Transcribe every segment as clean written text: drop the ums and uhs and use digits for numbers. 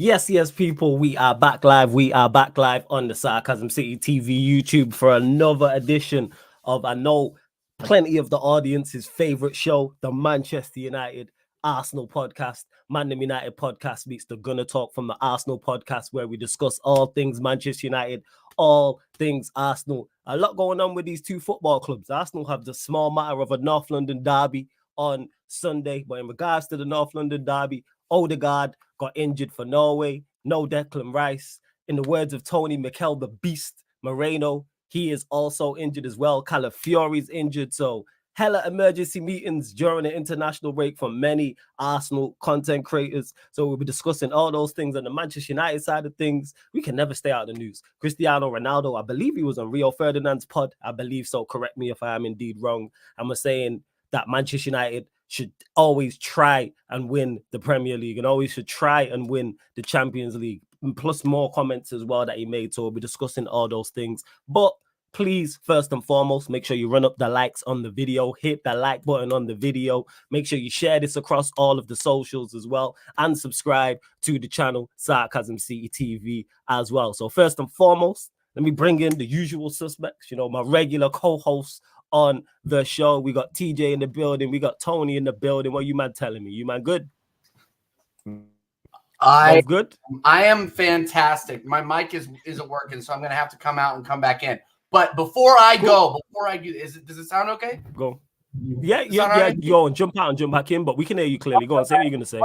Yes, people, we are back live. We are back live on the Sarcasm City TV YouTube for another edition of, I know, plenty of the audience's favorite show, the Manchester United Arsenal podcast. Man United podcast meets the Gunner Talk from the Arsenal podcast, where we discuss all things Manchester United, all things Arsenal. A lot going on with these two football clubs. Arsenal have the small matter of a North London derby on Sunday, but in regards to the North London derby, Odegaard got injured for Norway. No Declan Rice. In the words of Tony Mikel, the Beast Moreno, he is also injured as well. Calafiori's injured. So hella emergency meetings during the international break for many Arsenal content creators. So we'll be discussing all those things on the Manchester United side of things. We can never stay out of the news. Cristiano Ronaldo, I believe he was on Rio Ferdinand's pod. I believe so. Correct me if I am indeed wrong. And we're saying that Manchester United should always try and win the Premier League and always should try and win the Champions League. Plus more comments as well that he made. So we'll be discussing all those things. But please, first and foremost, make sure you run up the likes on the video. Hit the like button on the video. Make sure you share this across all of the socials as well. And subscribe to the channel, Sarcasm City TV as well. So first and foremost, let me bring in the usual suspects. You know, my regular co-hosts on the show. We got TJ in the building. We got Tony in the building. What you man telling me? You man good? Good. I am fantastic. My mic isn't working, so I'm gonna have to come out and come back in. But before I go, does it sound okay? Go. Yeah. Yo, and jump out and jump back in. But we can hear you clearly. Go on, say what you're gonna say.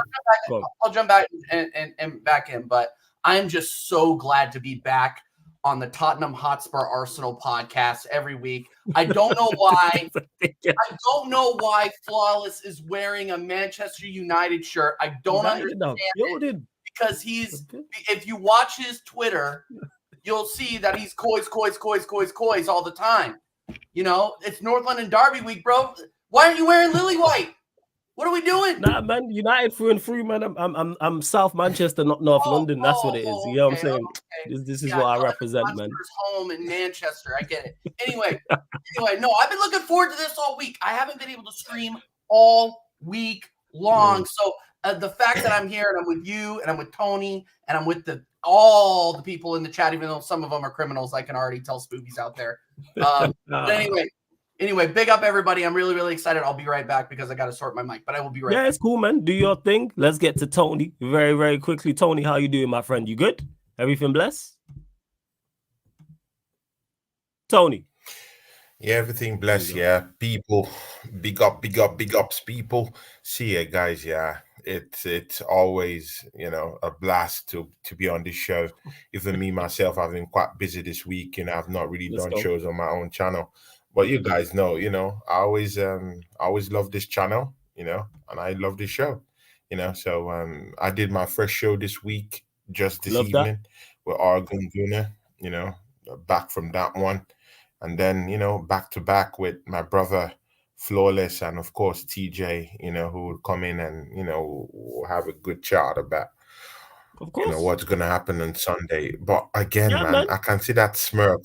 I'll jump back and back in. But I am just so glad to be back on the Tottenham Hotspur Arsenal podcast every week. I don't know why. I don't know why Flawless is wearing a Manchester United shirt. I don't understand it because if you watch his Twitter, you'll see that he's coys all the time. You know, it's North London Derby week, bro. Why aren't you wearing lily white? What are we doing? Nah, man, United through and through, man. I'm South Manchester, not North London. That's what it is. You know what I'm saying? Okay. This is what I represent, man. Home in Manchester. I get it. Anyway, no, I've been looking forward to this all week. I haven't been able to stream all week long. So the fact that I'm here and I'm with you and I'm with Tony and I'm with all the people in the chat, even though some of them are criminals, I can already tell Spooky's out there. But Anyway, big up everybody. I'm really, really excited. I'll be right back because I got to sort my mic, but I will be right back. Yeah, it's cool, man. Do your thing. Let's get to Tony very, very quickly. Tony, how you doing, my friend? You good? Everything blessed? Tony. Yeah, everything blessed. Yeah, people, big ups, people. See ya, guys. Yeah, it's always, a blast to be on this show. Even me, myself, I've been quite busy this week and I've not really done shows on my own channel. But you guys know, I always love this channel, and I love this show, So I did my first show this week, just this evening with Argun Guna, back from that one. And then, back to back with my brother Flawless and of course TJ, who will come in and, we'll have a good chat about what's gonna happen on Sunday. But again, man, I can see that smirk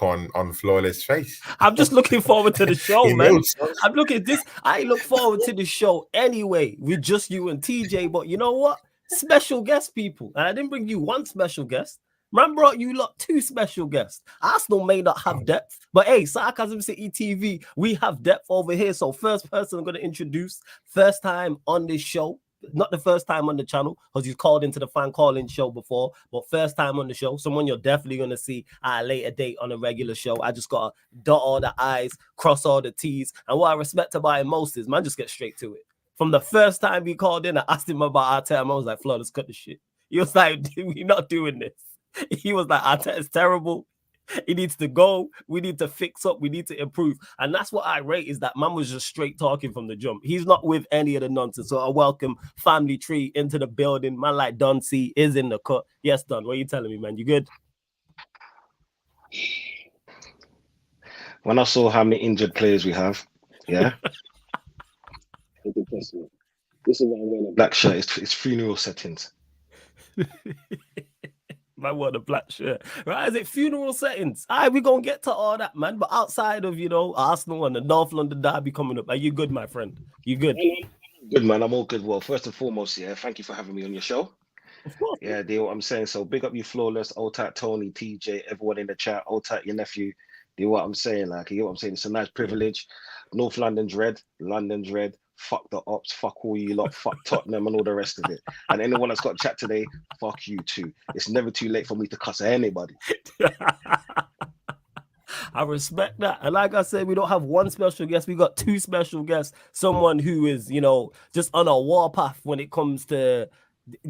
on Flawless face. I'm just looking forward to the show, man. I'm looking at this. I look forward to the show anyway with just you and TJ. But you know what? Special guest people. And I didn't bring you one special guest. Man brought you lot two special guests. Arsenal may not have depth, but hey, Sarcasm City TV, we have depth over here. So first person I'm going to introduce, first time on this show. Not the first time on the channel because he's called into the fan calling show before, but first time on the show. Someone you're definitely going to see at a later date on a regular show. I just got to dot all the I's, cross all the T's. And what I respect about him most is, man, just get straight to it. From the first time he called in, I asked him about Arteta. I was like, Flo, let's cut the shit. He was like, we're not doing this. He was like, Arteta's terrible. He needs to go. We need to fix up. We need to improve. And that's what I rate is that man was just straight talking from the jump. He's not with any of the nonsense. So I welcome Family Tree into the building. Man like Don C is in the cut. Yes, Don, what are you telling me, man? You good? When I saw how many injured players we have, yeah. This is why I'm wearing a black shirt. It's funeral settings. Man, what a black shirt, right? Is it funeral settings? All right, we're gonna get to all that, man. But outside of Arsenal and the North London Derby coming up, are you good, my friend? You good? Good, man. I'm all good. Well, first and foremost, yeah, thank you for having me on your show. Of course. Yeah, deal what I'm saying. So big up you flawless, old tight Tony, TJ, everyone in the chat, old tight your nephew. Do what I'm saying, like you know what I'm saying. It's a nice privilege. North London's red, London's red. Fuck the ops, fuck all you lot, fuck Tottenham and all the rest of it. And anyone that's got chat today, fuck you too. It's never too late for me to cuss at anybody. I respect that. And like I said, we don't have one special guest. We got two special guests. Someone who is, just on a warpath when it comes to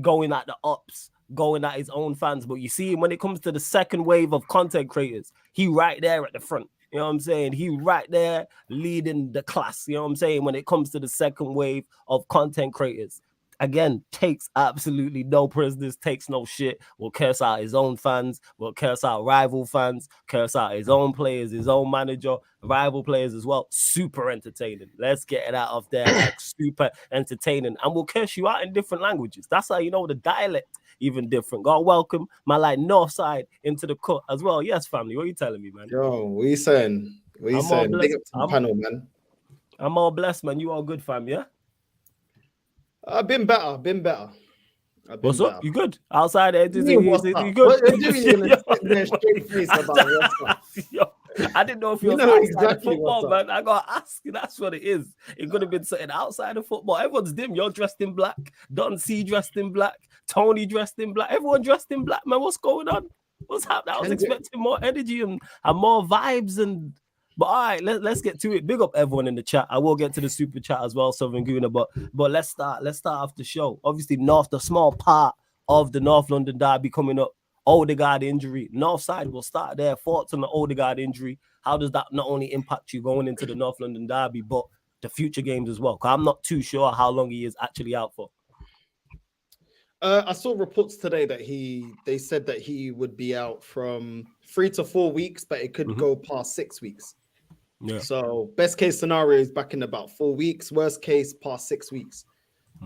going at the ops, going at his own fans. But you see, when it comes to the second wave of content creators, he right there at the front. You know what I'm saying? He right there leading the class. You know what I'm saying? When it comes to the second wave of content creators. Again, takes absolutely no prisoners, takes no shit, will curse out his own fans, will curse out rival fans, curse out his own players, his own manager, rival players as well. Super entertaining. Let's get it out of there, like super entertaining. And we'll curse you out in different languages. That's how you know the dialect even different. God welcome my north side into the cut as well. Yes, family. What are you telling me, man? Yo, what are you saying? What are you saying? Big up to the panel, man. I'm all blessed, man. You all good, fam, yeah? I've been better. What's up? You good? Outside there, you good? What are you doing in a straight face about what's up? Yo, I didn't know if you know exactly football, man. I gotta ask you. That's what it is. It could have been something outside of football. Everyone's dim. You're dressed in black. Don C dressed in black. Tony dressed in black. Everyone dressed in black, man. What's going on? What's happening? I was expecting more energy and more vibes But all right, let's get to it. Big up everyone in the chat. I will get to the super chat as well, Southern Guna. But let's start off the show. Obviously, the small part of the North London Derby coming up. Odegaard injury. North side, we'll start there. Thoughts on the Odegaard injury. How does that not only impact you going into the North London Derby, but the future games as well? Because I'm not too sure how long he is actually out for. I saw reports today that they said that he would be out from 3 to 4 weeks, but it could go past 6 weeks. Yeah. So best case scenario is back in about 4 weeks. Worst case, past 6 weeks.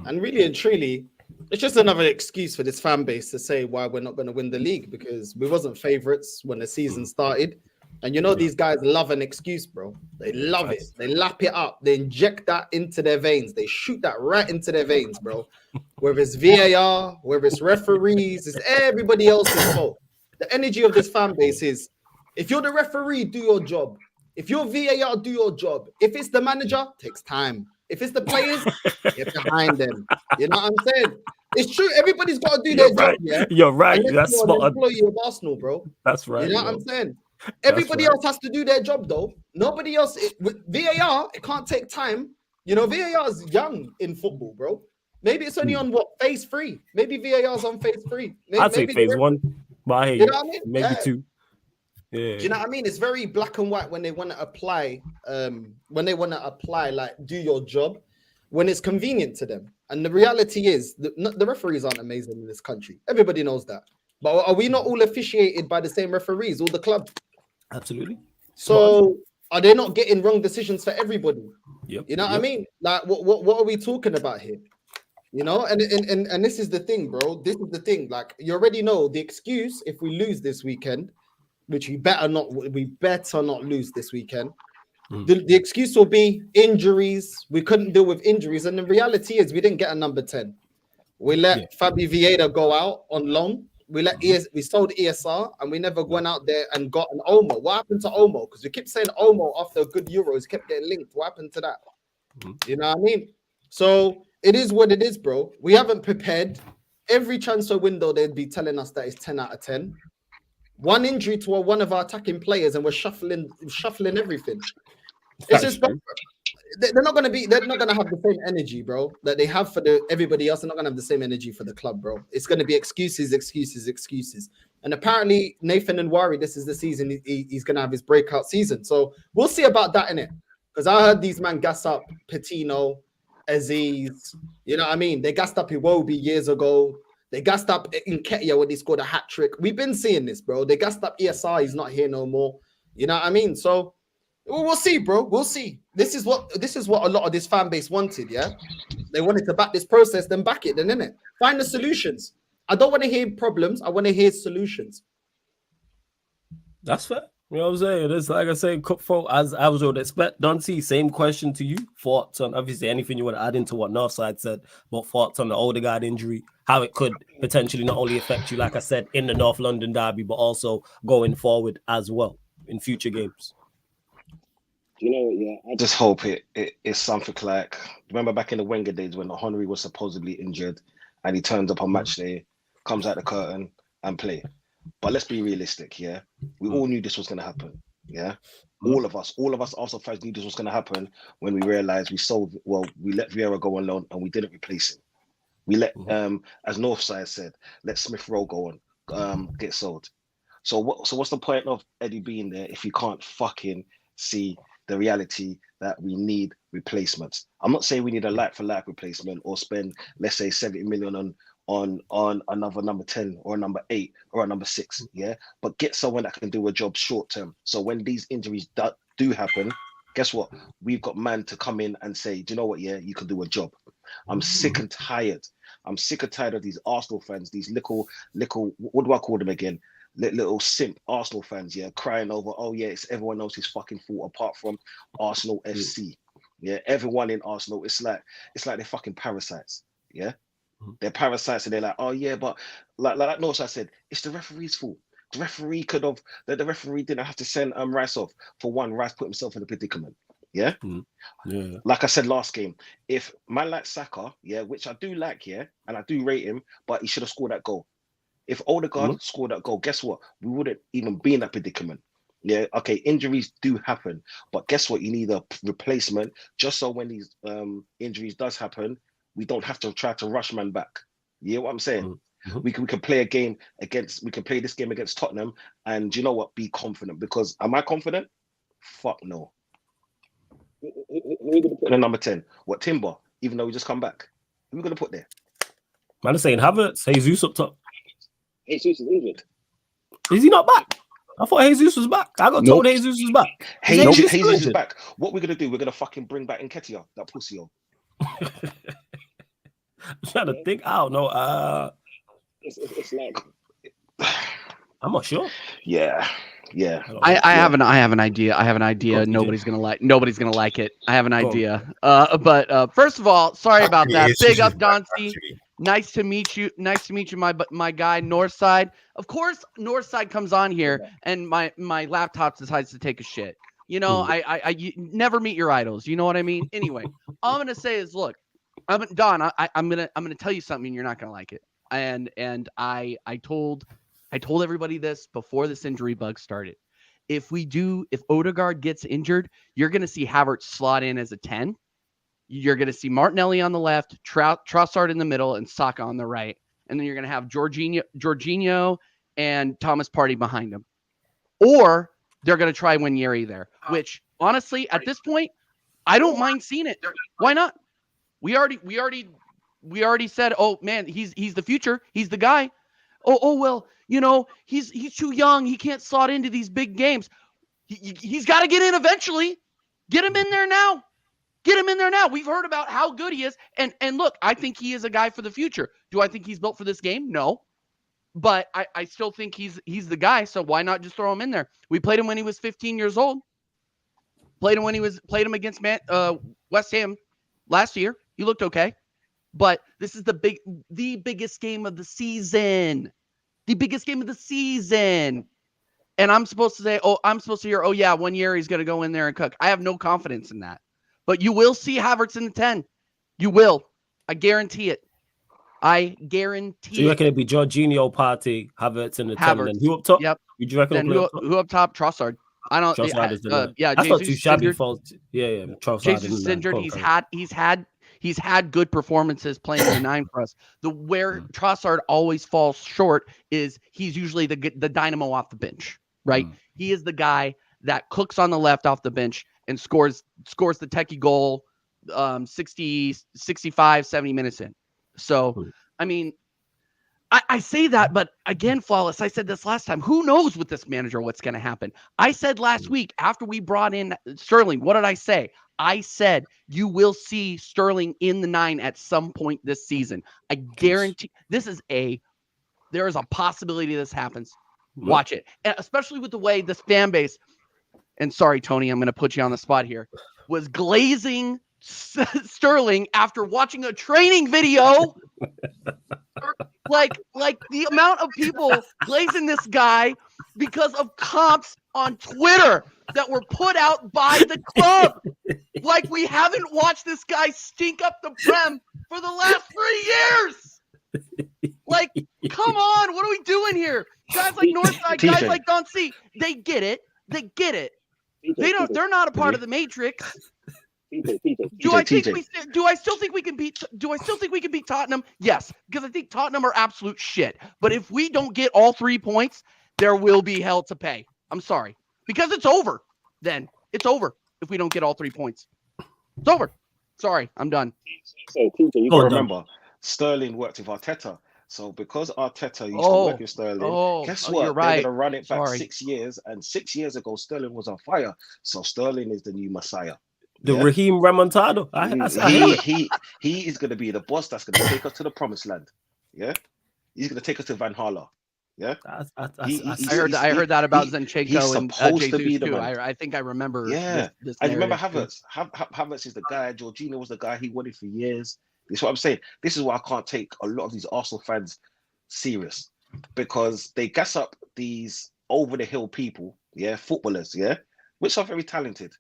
And really and truly, it's just another excuse for this fan base to say why we're not going to win the league, because we wasn't favourites when the season started. And these guys love an excuse, bro. They love it. They lap it up. They inject that into their veins. They shoot that right into their veins, bro. Whether it's VAR, whether it's referees, it's everybody else's fault. The energy of this fan base is, if you're the referee, do your job. If you're VAR, do your job. If it's the manager, takes time. If it's the players, get behind them. You know what I'm saying? It's true. Everybody's got to do their job. Yeah, you're right. That's spot on. Employee of Arsenal, bro. That's right. You know what I'm saying? Everybody else has to do their job, though. Nobody else. With VAR, it can't take time. VAR is young in football, bro. Maybe it's only on phase 3. Maybe VAR's on phase 3. I'd say phase 1. But I hear you. Know what I mean? Maybe 2. Yeah. Do you know what I mean? It's very black and white when they want to apply. Like, do your job when it's convenient to them. And the reality is, the referees aren't amazing in this country. Everybody knows that. But are we not all officiated by the same referees, all the clubs? Absolutely. So are they not getting wrong decisions for everybody? Yep. You know what I mean? Like, what are we talking about here? And this is the thing, bro. This is the thing. Like, you already know the excuse if we lose this weekend, which we better not lose this weekend. The excuse will be injuries. We couldn't deal with injuries. And the reality is we didn't get a number 10. We let Fabi Vieira go out on loan. We sold ESR and we never went out there and got an Olmo. What happened to Olmo? Because we kept saying Olmo after a good Euros, kept getting linked. What happened to that? You know what I mean? So it is what it is, bro. We haven't prepared. Every transfer window, they'd be telling us that it's 10 out of 10. One injury to one of our attacking players and we're shuffling everything. It's just they're not gonna have the same energy, bro, that they have for everybody else. They're not gonna have the same energy for the club, bro. It's gonna be excuses. And apparently Nathan and Wari, this is the season he's gonna have his breakout season. So we'll see about that, innit? Because I heard these man gas up Patino, Aziz. You know what I mean? They gassed up Iwobi years ago. They gassed up Nketiah when he scored a hat trick. We've been seeing this, bro. They gassed up ESR. He's not here no more. You know what I mean? So we'll see, bro. We'll see. This is what a lot of this fan base wanted. Yeah, they wanted to back this process, then back it, then innit? Find the solutions. I don't want to hear problems. I want to hear solutions. That's fair. You know what I'm saying? It's like I say, cutthroat as I would expect. Duncy, same question to you. Thoughts on obviously anything you want to add into what Northside said, but thoughts on the Odegaard injury, how it could potentially not only affect you, like I said, in the North London derby, but also going forward as well in future games. You know, yeah, I just hope it's something like, remember back in the Wenger days when Henry was supposedly injured and he turns up on match day, comes out the curtain and play. But let's be realistic, yeah. We all knew this was going to happen, yeah. All of us Arsenal fans knew this was going to happen when we realized we let Vieira go on loan and we didn't replace him. We let, as Northside said, let Smith Rowe go on, get sold. So what's the point of Eddie being there if you can't fucking see the reality that we need replacements? I'm not saying we need a like-for-like replacement or spend, let's say, 70 million on another number 10 or a number 8 or a number 6, yeah? But get someone that can do a job short-term. So when these injuries do happen, guess what? We've got man to come in and say, do you know what, yeah, you can do a job. I'm sick and tired. I'm sick and tired of these Arsenal fans, these little, what do I call them again? Little simp Arsenal fans, yeah, crying over, oh yeah, it's everyone else's fucking fault apart from Arsenal FC. Yeah, everyone in Arsenal, it's like they're fucking parasites. Yeah, they're parasites, and they're like, oh yeah, but like Northside said, it's the referee's fault. The referee the referee didn't have to send Rice off. For one, Rice put himself in a predicament. Yeah. Yeah. Like I said last game, if man like Saka, yeah, which I do like, yeah, and I do rate him, but he should have scored that goal. If Odegaard scored that goal, guess what? We wouldn't even be in that predicament. Yeah, okay, injuries do happen, but guess what? You need a replacement just so when these injuries does happen, we don't have to try to rush man back. You know what I'm saying? We can play this game against Tottenham, and you know what? Be confident, because am I confident? Fuck no. Who are we gonna put in number 10? What, Timber? Even though we just come back, who are we gonna put there? Man is saying Havertz, Jesus up top. Jesus is injured. Is he not back? I thought Jesus was back. I got told Jesus was back. Jesus is back. What we're gonna do? We're gonna fucking bring back Nketiah, that pussy. I'm trying to think. I don't know. It's like I'm not sure. Yeah. I have an idea. Nobody's gonna like it. I have an idea. But first of all, sorry about that. Big up, Doncy. Nice to meet you. My guy, Northside. Of course, Northside comes on here, and my laptop decides to take a shit. You know, you never meet your idols. You know what I mean? Anyway, all I'm gonna say is, look, I'm gonna tell you something, and you're not gonna like it. And I told everybody this before this injury bug started. If Odegaard gets injured, you're going to see Havertz slot in as a 10. You're going to see Martinelli on the left, Trossard in the middle, and Saka on the right. And then you're going to have Jorginho and Thomas Partey behind him. Or they're going to try Nwaneri there, which honestly, at this point, I don't mind seeing it. Why not? We already said, oh man, he's the future. He's the guy. Oh well, you know, he's too young. He can't slot into these big games. He's got to get in eventually. Get him in there now. We've heard about how good he is. And look, I think he is a guy for the future. Do I think he's built for this game? No. But I still think he's the guy. So why not just throw him in there? We played him when he was 15 years old. Played him against West Ham last year. He looked okay. But this is the biggest game of the season. The biggest game of the season. And I'm supposed to say, hear, oh yeah, 1 year he's going to go in there and cook. I have no confidence in that. But you will see Havertz in the 10. You will. I guarantee it. I guarantee it. So you reckon it'd be Jorginho, Partey, Havertz in the 10, and then who up top? Yep. Would you reckon who up top? Trossard. I don't. Trossard is the yeah, that's Jesus not too shabby. Yeah. Trossard Jesus is injured. He's had good performances playing the 9 for us. Where Trossard always falls short is he's usually the dynamo off the bench, right? He is the guy that cooks on the left off the bench and scores the techie goal 60, 65, 70 minutes in. So, I mean, I say that, but again, Flawless, I said this last time. Who knows with this manager what's going to happen? I said last week after we brought in Sterling, what did I say? I said you will see Sterling in the 9 at some point this season. I guarantee there is a possibility this happens. Watch it, and especially with the way this fan base. And sorry, Tony, I'm going to put you on the spot here. Was glazing Sterling after watching a training video. like the amount of people glazing this guy because of comps on Twitter that were put out by the club. Like we haven't watched this guy stink up the Prem for the last 3 years. Like, come on, what are we doing here? Guys like Northside, guys like Don C, they get it. They get it. They're not a part of the Matrix. Do I still think we can beat Tottenham? Yes, because I think Tottenham are absolute shit. But if we don't get all 3 points, there will be hell to pay. I'm sorry. Because it's over. Then it's over if we don't get all 3 points. It's over. Sorry, I'm done. So TJ, you gotta remember, Sterling worked with Arteta. So because Arteta used to work with Sterling, guess what? You're right. They're gonna run it back 6 years, and 6 years ago Sterling was on fire. So Sterling is the new Messiah. Raheem Remontado. He is gonna be the boss that's gonna take us to the promised land. Yeah, he's gonna take us to Van Hala. Yeah, I heard that about Zinchenko and Jesus too. I think I remember. Yeah, I remember Havertz. Havertz is the guy. Jorginho was the guy he wanted for years. This is what I'm saying. This is why I can't take a lot of these Arsenal fans serious, because they gas up these over the hill people, footballers, which are very talented,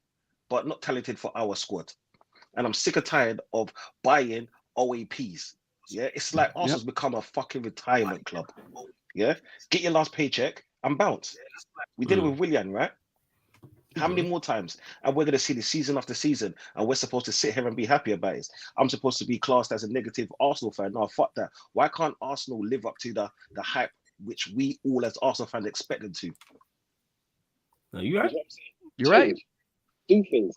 but not talented for our squad. And I'm sick and tired of buying OAPs. Yeah, it's like Arsenal's become a fucking retirement club. Yeah, get your last paycheck and bounce. We did it with Willian, right? How many more times? And we're going to see this season after season, and we're supposed to sit here and be happy about it. I'm supposed to be classed as a negative Arsenal fan. No, fuck that. Why can't Arsenal live up to the hype which we all as Arsenal fans expected to? No, you're right. You're right. Do things.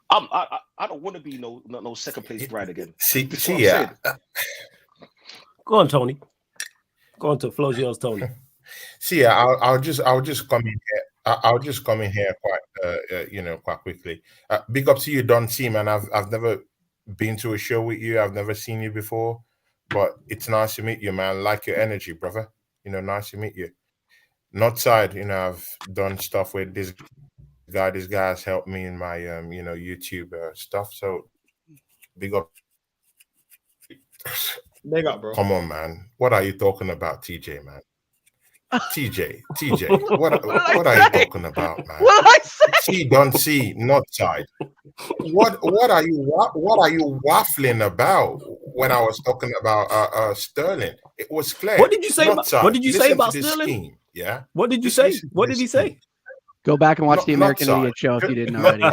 I don't want to be no second place bride again. See, Go on, Tony. Go on to flows yours, Tony. See, I'll just come in here. I'll just come in here quite quickly. Big up to you, Don C, man. I've never been to a show with you. I've never seen you before, but it's nice to meet you, man. Like your energy, brother. Nice to meet you. Northside, I've done stuff with this guy. This guy has helped me in my YouTube stuff. So big up. Big up, bro. Come on, man. What are you talking about, TJ, man? TJ, what are you talking about, man? What did I say? See, don't see, not side. What are you waffling about when I was talking about Sterling? It was clear. What did you say? What did you say about Sterling? Scheme, yeah. What did you say? What did he say? Go back and watch the American Idiot show if you didn't already.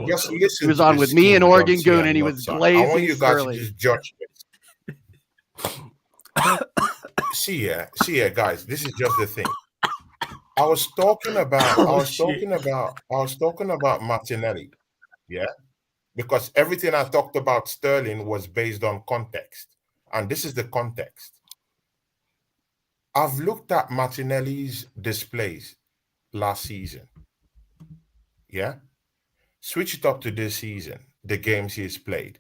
Just listen. He was on with me and Oregon Goon, and he was glazing. I want you guys Sterling. to just judge me. See ya, guys. This is just the thing. I was talking about Martinelli, yeah, because everything I talked about Sterling was based on context, and this is the context. I've looked at Martinelli's displays last season, yeah. Switch it up to this season, the games he's played,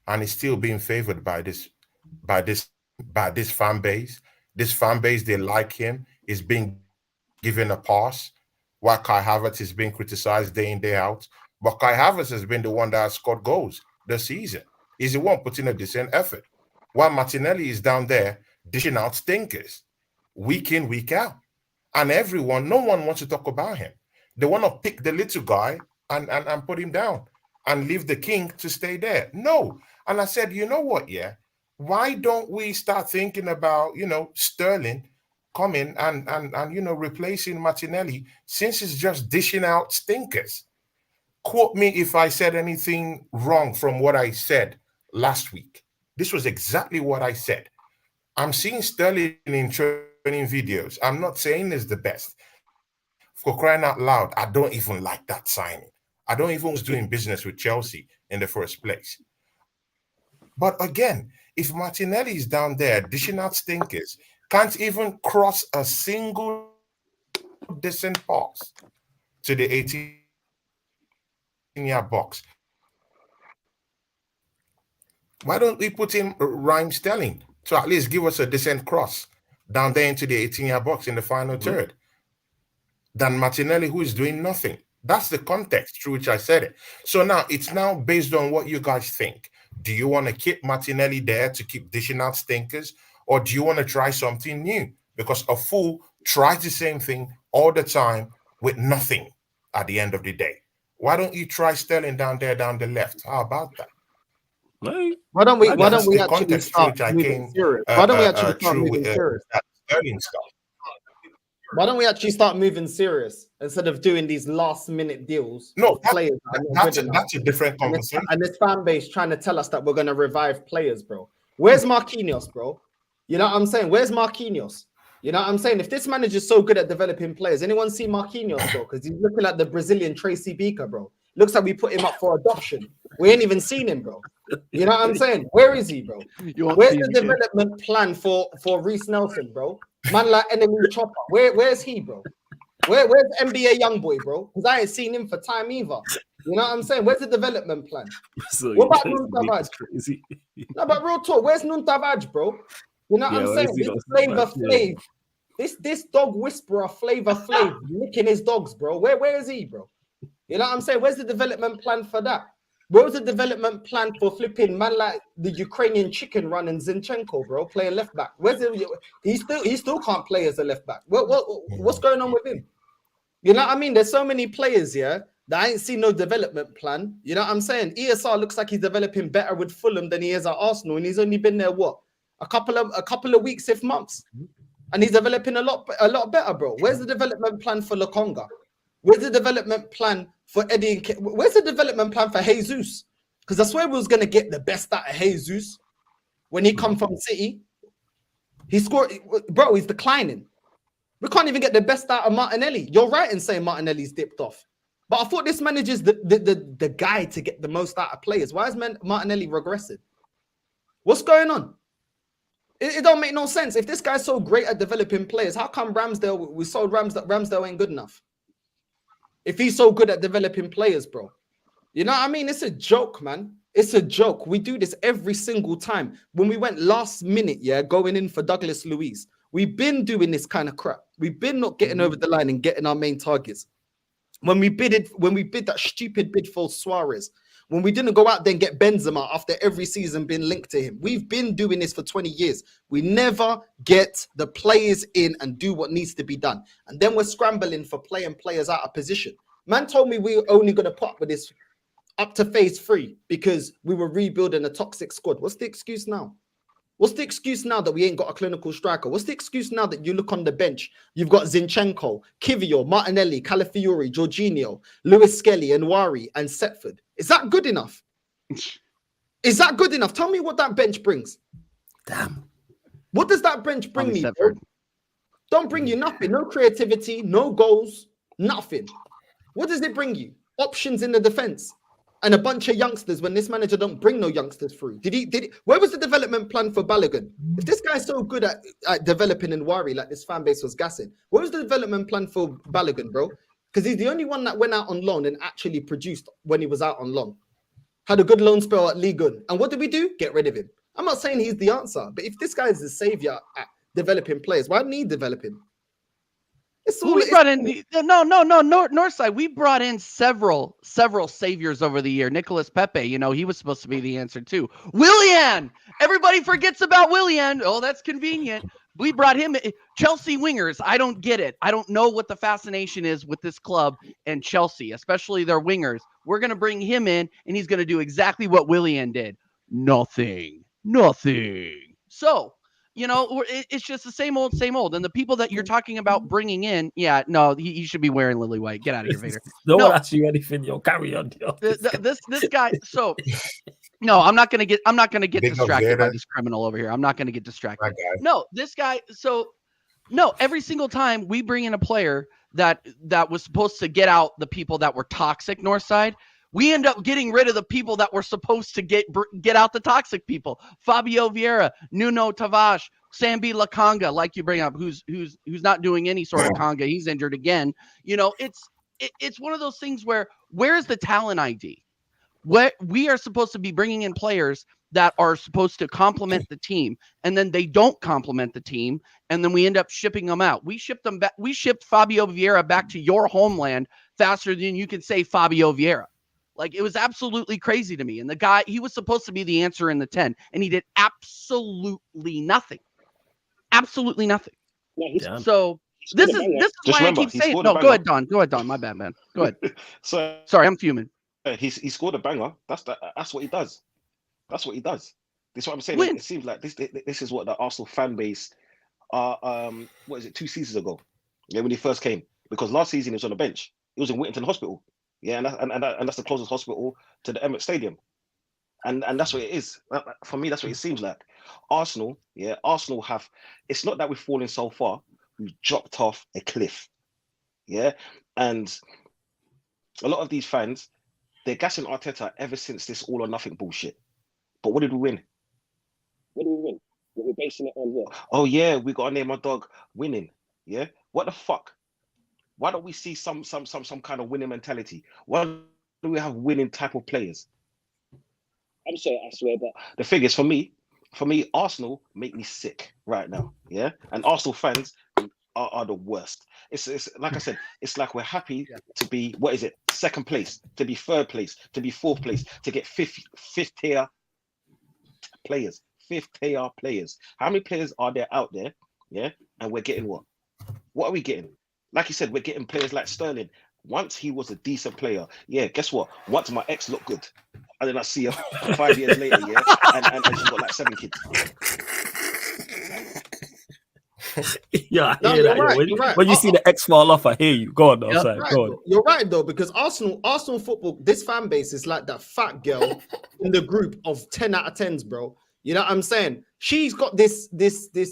and he's still being favored by this fan base. This fan base, they like him. He's being given a pass. While Kai Havertz is being criticized day in, day out. But Kai Havertz has been the one that has scored goals this season. He's the one putting a decent effort. While Martinelli is down there dishing out stinkers week in, week out. And no one wants to talk about him. They want to pick the little guy and put him down and leave the king to stay there. No. And I said, you know what, yeah? Why don't we start thinking about, Sterling coming and replacing Martinelli, since he's just dishing out stinkers? Quote me if I said anything wrong from what I said last week. This was exactly what I said. I'm seeing Sterling in training videos. I'm not saying it's the best. For crying out loud, I don't even like that signing. I don't even was doing business with Chelsea in the first place. But again, if Martinelli is down there dishing out stinkers, can't even cross a single decent pass to the 18-yard box, why don't we put in Raheem Sterling to at least give us a decent cross down there into the 18-yard box in the final third than Martinelli, who is doing nothing. That's the context through which I said it. So now it's now based on what you guys think. Do you want to keep Martinelli there to keep dishing out stinkers, or do you want to try something new? Because a fool tries the same thing all the time with nothing at the end of the day. Why don't you try Sterling down there, down the left? How about that? Why don't we actually start moving serious? Why don't we actually start moving serious? That Sterling stuff. Why don't we actually start moving serious instead of doing these last-minute deals? No, players. That's a different conversation. And this fan base trying to tell us that we're going to revive players, bro. Where's Marquinhos, bro? You know what I'm saying? Where's Marquinhos? You know what I'm saying? If this manager's so good at developing players, anyone see Marquinhos, bro? Because he's looking like the Brazilian Tracy Beaker, bro. Looks like we put him up for adoption. We ain't even seen him, bro. You know what I'm saying? Where is he, bro? Where's the development plan for Reece Nelson, bro? Man like enemy chopper. Where's he, bro? Where's NBA Youngboy, bro? Because I ain't seen him for time either. You know what I'm saying? Where's the development plan? So what about Nuntavage? No, but real talk, where's Nuntavage, bro? You know what I'm saying? This Flavor Flav, this dog whisperer Flavor Flav licking his dogs, bro. Where is he, bro? You know what I'm saying? Where's the development plan for that? Where was the development plan for flipping man like the Ukrainian chicken running Zinchenko, bro, playing left back? He still can't play as a left back. What's going on with him? You know what I mean? There's so many players here that I ain't seen no development plan. You know what I'm saying? ESR looks like he's developing better with Fulham than he is at Arsenal, and he's only been there a couple of weeks, if months, and he's developing a lot better, bro. Where's the development plan for Lokonga? Where's the development plan for Eddie? Where's the development plan for Jesus? Because I swear we was gonna get the best out of Jesus when he come from City. He scored, bro. He's declining. We can't even get the best out of Martinelli. You're right in saying Martinelli's dipped off, but I thought this manager's the guy to get the most out of players. Why is Martinelli regressing? What's going on? It don't make no sense. If this guy's so great at developing players, how come we sold Ramsdale ain't good enough? If he's so good at developing players, bro. You know what I mean? It's a joke, man. It's a joke. We do this every single time. When we went last minute, going in for Douglas Luiz, we've been doing this kind of crap. We've been not getting over the line and getting our main targets. When we bid that stupid bid for Suarez, when we didn't go out there and get Benzema after every season being linked to him. We've been doing this for 20 years. We never get the players in and do what needs to be done. And then we're scrambling for playing players out of position. Man told me we were only going to put up with this up to phase 3 because we were rebuilding a toxic squad. What's the excuse now? What's the excuse now that we ain't got a clinical striker? What's the excuse now that you look on the bench? You've got Zinchenko, Kivior, Martinelli, Calafiori, Jorginho, Lewis Skelly, Nwari, and Setford. Is that good enough? Is that good enough? Tell me what that bench brings. Damn. What does that bench bring me? Bro? Don't bring you nothing. No creativity, no goals, nothing. What does it bring you? Options in the defense. And a bunch of youngsters when this manager don't bring no youngsters through. Did he? Where was the development plan for Balogun? If this guy's so good at developing Nwari like this fan base was gassing, where was the development plan for Balogun, bro? Because he's the only one that went out on loan and actually produced when he was out on loan. Had a good loan spell at Ligue 1. And what did we do? Get rid of him. I'm not saying he's the answer, but if this guy is the savior at developing players, why didn't he develop him? Northside. We brought in several saviors over the year. Nicolas Pepe, he was supposed to be the answer too. Willian, everybody forgets about Willian. Oh, that's convenient. We brought him. Chelsea wingers. I don't get it. I don't know what the fascination is with this club and Chelsea, especially their wingers. We're gonna bring him in, and he's gonna do exactly what Willian did. Nothing. So. It's just the same old. And the people that you're talking about bringing in, he should be wearing lily white. Get out of here, Vader. No one asked you anything. Yo, carry on. This guy. So, no, I'm not gonna get distracted by this criminal over here. I'm not gonna get distracted. No, this guy. So, no, every single time we bring in a player that was supposed to get out the people that were toxic, Northside. We end up getting rid of the people that were supposed to get out the toxic people. Fabio Vieira, Nuno Tavares, Sambi Lakanga, like you bring up, who's not doing any sort of conga. He's injured again. It's one of those things where's the talent ID? We are supposed to be bringing in players that are supposed to complement the team, and then they don't complement the team, and then we end up shipping them out. We shipped them back. We shipped Fabio Vieira back to your homeland faster than you can say Fabio Vieira. Like, it was absolutely crazy to me. And the guy, he was supposed to be the answer in the 10, and he did absolutely nothing. Absolutely nothing. Yeah, so this is why remember, I keep saying no. Go ahead, Don. Go ahead, Don. My bad, man. Go ahead. Sorry, I'm fuming. He scored a banger. That's what he does. That's what he does. This is what I'm saying. It seems like this is what the Arsenal fan base what is it, 2 seasons ago? Yeah, when he first came. Because last season he was on the bench. He was in Whittington Hospital. Yeah, and that's the closest hospital to the Emirates Stadium. And that's what it is. For me, that's what it seems like. Arsenal have, it's not that we've fallen so far, we've dropped off a cliff. Yeah. And a lot of these fans, they're gassing Arteta ever since this all or nothing bullshit. But what did we win? What did we win? We're basing it on what? Oh yeah, we got to name our dog winning. Yeah. What the fuck? Why don't we see some kind of winning mentality? Why do we have winning type of players? I'm sorry, I swear, but the thing is, for me, Arsenal make me sick right now. Yeah, and Arsenal fans are the worst. It's like I said, it's like we're happy to be, what is it, 2nd place, to be 3rd place, to be 4th place, to get fifth tier players. 5th tier players. How many players are there out there? Yeah, and we're getting what? What are we getting? Like you said, we're getting players like Sterling. Once he was a decent player. Yeah, guess what? Once my ex looked good, and then I see her 5 years later, yeah, and she's got like 7 kids. Yeah, I hear that. Right. When you see the X fall off, I hear you. Go on, though. Sorry. Go on. You're right, though, because Arsenal football, this fan base is like that fat girl in the group of 10 out of 10s, bro. You know what I'm saying? She's got this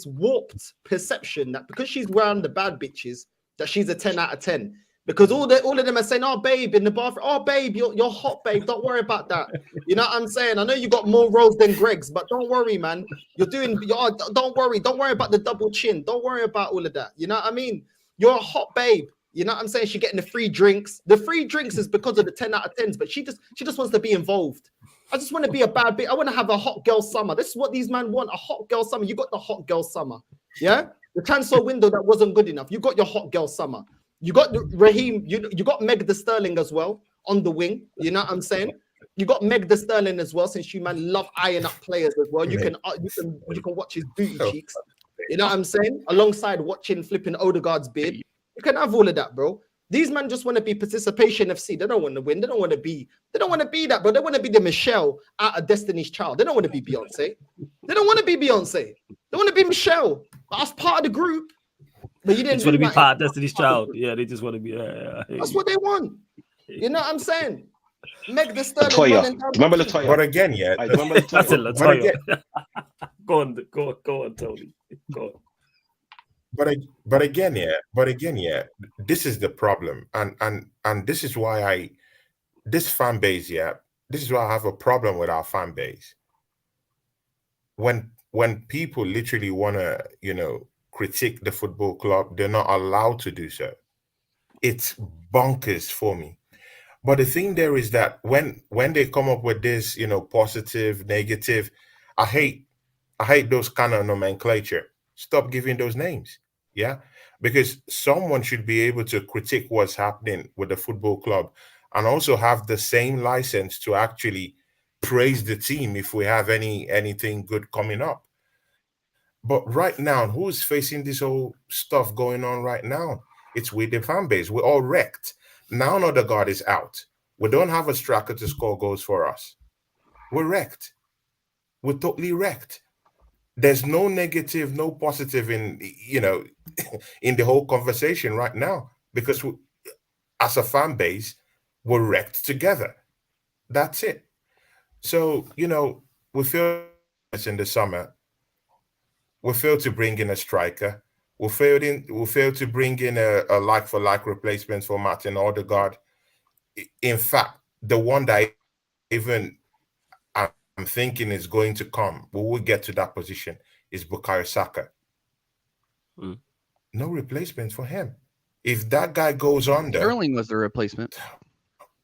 warped perception that because she's around the bad bitches, that she's a 10 out of 10. Because all of them are saying, "Oh, babe, in the bathroom. Oh, babe, you're hot, babe. Don't worry about that." You know what I'm saying? I know you got more roles than Greg's, but don't worry, man. Don't worry about the double chin. Don't worry about all of that. You know what I mean? You're a hot babe. You know what I'm saying? She's getting the free drinks. The free drinks is because of the 10 out of 10s, but she just wants to be involved. I just want to be a bad bitch. I want to have a hot girl summer. This is what these men want, a hot girl summer. You got the hot girl summer. Yeah? The transfer window that wasn't good enough. You got your hot girl summer. You got Raheem, you got Meg the Sterling as well on the wing. You know what I'm saying? You got Meg the Sterling as well, since you man love eyeing up players as well. You can watch his booty cheeks. You know what I'm saying? Alongside watching flipping Odegaard's beard. You can have all of that, bro. These men just want to be participation FC. They don't want to win. They don't want to be that, bro. They want to be the Michelle out of Destiny's Child. They don't want to be Beyonce. They don't want to be Beyonce. They want to be Michelle. As part of the group. But you didn't just want to be part of Destiny's Child. Yeah, they just want to be. That's what they want. You know what I'm saying? Meg the Sterling. Latoya. Remember Latoya? But again, yeah. Remember Latoya? That's it, Latoya. Go on, Tony. Go on. But again, yeah. This is the problem, and this is why this fan base, yeah. This is why I have a problem with our fan base. When people literally want to, critique the football club, they're not allowed to do so. It's bonkers for me. But the thing there is that when they come up with this, positive, negative, I hate those kind of nomenclature. Stop giving those names. Yeah. Because someone should be able to critique what's happening with the football club and also have the same license to actually praise the team if we have anything good coming up. But right now, who's facing this whole stuff going on right now? It's with the fan base. We're all wrecked. Now Odegaard is out. We don't have a striker to score goals for us. We're wrecked. We're totally wrecked. There's no negative, no positive in in the whole conversation right now because as a fan base, we're wrecked together. That's it. So, we feel it's in the summer. We failed to bring in a striker. We failed to bring in a like-for-like replacement for Martin Odegaard. In fact, the one that even I'm thinking is going to come, we will get to that position, is Bukayo Saka. No replacement for him. If that guy goes on there... Sterling was the replacement.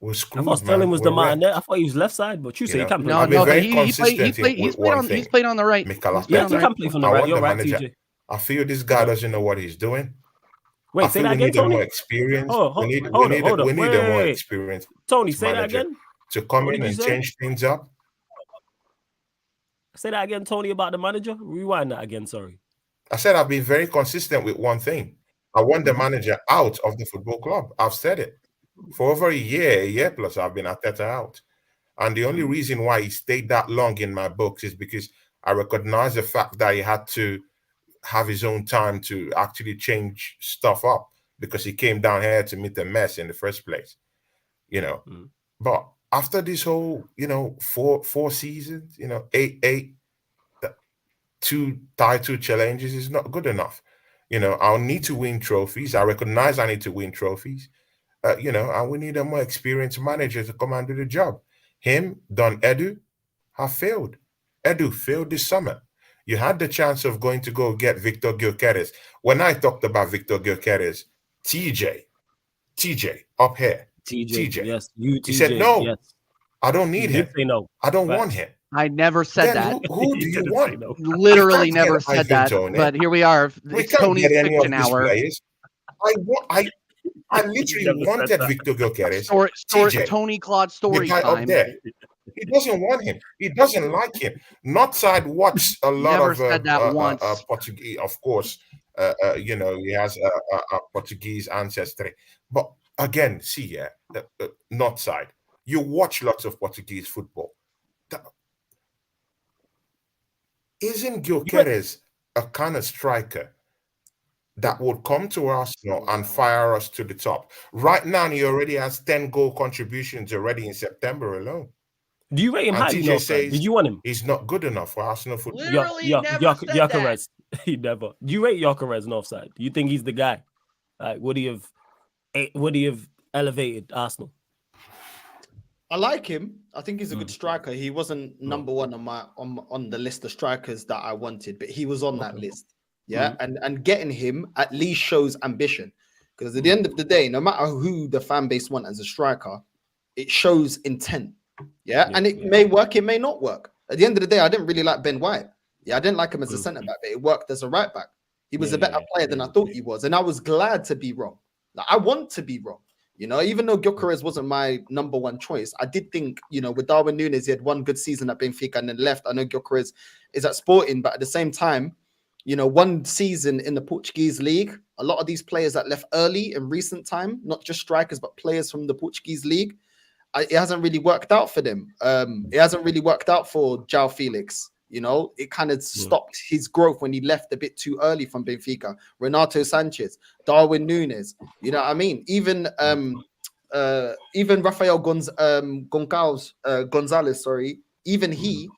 we're I screwed, thought Sterling man. was the We're man there. wrecked. I thought he was left side, but you say he know? can play. No, I've been no, but very he's consistent played with one on thing. he's played on the right. Mikel He's played Yeah, on he the can right. play from the I right. want You're the right, manager. TJ. I feel this guy doesn't know what he's doing. I Wait, say feel that we again, need a more Tony. experienced. Oh, We need hold up. we need a more Wait. experienced Tony, say that manager again. to come What in did you and say? change things up. Say that again, Tony, about the manager. Rewind that again. Sorry. I said I've been very consistent with one thing. I want the Mhm. manager out of the football club. I've said it for over a year plus. I've been Arteta out, and the only reason why he stayed that long in my books is because I recognize the fact that he had to have his own time to actually change stuff up because he came down here to meet the mess in the first place, you know. Mm. But after this whole, four seasons, eight, 2 title challenges is not good enough. I'll need to win trophies. I recognize I need to win trophies. And we need a more experienced manager to come and do the job. Him, Don Edu, have failed. Edu failed this summer. You had the chance of going to go get Victor Gyökeres. When I talked about Victor Gyökeres, TJ, up here, TJ. Yes, you, TJ. He said, no, yes. I don't need He him. did say no. I don't Facts. want him. I never said Then that. who do He you didn't want? say no. Literally We can't never get said Ivan that. Toney. But here we are. We It's can't Tony's get any fiction of these hour. players. I literally never said wanted that. Victor Gyökeres. Story, TJ, Tony Claude the story guy time. up there. He doesn't want him. He doesn't like him. Northside watched a lot Never of said that once. Portuguese, of course. He has a Portuguese ancestry. But again, see, Northside, you watch lots of Portuguese football. Isn't Gyökeres a kind of striker that would come to Arsenal and fire us to the top? Right now, he already has 10 goal contributions already in September alone. Do you rate him And highly, TJ Northside? says Did you want him? he's not good enough for Arsenal football. Literally never said that. Gyökeres. He never. Do you rate Gyökeres Northside? Do you think he's the guy? Like, would he have elevated Arsenal? I like him. I think he's a good striker. He wasn't number one on the list of strikers that I wanted, but he was on that list. Yeah, and getting him at least shows ambition, because at the end of the day, no matter who the fan base want as a striker, it shows intent. Yeah, and it may work, it may not work. At the end of the day, I didn't really like Ben White. Yeah, I didn't like him as a centre back, but it worked as a right back. He was a better player than I thought he was, and I was glad to be wrong. Like, I want to be wrong. Even though Gyökeres wasn't my number one choice, I did think, with Darwin Núñez, he had one good season at Benfica and then left. I know Gyökeres is at Sporting, but at the same time, one season in the Portuguese league, a lot of these players that left early in recent time, not just strikers, but players from the Portuguese league, it hasn't really worked out for them. It hasn't really worked out for João Felix. It kind of stopped his growth when he left a bit too early from Benfica. Renato Sanchez, Darwin Núñez, you know what I mean? Even Rafael Gonzalez, sorry, even he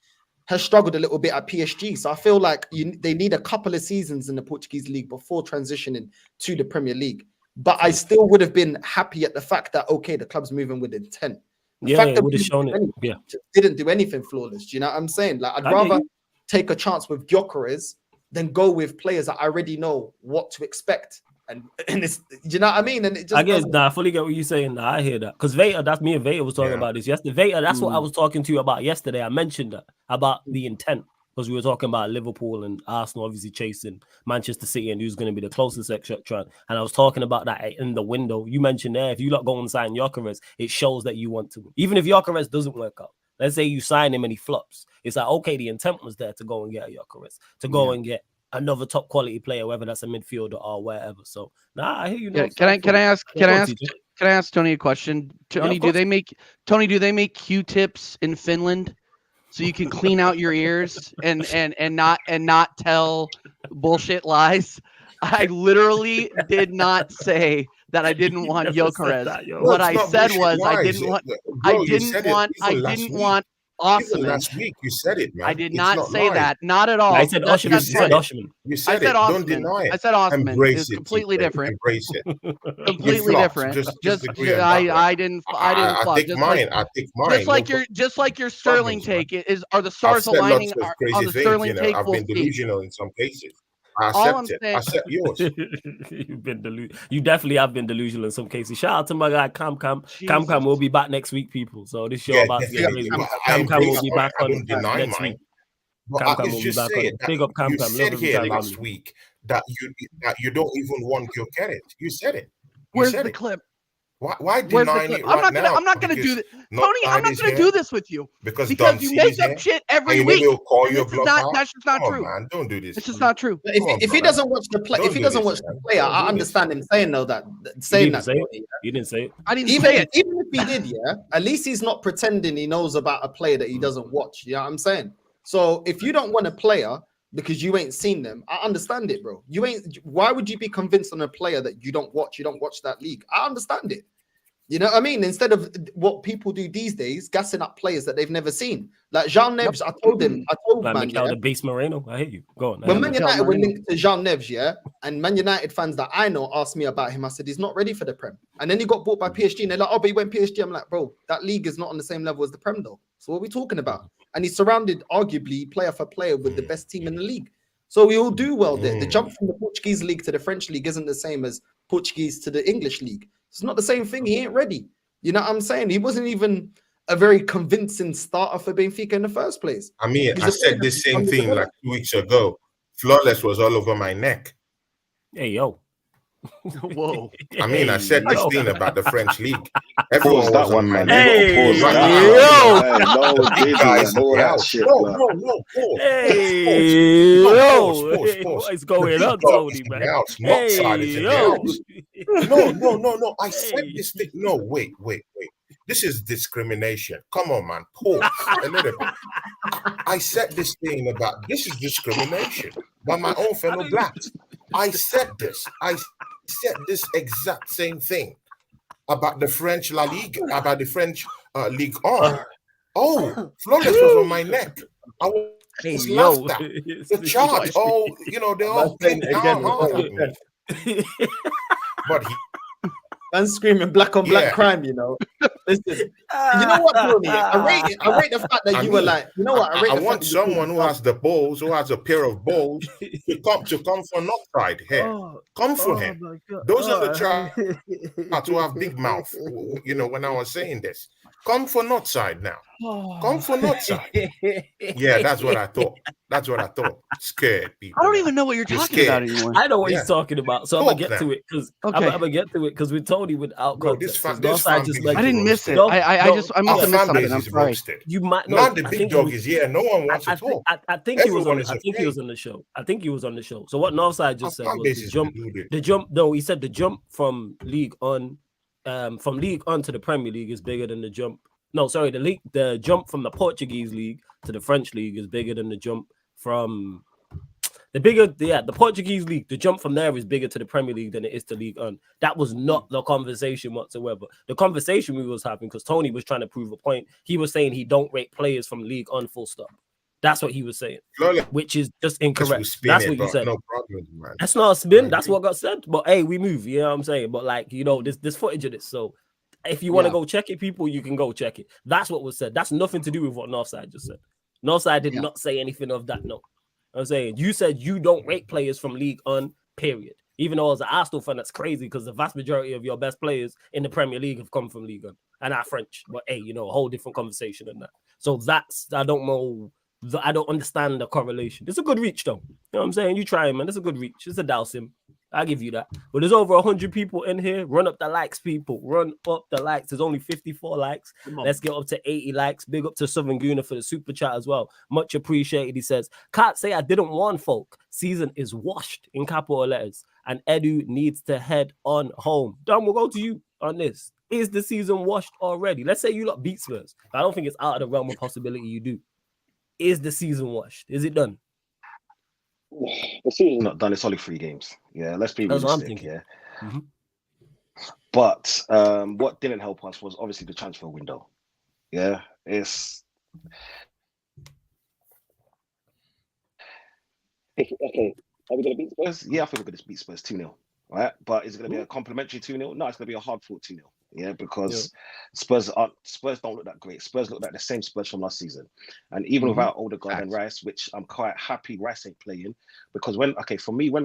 has struggled a little bit at PSG. So I feel like they need a couple of seasons in the Portuguese league before transitioning to the Premier League. But I still would have been happy at the fact that, okay, the club's moving with intent. The fact that would have shown it. Didn't do anything flawless. Do you know what I'm saying? Like, I'd rather take a chance with Gyökeres than go with players that I already know what to expect. And it's, do you know what I mean? And it just I fully get what you're saying. I hear that. Because Veta, that's me and Veta was talking about this yesterday. Veta, that's what I was talking to you about yesterday. I mentioned that about the intent. Because we were talking about Liverpool and Arsenal obviously chasing Manchester City and who's going to be the closest, etc. And I was talking about that in the window. You mentioned there, if you lot go and sign Gyökeres, it shows that you want to. Even if Gyökeres doesn't work out, let's say you sign him and he flops. It's like, okay, the intent was there to go and get a Gyökeres, to go and get another top quality player, whether that's a midfielder or wherever. So, I hear you. Can I ask Tony a question? Tony, do they make Q-tips in Finland? So you can clean out your ears and not tell bullshit lies. I literally did not say that I didn't want Gyökeres. What I said was I didn't want Osman. Last week you said it, man. I did not say that. Not at all. I said Osman. You said it. Don't deny it. I said Osman. Embrace it's it. completely different. Embrace it. Completely different. I didn't. I take mine. Just like your Sterling take are the stars aligning on the Sterling take. I've been delusional in some cases. I All I'm accept it. saying- I accept yours. You definitely have been delusional in some cases. Shout out to my guy Cam. Cam will be back next week, people. So this show about to get crazy. Cam will be back on next week. But Cam will be back on. Big up Cam. You said Love here him, last family. week that you don't even want to get it. You said it. You Where's said the it. clip? Why Where's the denying clip? it right now? I'm not gonna do this, Tony. I'm not gonna do this with you because you make up shit every week. Will call you a This is not. blockhead? That's just not Come on, true. man. Don't do this. It's just not true. But if he doesn't watch the play, if he doesn't watch the player, I understand him saying that. Saying that. You didn't say it. I didn't say it. Even if he did, yeah, at least he's not pretending he knows about a player that he doesn't watch. You know what I'm saying? So if you don't want a player because you ain't seen them, I understand it, bro. Why would you be convinced on a player that you don't watch? You don't watch that league. I understand it. You know what I mean? Instead of what people do these days, gassing up players that they've never seen. Like Jean Neves, I told Man, the base Moreno. I hate you. Go on. When Man United were linked to Jean Neves, yeah, and Man United fans that I know asked me about him, I said he's not ready for the Prem. And then he got bought by PSG, and they're like, "Oh, but he went PSG." I'm like, "Bro, that league is not on the same level as the Prem, though. So what are we talking about?" And he's surrounded, arguably, player for player, with the best team in the league. So we all do well there. The jump from the Portuguese league to the French league isn't the same as Portuguese to the English league. It's not the same thing. He ain't ready. You know what I'm saying? He wasn't even a very convincing starter for Benfica in the first place. I mean, I said the same thing like 2 weeks ago. Flawless was all over my neck. Hey, yo. Whoa. I mean, I said this thing about the French league. Everyone Pause was that one, man. Hey, Pause that. What is going on, Tony, man? No. I said this thing. No, wait. This is discrimination. Come on, man. Pause a little bit. I said this thing about this is discrimination by my own fellow blacks. I said this. I said this exact same thing about the French La Ligue, about the French Ligue 1. Oh, Flawless was on my neck. I was laughed at. The charge. Oh, they all came down hard at me. But and screaming black on black crime, Listen, you know what, Tony? I rate the fact that you were like, you know what? I want someone who has the balls, who has a pair of balls, to come for an offside here. Come for him. Those are the charts who have big mouth. When I was saying this, come for not side now. Come for not side. Yeah, that's what I thought. Scared people. I don't even know what you're talking about anymore. I know what he's talking about, so I'm gonna get to it because I'm gonna get to it because with Tony without context. I didn't miss it. I must have missed something. I'm sorry. You might not the big dog is here. No one wants to talk. I think he was on the show. I think he was on the show. So what Northside just said was the jump. No, he said the jump from League On to the Premier League is bigger than the jump. No, sorry, the jump from the Portuguese league to the French league is bigger than the jump from the Portuguese league. The jump from there is bigger to the Premier League than it is to League On. That was not the conversation whatsoever. The conversation we was having, because Tony was trying to prove a point. He was saying he don't rate players from League On, full stop. That's what he was saying, which is just incorrect. That's what you said. No problem, man. That's not a spin. That's what got said. But hey, we move. You know what I'm saying? But this footage of this. So if you want to go check it, people, you can go check it. That's what was said. That's nothing to do with what Northside just said. Northside did not say anything of that. No, I'm saying you said you don't rate players from League On, period. Even though as an Arsenal fan, that's crazy because the vast majority of your best players in the Premier League have come from League On and are French. But hey, a whole different conversation than that. So I don't know. I don't understand the correlation. It's a good reach, though. You know what I'm saying? You try, man. It's a good reach. It's a Dowsim. I'll give you that. But there's over 100 people in here. Run up the likes, people. Run up the likes. There's only 54 likes. Let's get up to 80 likes. Big up to Southern Guna for the super chat as well. Much appreciated. He says, can't say I didn't warn folk. Season is washed in capital letters. And Edu needs to head on home. Don, we'll go to you on this. Is the season washed already? Let's say you lot beat Spurs. I don't think it's out of the realm of possibility you do. Is the season washed? Is it done? The season's not done. It's only 3 games. Yeah, let's be realistic. Yeah. Mm-hmm. But what didn't help us was obviously the transfer window. Yeah, it's okay. Are we going to beat Spurs? Yeah, I think we're going to beat Spurs 2-0. Right, but is it going to be a complimentary 2-0? No, it's going to be a hard-fought 2-0. Yeah, because Spurs don't look that great. Spurs look like the same Spurs from last season. And even without Odegaard and Rice, which I'm quite happy Rice ain't playing, because when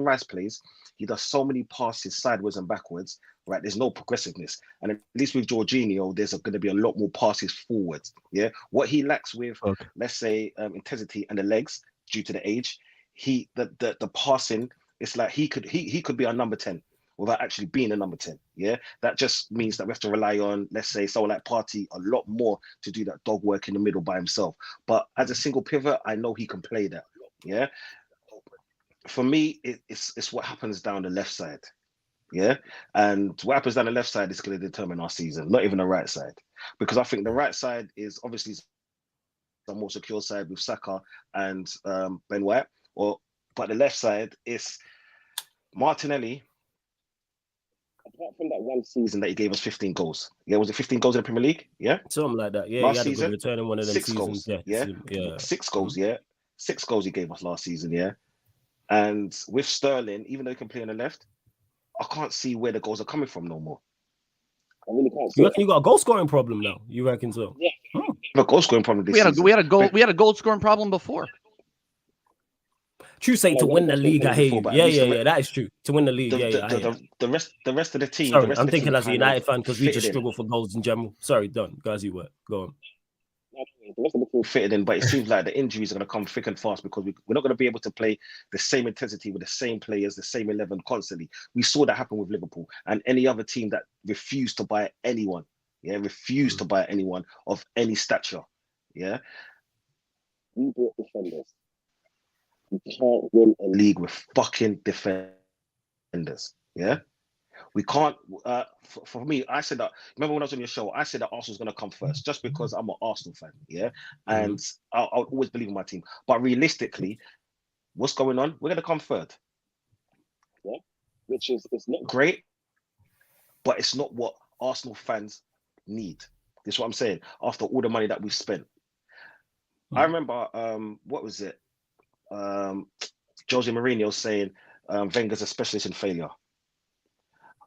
Rice plays, he does so many passes sideways and backwards, right? There's no progressiveness. And at least with Jorginho, there's going to be a lot more passes forwards. Yeah. What he lacks with, let's say, intensity and the legs due to the age, the passing, it's like he could be our number 10. Without actually being a number 10, yeah? That just means that we have to rely on, let's say, someone like Partey a lot more to do that dog work in the middle by himself. But as a single pivot, I know he can play that, yeah? For me, it's what happens down the left side, yeah? And what happens down the left side is going to determine our season, not even the right side. Because I think the right side is obviously the more secure side with Saka and Ben White, but the left side is Martinelli. Apart from that one season that he gave us 15 goals. Yeah, was it 15 goals in the Premier League? Yeah? Something like that. Yeah, last he had season, a good return in one of them 6 seasons. goals. Yeah. 6 goals, yeah. 6 goals he gave us last season, yeah. And with Sterling, even though he can play on the left, I can't see where the goals are coming from no more. I really can't see. You reckon you got a goal scoring problem now? You reckon so? Yeah. A goal scoring problem this season. We had a goal scoring problem before. True, say to win the league, I hear you. Yeah, that is true. To win the league, the rest of the team. Sorry, I'm thinking as a United fan because we just struggle for goals in general. Sorry, done. Go as you were. Go on. The rest of the team fitted in, but it seems like the injuries are going to come thick and fast because we're not going to be able to play the same intensity with the same players, the same 11 constantly. We saw that happen with Liverpool and any other team that refused to buy anyone. Yeah, refused to buy anyone of any stature. Yeah, we bought defenders. We can't win a league with fucking defenders. Yeah, we can't. For me, I said that. Remember when I was on your show, I said that Arsenal's going to come first, just because I'm an Arsenal fan. Yeah, and I'll always believe in my team. But realistically, what's going on? We're going to come third. Yeah, which is it's not great, but it's not what Arsenal fans need. This is what I'm saying. After all the money that we've spent, I remember. What was it? Jose Mourinho saying Wenger's a specialist in failure.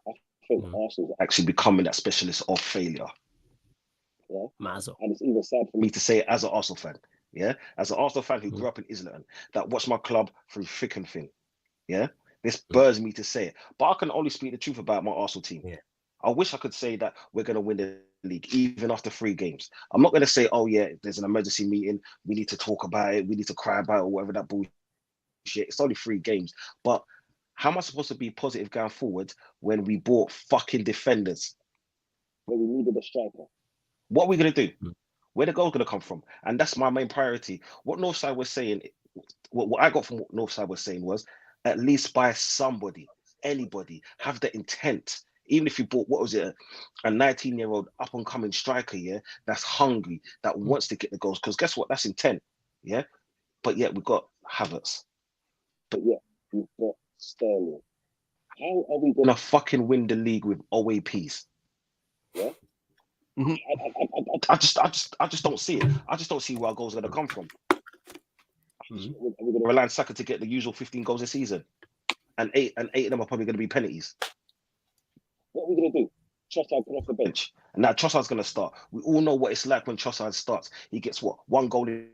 I think Arsenal's actually becoming that specialist of failure. Yeah, and it's even sad for me to say it as an Arsenal fan. Yeah, as an Arsenal fan who grew up in Islington, that watched my club through thick and thin. Yeah, this burns me to say it, but I can only speak the truth about my Arsenal team. Yeah. I wish I could say that we're going to win the league even after 3 games. I'm not going to say, oh yeah, there's an emergency meeting, we need to talk about it, we need to cry about it, or whatever that bullshit. It's only 3 games. But how am I supposed to be positive going forward when we bought fucking defenders? When we needed a striker. What are we going to do? Where the goal's going to come from? And that's my main priority. What Northside was saying, what I got from what Northside was saying was, at least buy somebody, anybody, have the intent. Even if you bought, what was it, a 19-year-old up-and-coming striker, yeah, that's hungry, that wants to get the goals. Because guess what? That's intent, yeah? But yet we've got Havertz. But yet we've got Sterling. How are we going to fucking win the league with OAPs? Yeah? I just don't see it. I just don't see where our goals are going to come from. We're going to rely on Saka to get the usual 15 goals a season. And eight of them are probably going to be penalties. What are we going to do? Trossard come off the bench. And now Trossard's going to start. We all know what it's like when Trossard starts. He gets what? 1 goal in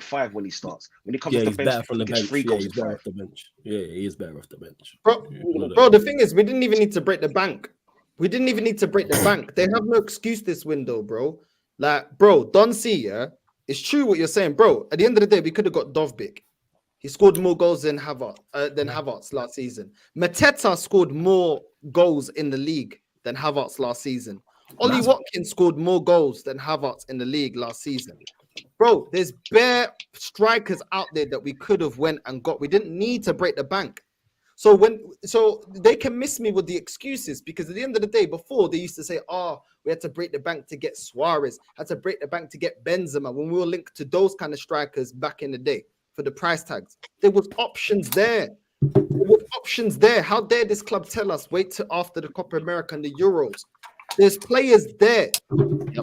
5 when he starts. When he comes off the bench, he gets 3 goals in 5. Off the bench. Yeah, he is better off the bench. Bro, the thing is, we didn't even need to break the bank. We didn't even need to break the bank. They have no excuse this window, bro. Like, bro, Don C, yeah, it's true what you're saying, bro. At the end of the day, we could have got Dovbyk. He scored more goals than Havertz last season. Mateta scored more goals in the league than Havertz last season. Ollie Watkins scored more goals than Havertz in the league last season. Bro, there's bare strikers out there that we could have went and got. We didn't need to break the bank. So they can miss me with the excuses, because at the end of the day, before they used to say, we had to break the bank to get Suarez, had to break the bank to get Benzema, when we were linked to those kind of strikers back in the day for the price tags. There was options there. How dare this club tell us wait till after the Copa America and the Euros? There's players there.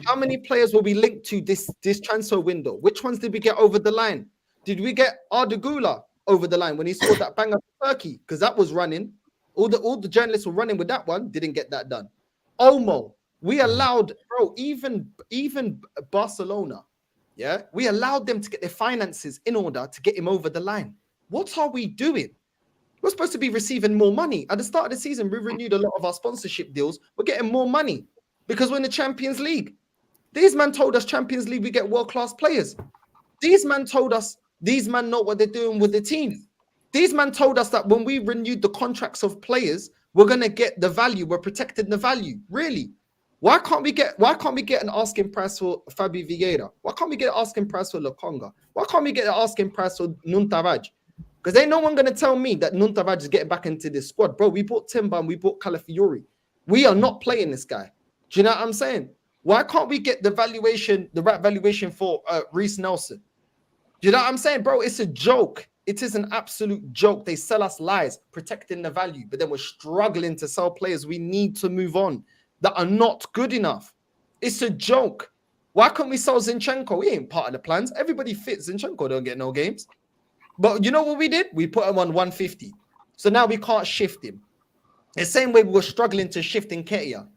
How many players will be linked to this transfer window? Which ones did we get over the line? Did we get Arteta over the line when he scored that banger for Turkey? Because that was running. All the journalists were running with that one. Didn't get that done. Olmo. We allowed, bro, even Barcelona, yeah, we allowed them to get their finances in order to get him over the line. What are we doing? We're supposed to be receiving more money. At the start of the season, we renewed a lot of our sponsorship deals. We're getting more money because we're in the Champions League. These men told us Champions League, we get world-class players. These men told us, these men know what they're doing with the team. These men told us that when we renewed the contracts of players, we're going to get the value. We're protecting the value. Really? Why can't we get an asking price for Fabi Vieira? Why can't we get an asking price for Lokonga? Why can't we get an asking price for Nuntaraj? Because ain't no one going to tell me that Nuntaraj is getting back into this squad. Bro, we bought Timber and we bought Calafiori. We are not playing this guy. Do you know what I'm saying? Why can't we get the right valuation for Reece Nelson? Do you know what I'm saying? Bro, it's a joke. It is an absolute joke. They sell us lies, protecting the value, but then we're struggling to sell players we need to move on that are not good enough. It's a joke. Why can't we sell Zinchenko? He ain't part of the plans. Everybody fits. Zinchenko don't get no games. But you know what we did? We put him on 150. So now we can't shift him. The same way we were struggling to shift Nketiah.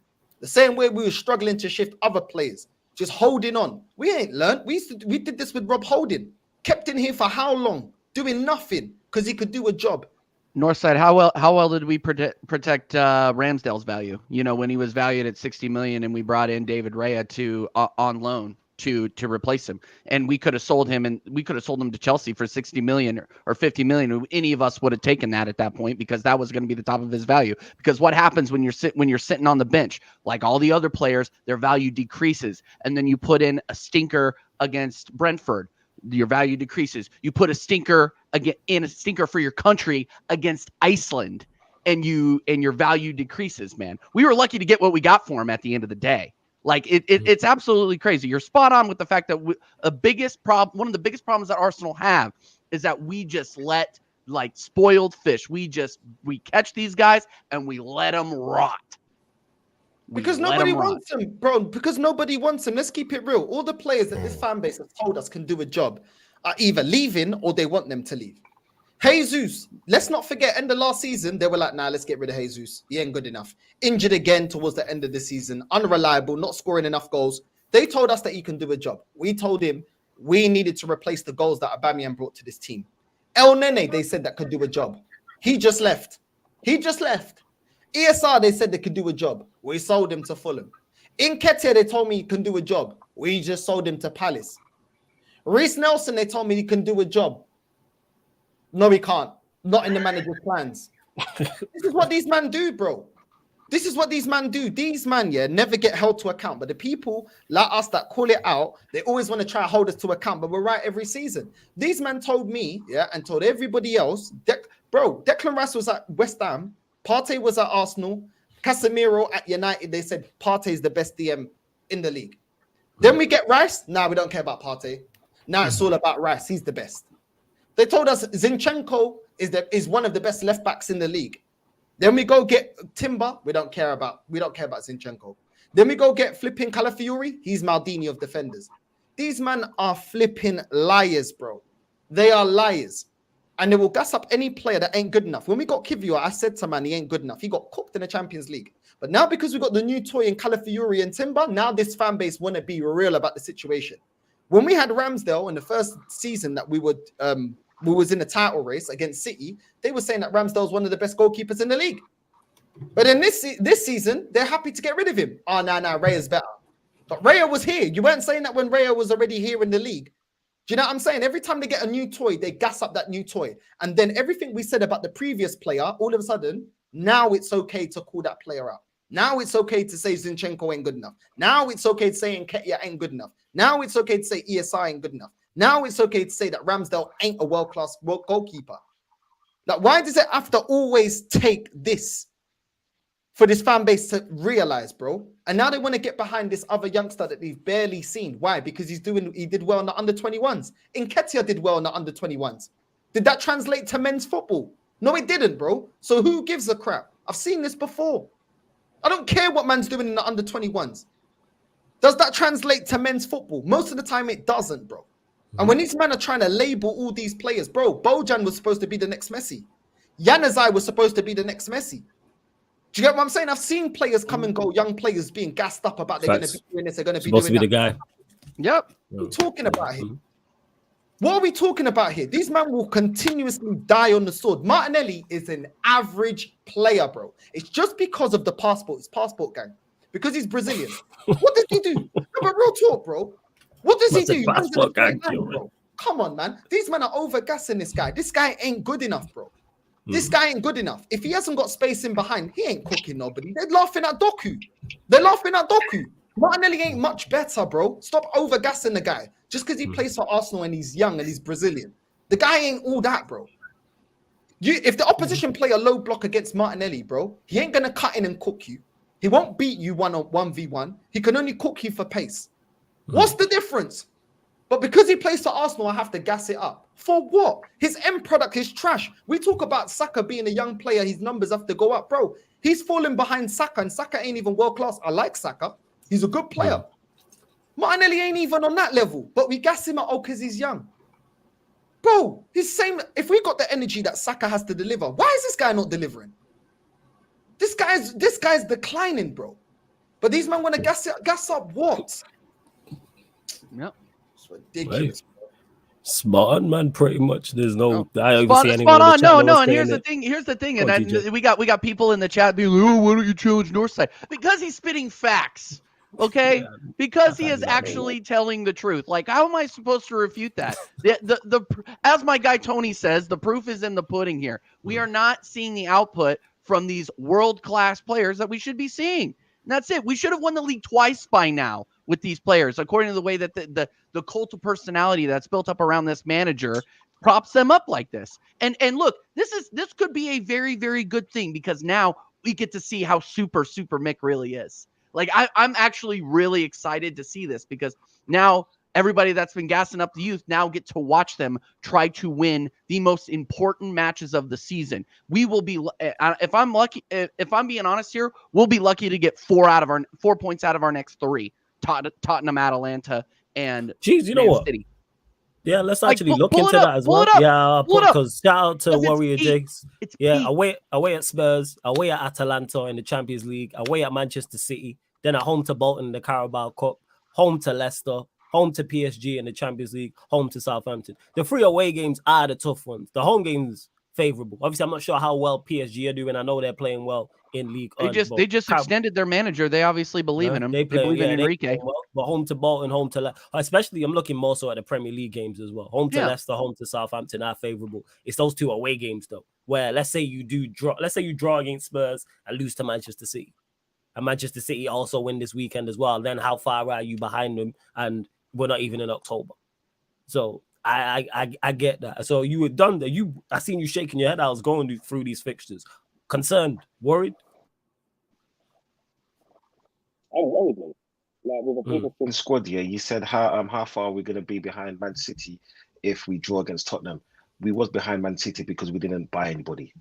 The same way we were struggling to shift other players. Just holding on. We ain't learned. We did this with Rob Holding. Kept in here for how long? Doing nothing because he could do a job. Northside, how well did we protect Ramsdale's value? You know, when he was valued at 60 million and we brought in David Raya to on loan to replace him, and we could have sold him to Chelsea for 60 million or 50 million. Any of us would have taken that at that point because that was going to be the top of his value. Because what happens when you're sitting on the bench, like all the other players, their value decreases, and then you put in a stinker against Brentford, your value decreases. You put a stinker for your country against Iceland, and your value decreases, man. We were lucky to get what we got for him at the end of the day. Like it's absolutely crazy. You're spot on with the fact that one of the biggest problems that Arsenal have is that we just let like spoiled fish. We catch these guys and we let them rot. Because nobody wants him, bro. Because nobody wants him. Let's keep it real. All the players that this fan base has told us can do a job are either leaving or they want them to leave. Jesus, let's not forget, end of last season, they were like, nah, let's get rid of Jesus. He ain't good enough. Injured again towards the end of the season. Unreliable, not scoring enough goals. They told us that he can do a job. We told him we needed to replace the goals that Aubameyang brought to this team. El Nene, they said that could do a job. He just left. ESR, they said they could do a job. We sold him to Fulham. Nketiah, they told me he can do a job. We just sold him to Palace. Reece Nelson, they told me he can do a job. No, he can't. Not in the manager's plans. This is what these men do, bro. This is what these men do. These men, never get held to account. But the people like us that call it out, they always want to try to hold us to account. But we're right every season. These men told me, and told everybody else, Declan Rice was at West Ham. Partey was at Arsenal. Casemiro at United. They said Partey is the best DM in the league. Then we get Rice. Nah, we don't care about Partey. Now it's all about Rice. He's the best. They told us Zinchenko is one of the best left backs in the league. Then we go get Timber. We don't care about Zinchenko. Then we go get flipping Calafiori. He's Maldini of defenders. These men are flipping liars, bro. They are liars. And they will gas up any player that ain't good enough. When we got Kivior, I said to man, he ain't good enough. He got cooked in the Champions League. But now because we got the new toy in Calafiori and Timber, now this fan base want to be real about the situation. When we had Ramsdale in the first season that we was in the title race against City, they were saying that Ramsdale's one of the best goalkeepers in the league. But in this season, they're happy to get rid of him. Oh, no, Raya's better. But Raya was here. You weren't saying that when Raya was already here in the league. Do you know what I'm saying? Every time they get a new toy, they gas up that new toy. And then everything we said about the previous player, all of a sudden, now it's okay to call that player out. Now it's okay to say Zinchenko ain't good enough. Now it's okay to say Nketiah ain't good enough. Now it's okay to say ESI ain't good enough. Now it's okay to say that Ramsdale ain't a world-class goalkeeper. Like, why does it have to always take this for this fan base to realize, bro? And now they want to get behind this other youngster that they've barely seen. Why? Because he did well in the under-21s. Nketiah did well in the under-21s. Did that translate to men's football? No, it didn't, bro. So who gives a crap? I've seen this before. I don't care what man's doing in the under-21s. Does that translate to men's football? Most of the time it doesn't, bro. And when these men are trying to label all these players, bro, Bojan was supposed to be the next Messi. Januzaj was supposed to be the next Messi. Do you get what I'm saying? I've seen players come and go, young players being gassed up about they're going to be doing this, they're going to be supposed doing to be that. the guy. Yep. What are we talking about here? What are we talking about here? These men will continuously die on the sword. Martinelli is an average player, bro. It's just because of the passport. It's passport gang. Because he's Brazilian. What does he do? No, but real talk, bro. What does he do? Passport gang, bro. Come on, man. These men are overgassing this guy. This guy ain't good enough, bro. This guy ain't good enough. If he hasn't got space in behind, he ain't cooking nobody. They're laughing at Doku. Martinelli ain't much better, bro. Stop overgassing the guy. Just because he plays for Arsenal and he's young and he's Brazilian. The guy ain't all that, bro. If the opposition play a low block against Martinelli, bro, he ain't going to cut in and cook you. He won't beat you 1v1. He can only cook you for pace. What's the difference? But because he plays for Arsenal, I have to gas it up. For what? His end product is trash. We talk about Saka being a young player. His numbers have to go up, bro. He's falling behind Saka, and Saka ain't even world class. I like Saka. He's a good player. Martinelli ain't even on that level, but we gas him up because he's young. Bro, he's same. If we got the energy that Saka has to deliver, why is this guy not delivering? This guy's declining, bro. But these men want to gas up what? Yep. It's ridiculous. Right. Spot on, man. Pretty much. There's no. I don't Spot, see anyone spot in the on. chat No. And saying here's the thing. Go on, And TJ. we got people in the chat being, oh, why don't you challenge Northside? Because he's spitting facts. Okay, because he is actually telling the truth. Like, how am I supposed to refute that? As my guy Tony says, the proof is in the pudding here. We are not seeing the output from these world-class players that we should be seeing. And that's it. We should have won the league twice by now with these players, according to the way that the cult of personality that's built up around this manager props them up like this. And look, this could be a very, very good thing because now we get to see how super Mick really is. Like, I'm actually really excited to see this because now everybody that's been gassing up the youth now get to watch them try to win the most important matches of the season. We will be, if I'm being honest here, we'll be lucky to get 4 points out of our next 3. Tottenham, Atalanta, and Jeez, you know Man what? City. Yeah, let's actually look pull into it up, that as pull well. it up, Yeah, pull it up. because shout out to Because it's Warrior peak. Jakes. It's Yeah, peak. away at Spurs, away at Atalanta in the Champions League, away at Manchester City, then at home to Bolton in the Carabao Cup, home to Leicester, home to PSG in the Champions League, home to Southampton. The 3 away games are the tough ones. The home games favorable. Obviously, I'm not sure how well PSG are doing. I know they're playing well in League. They just extended their manager. They obviously believe in him. They believe in Enrique. Well, but home to Bolton, home to especially I'm looking more so at the Premier League games as well. Home to Leicester, home to Southampton are favorable. It's those 2 away games though, where let's say you draw against Spurs and lose to Manchester City. And Manchester City also win this weekend as well. Then how far are you behind them? And we're not even in October. So I get that. So you were done that. I seen you shaking your head. I was going through these fixtures. Concerned, worried? I'm worried, man. Like with a bigger thin squad, yeah. You said how far are we gonna be behind Man City if we draw against Tottenham? We was behind Man City because we didn't buy anybody.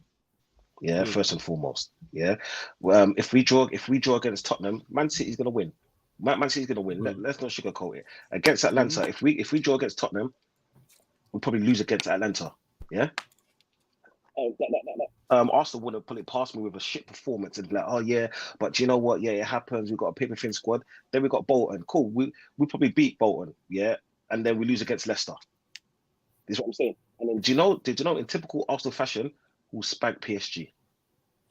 Yeah, first and foremost. Yeah. If we draw against Tottenham, Man City's gonna win. Man City's gonna win. Let's not sugarcoat it. Against Atlanta, if we draw against Tottenham, we'll probably lose against Atlanta. Yeah. Arsenal wouldn't put it past me with a shit performance and be like, oh yeah, but you know what? Yeah, it happens. We've got a paper thin squad. Then we got Bolton. Cool. We probably beat Bolton. Yeah, and then we lose against Leicester. This is what I'm saying. And then did you know in typical Arsenal fashion, we'll spank PSG.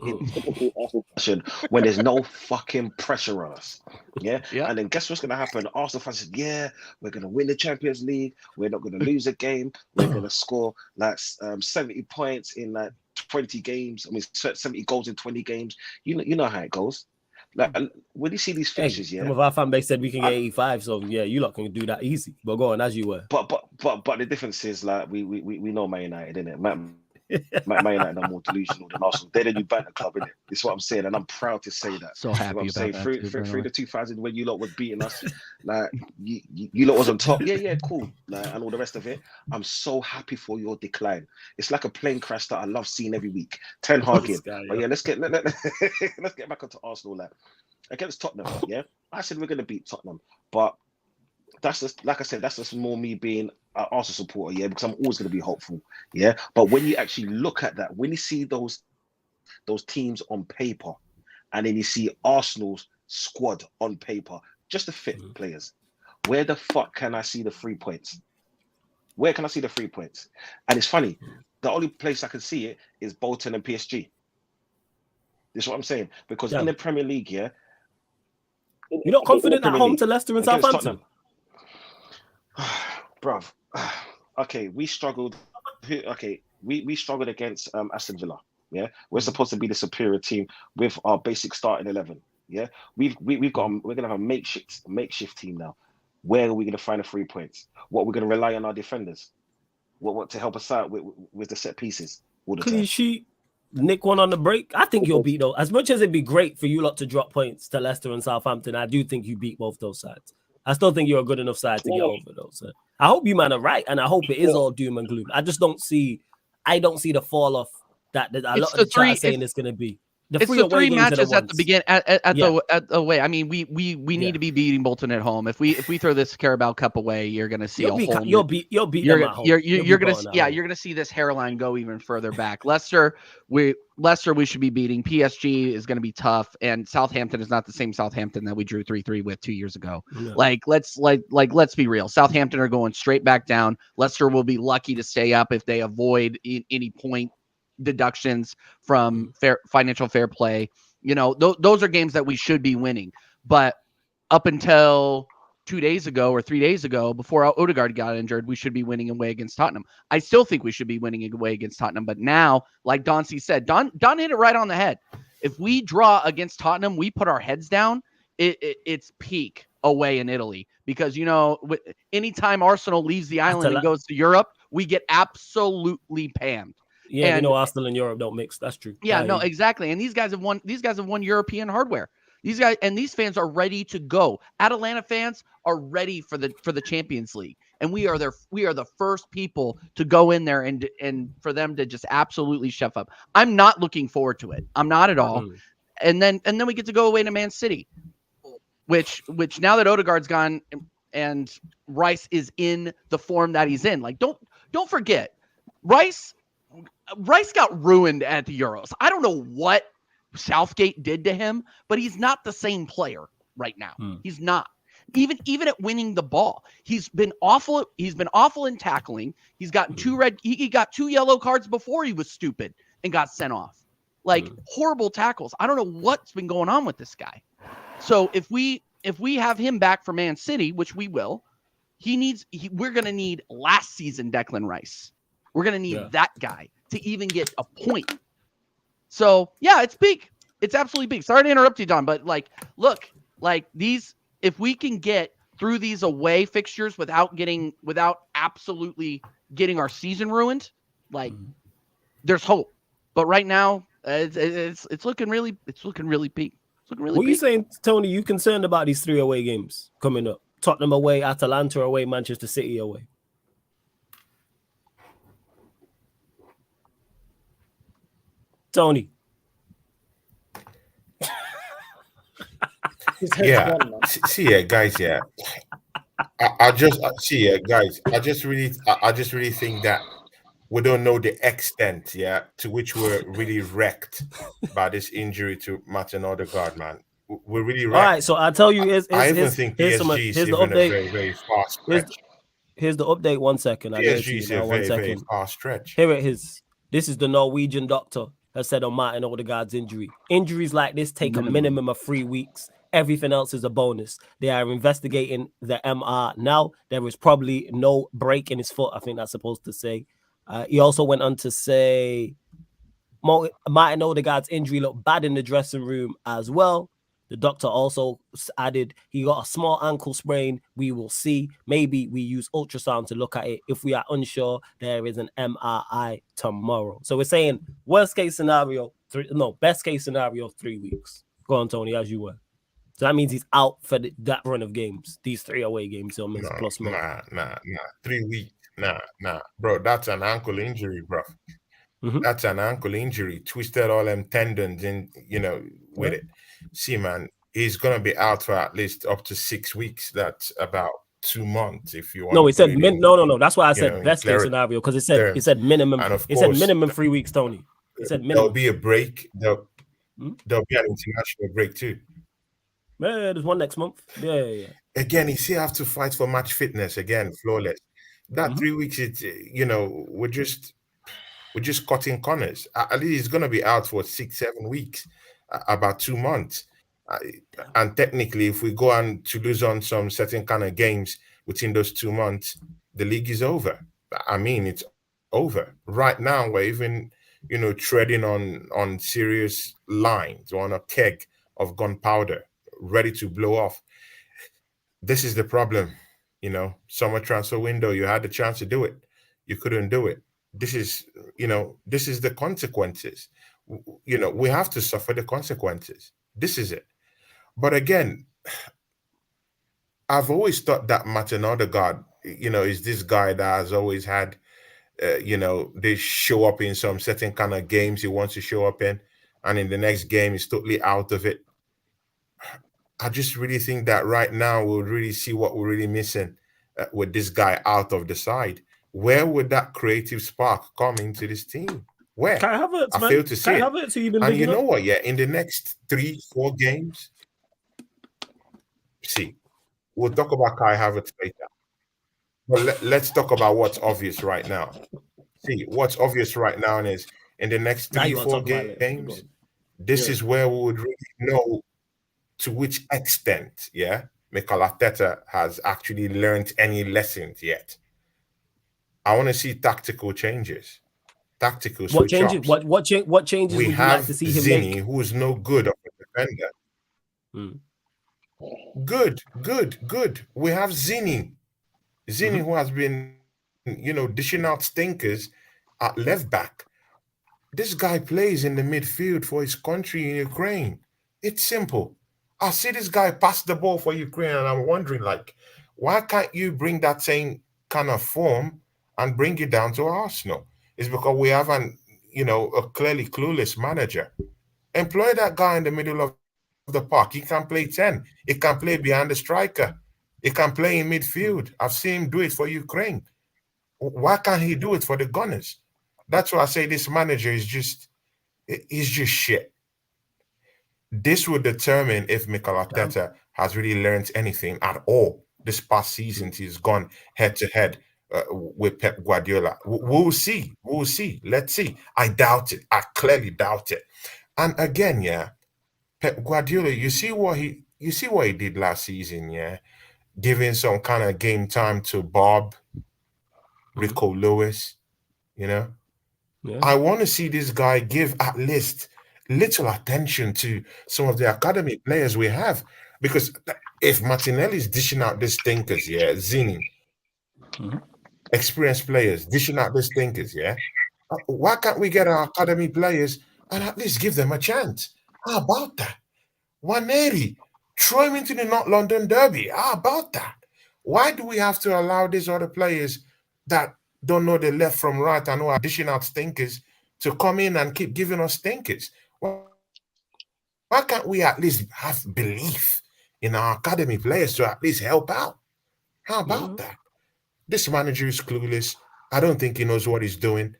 In typical Arsenal fashion, when there's no fucking pressure on us. Yeah. And then guess what's gonna happen? Arsenal fans said, yeah, we're gonna win the Champions League. We're not gonna lose a game. We're gonna score like 70 points in like 20 games. I mean, 70 goals in 20 games. You know how it goes. Like when you see these fixtures, some of our fan base said we can get 85. So yeah, you lot can do that easy. But go on as you were. But the difference is like we know Man United, innit? Man United are more delusional than Arsenal. They're the new banter club, innit? That's what I'm saying, and I'm proud to say that. So happy about saying. that. Through the 2000s when you lot was beating us, like you lot was on top. Yeah, cool, like, and all the rest of it. I'm so happy for your decline. It's like a plane crash that I love seeing every week. Ten Hag in. But yeah, let's get back onto Arsenal. Like against Tottenham. Yeah, I said we're gonna beat Tottenham, but that's just, like I said, that's just more me being an Arsenal supporter, yeah, because I'm always going to be hopeful, yeah. But when you actually look at that, when you see those teams on paper, and then you see Arsenal's squad on paper, just the fit players. Where the fuck can I see the 3 points? Where can I see the 3 points? And it's funny, the only place I can see it is Bolton and PSG. This is what I'm saying. Because in the Premier League, you're not confident at home to Leicester and Southampton? Bruv. Okay, we struggled. Okay, we struggled against Aston Villa. Yeah, we're supposed to be the superior team with our basic starting 11. Yeah, we're gonna have a makeshift team now. Where are we gonna find the 3 points? What we're gonna rely on our defenders? What to help us out with the set pieces all the time? Clean sheet, nick one on the break. I think you'll beat though. As much as it'd be great for you lot to drop points to Leicester and Southampton, I do think you beat both those sides. I still think you're a good enough side to get over those. So I hope you man are right, and I hope it is all doom and gloom. I just don't see the fall off that a lot of the chat are saying it's going to be. It's the three matches at the beginning at the away. I mean, we need to be beating Bolton at home. If we throw this Carabao Cup away, you're going to see you'll beat them at home. You're going to see this hairline go even further back. Leicester we should be beating. PSG is going to be tough, and Southampton is not the same Southampton that we drew 3-3 with 2 years ago. No. Let's be real. Southampton are going straight back down. Leicester will be lucky to stay up if they avoid any point deductions from financial fair play. You know, those are games that we should be winning. But up until 2 days ago or 3 days ago, before Odegaard got injured, we should be winning away against Tottenham. I still think we should be winning away against Tottenham. But now, like Dauncey said, Don hit it right on the head. If we draw against Tottenham, we put our heads down, it's peak away in Italy. Because, you know, anytime Arsenal leaves the island and goes to Europe, we get absolutely pammed. Yeah, and, you know, Arsenal and Europe don't mix. That's true. Yeah, no, exactly. And these guys have won European hardware. These guys and these fans are ready to go. Atalanta fans are ready for the Champions League. And we are the first people to go in there and for them to just absolutely chef up. I'm not looking forward to it. I'm not at all. And then we get to go away to Man City, which now that Odegaard's gone and Rice is in the form that he's in. Like don't forget, Rice got ruined at the Euros. I don't know what Southgate did to him, but he's not the same player right now. He's not. Even at winning the ball, he's been awful. He's been awful in tackling. He's gotten he got 2 yellow cards before he was stupid and got sent off. Like horrible tackles. I don't know what's been going on with this guy. So if we have him back for Man City, which we will, we're going to need last season Declan Rice. We're going to need that guy to even get a point. So, yeah, it's big. It's absolutely big. Sorry to interrupt you, Don, but look, these, if we can get through these away fixtures without absolutely getting our season ruined, there's hope. But right now, it's looking really peak. It's looking really peak. What are you saying, Tony? You concerned about these 3 away games coming up? Tottenham away, Atalanta away, Manchester City away. Tony. Yeah, guys. Yeah, I just really think that we don't know the extent, to which we're really wrecked by this injury to Martin Odegaard, man. We're really wrecked. All right, so I'll tell you, I even think PSG is even a very, very fast stretch. Here's the update. 1 second. PSG is a very, very fast stretch. Here it is. This is the Norwegian doctor has said on Martin Odegaard's injury. Injuries like this take a minimum of 3 weeks. Everything else is a bonus. They are investigating the MR now. There is probably no break in his foot. I think that's supposed to say. He also went on to say Martin Odegaard's injury looked bad in the dressing room as well. The doctor also added he got a small ankle sprain. We will see. Maybe we use ultrasound to look at it. If we are unsure, there is an MRI tomorrow. So we're saying best case scenario, 3 weeks. Go on, Tony, as you were. So that means he's out for that run of games. These 3 away games he'll miss plus more. Nah. 3 weeks. Nah. Bro, that's an ankle injury, bro. That's an ankle injury. Twisted all them tendons in, with it. See, man, he's going to be out for at least up to 6 weeks. That's about 2 months if you want. No, he said no. That's why I said best case scenario, because it said minimum. It said minimum 3 weeks, Tony. It said minimum. There'll be a break. there'll be an international break too. Yeah, there's one next month. Yeah. Again, he still have to fight for match fitness again, flawless. That 3 weeks, it's we're just cutting corners. At least he's gonna be out for 6-7 weeks, about 2 months. And technically, if we go on to lose on some certain kind of games within those 2 months, the league is over. I mean, it's over. Right now, we're even, treading on serious lines, or on a keg of gunpowder, ready to blow off. This is the problem. Summer transfer window, you had the chance to do it. You couldn't do it. This is the consequences. We have to suffer the consequences. This is it. But again, I've always thought that Martin Odegaard, is this guy that has always had, they show up in some certain kind of games he wants to show up in, and in the next game he's totally out of it. I just really think that right now we'll really see what we're really missing with this guy out of the side. Where would that creative spark come into this team? Where? Kai Havertz, I fail to see Kai it. Havertz, who you've been And you bigging know up? what? Yeah, in the next 3-4 games, see, we'll talk about Kai Havertz later. But let's talk about what's obvious right now. See, what's obvious right now is in the next Now you wanna 3-4 talk about it. games, this is where we would really know to which extent, Mikel Arteta has actually learned any lessons yet. I want to see tactical changes, tactical What switch changes? ups. What changes We would you have like to see him Zini, make? who is no good of a defender. Good. We have Zini, who has been, dishing out stinkers at left back. This guy plays in the midfield for his country in Ukraine. It's simple. I see this guy pass the ball for Ukraine, and I'm wondering, why can't you bring that same kind of form and bring it down to Arsenal? It's because we have a clearly clueless manager. Employ that guy in the middle of the park. He can play 10. He can play behind the striker. He can play in midfield. I've seen him do it for Ukraine. Why can't he do it for the Gunners? That's why I say this manager is just shit. This will determine if Mikel Arteta has really learned anything at all this past season. He's gone head-to-head with Pep Guardiola. We'll see. Let's see. I doubt it. I clearly doubt it. And again, Pep Guardiola, you see what he did last season, giving some kind of game time to Bob, Rico Lewis, I want to see this guy give at least little attention to some of the academy players we have, because if Martinelli's dishing out these stinkers, Zini, experienced players dishing out these stinkers, why can't we get our academy players and at least give them a chance? How about that? Waneri, throw him into the North London Derby. How about that? Why do we have to allow these other players that don't know the left from right and who are dishing out stinkers to come in and keep giving us stinkers? Why can't we at least have belief in our academy players to at least help out? How about that? This manager is clueless. I don't think he knows what he's doing.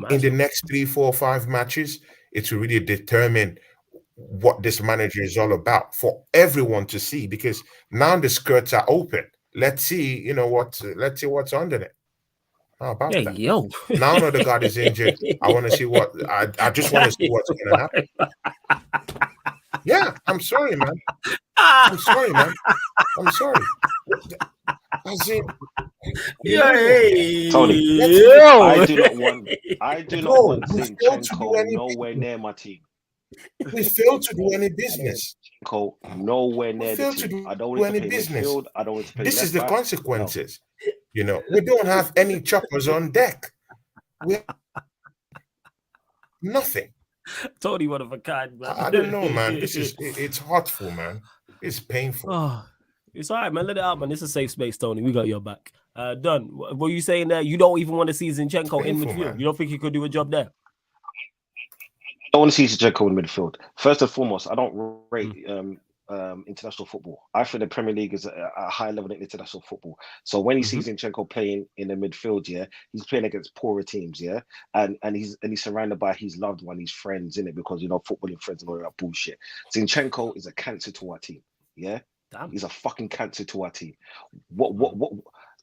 In the next 3, 4, 5 matches, it will really determine what this manager is all about for everyone to see, because now the skirts are open. Let's see, let's see what's under it. How about that? Yo. Now Odegaard is injured. I want to see I just want to see what's going to happen. I'm sorry, man. I'm sorry. Tony, Yo. I do not want Zinchenko nowhere near my team. We failed to do any business. Nowhere near the team. I don't want to play midfield. I don't want to play This left is the back. consequences. We don't have any choppers on deck. We have nothing. Tony, one of a kind, man. I don't know, man. It's hurtful, man. It's painful. Oh, it's all right, man. Let it out, man. It's a safe space, Tony. We got your back. Done. What were you saying there? You don't even want to see Zinchenko in midfield. Man. You don't think he could do a job there? I don't want to see Zinchenko in midfield. First and foremost, I don't rate international football. I think the Premier League is a high level in international football. So when he sees Zinchenko playing in the midfield, yeah, he's playing against poorer teams, yeah, and he's surrounded by his loved one, his friends, in it, because footballing friends and all that bullshit. Zinchenko is a cancer to our team, yeah. Damn. He's a fucking cancer to our team. What?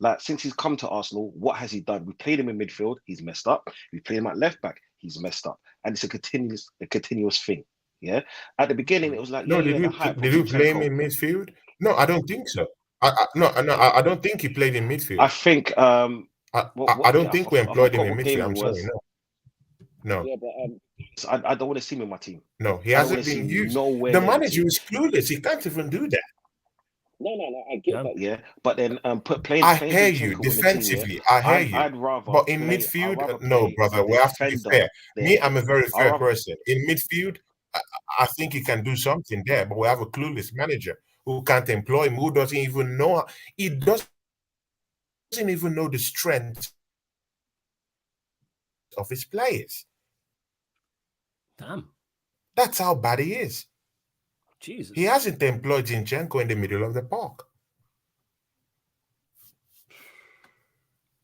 Like, since he's come to Arsenal, what has he done? We played him in midfield, he's messed up. We played him at left back, he's messed up, and it's a continuous thing. Yeah. At the beginning, it was like, did you play him in midfield? No, I don't think so. I don't think he played in midfield. I think. I don't think we employed him in midfield. I'm sorry, no. Yeah, but I don't want to see him in my team. No, he hasn't been used. The manager is clueless. He can't even do that. No, I get that, yeah. But then playing. I hear you defensively. I hear you. I'd rather. But in midfield, no, brother. We have to be fair. Me, I'm a very fair person. In midfield, I think he can do something there. But we have a clueless manager who can't employ him, who doesn't even know. He doesn't even know the strength of his players. Damn. That's how bad he is. Jesus. He hasn't employed Zinchenko in the middle of the park.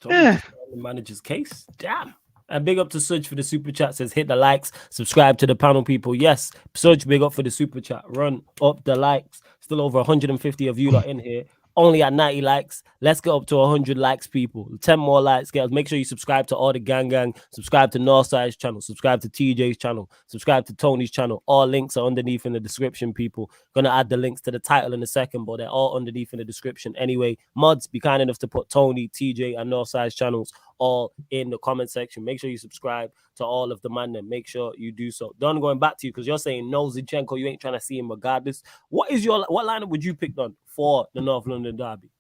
The manager's case. Damn. And big up to Suj for the super chat. Says hit the likes, subscribe to the panel, people. Yes, Suj, big up for the super chat. Run up the likes. Still over 150 of you lot in here. Only at 90 likes. Let's get up to 100 likes, people. 10 more likes, girls. Make sure you subscribe to all the gang. Subscribe to Northside's channel. Subscribe to TJ's channel. Subscribe to Tony's channel. All links are underneath in the description, people. Gonna add the links to the title in a second, but they're all underneath in the description. Anyway, mods, be kind enough to put Tony, TJ, and Northside's channels all in the comment section. Make sure you subscribe to all of the man then. Make sure you do so. Don, going back to you, because you're saying no Zinchenko, you ain't trying to see him regardless. What lineup would you pick on for the North London Derby?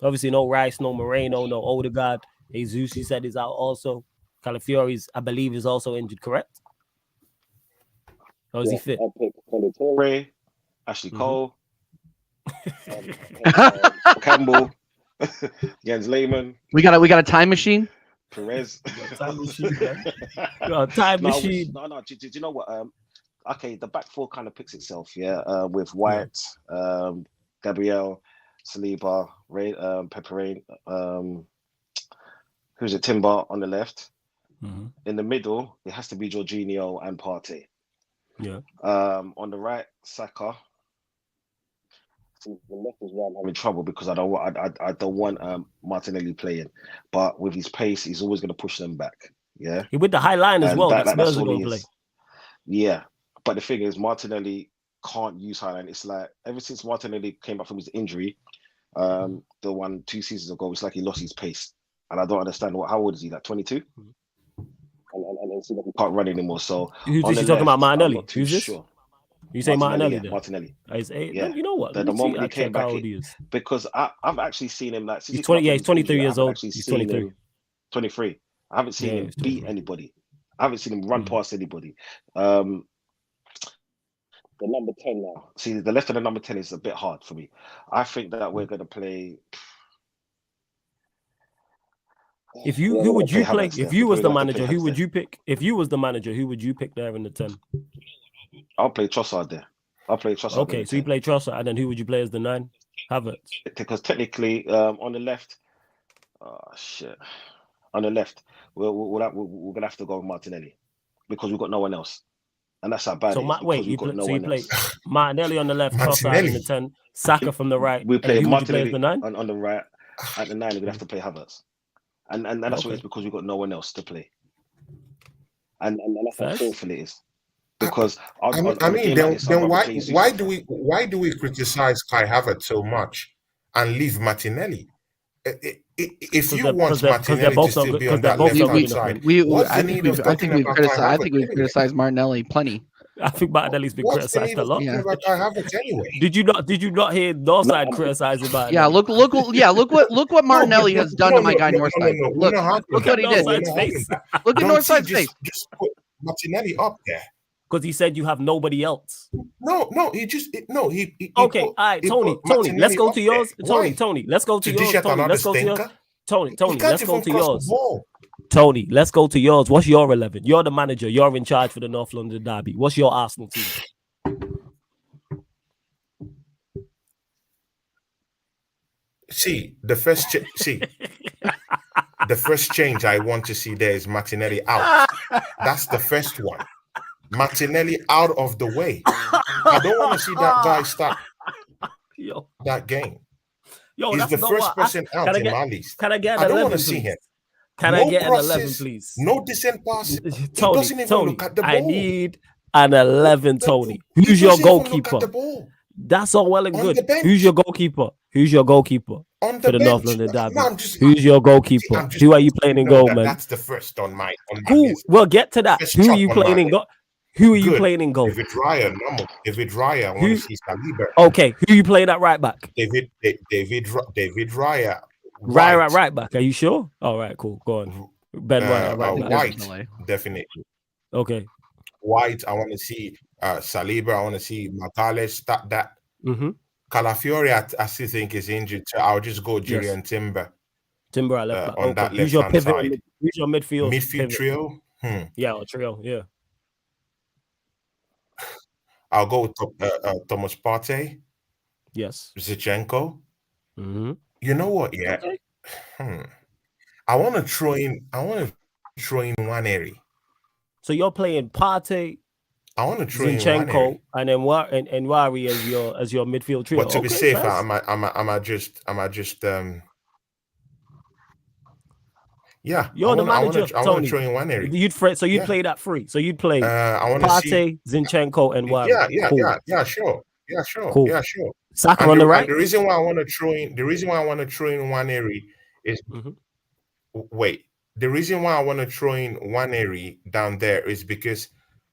Obviously, no Rice, no Moreno, no Odegaard. Jesus, he said, is out also. Calafiori's, I believe, is also injured, correct? Or is he fit? I'll pick Torre, Ashley Cole, Campbell, Jens Lehmann. We got a time machine. Perez. Time machine. Time machine. No. Do you know what? Okay, the back four kind of picks itself, yeah. With White, Gabriel, Saliba, Pepperine, who's it? Timber on the left. Mm-hmm. In the middle, it has to be Jorginho and Partey. Yeah. On the right, Saka. The left is where I'm having trouble because I don't want Martinelli playing, but with his pace, he's always going to push them back. Yeah, with the high line as well. That's all he play. Yeah, but the thing is, Martinelli can't use high line. It's like ever since Martinelli came back from his injury, the 2 seasons ago, it's like he lost his pace, and I don't understand how old is he? Like 22, and it's like he can't run anymore. So who's this? You talking about Martinelli? Who's this? Sure. You say Martinelli? Yeah, Martinelli. Yeah. You know what? The moment he came back, because I've actually seen him like he's 20. Yeah, he's 23 years old. He's 23. 23. I haven't seen him beat anybody. I haven't seen him run past anybody. The number 10 now. See, the left of the number 10 is a bit hard for me. I think that we're going to play. Who would you play? If you was the manager, who would you pick? If you was the manager, who would you pick there in the 10? I'll play Trossard there. Okay, so you play Trossard, and then who would you play as the 9? Havertz. Because technically, on the left, on the left, we're gonna have to go with Martinelli because we've got no one else, and that's how bad. You play Martinelli on the left, Trossard in the 10, Saka from the right. We play Martinelli the 9 on the right. At the 9, we're gonna have to play Havertz, and that's what it's because we've got no one else to play, and that's how awful it is. Because then why do we criticize Kai Havertz so much and leave Martinelli? If you want Martinelli to still be on that left-hand side, I think we've criticized Martinelli plenty. I think Martinelli's been criticized a lot. Yeah. Kai Havertz anyway. Did you not hear Northside criticizing Martinelli? Yeah, look what Martinelli has done to my guy Northside. Look what he did. Look at Northside's face. Just put Martinelli up there. Because he said you have nobody else. No, he okay, all right, Tony, let's go to yours. Tony, let's go to yours. Tony, let's go to yours. Tony, let's go to yours. Tony, let's go to yours. What's your 11? You're the manager. You're in charge for the North London Derby. What's your Arsenal team? the first change I want to see there is Martinelli out. That's the first one. Martinelli out of the way. I don't want to see that guy start that game. He's the first person out in my list. Can I get I an don't 11, want to see please? him. Can No I get process, an 11, please? No decent pass. He Tony, doesn't even look at the ball. I need an 11, Tony. Who's your goalkeeper? That's all well and good. Who's your goalkeeper? Who's your goalkeeper for the North London Derby? Who's your goalkeeper? Who are you playing in goal, man? That's the first on my list. We'll get to that. Who are you playing in goal? Who are you playing in goal? David Raya, normal. David Raya, I want to see Saliba. Okay, who you playing at right back? David Raya. Raya at right back. Are you sure? All right, cool. Go on. Ben White, right back. White, definitely. Okay. White, I want to see Saliba. I want to see Magalhaes start that. Calafiori, I still think is injured. So I'll just go Julian Timber. Timber at left back. On that Who's your left-hand pivot? side. Who's your midfield? Midfield trio? Yeah, or trio, yeah. I'll go with Thomas Partey. Yes. Zinchenko. Mm-hmm. You know what? Yeah. Okay. I want to throw in Nwaneri. So you're playing Partey, I want to throw Zinchenko, and then Wari as your midfield trio. But to be safe, I just yeah. You're the manager, I want to throw in Nwaneri. You'd play that free. So you'd play Partey, Zinchenko, and Wari. Yeah, sure. Cool. Yeah, sure. Saka on the right. The reason why I want to throw in Nwaneri is the reason why I want to throw in Nwaneri down there is because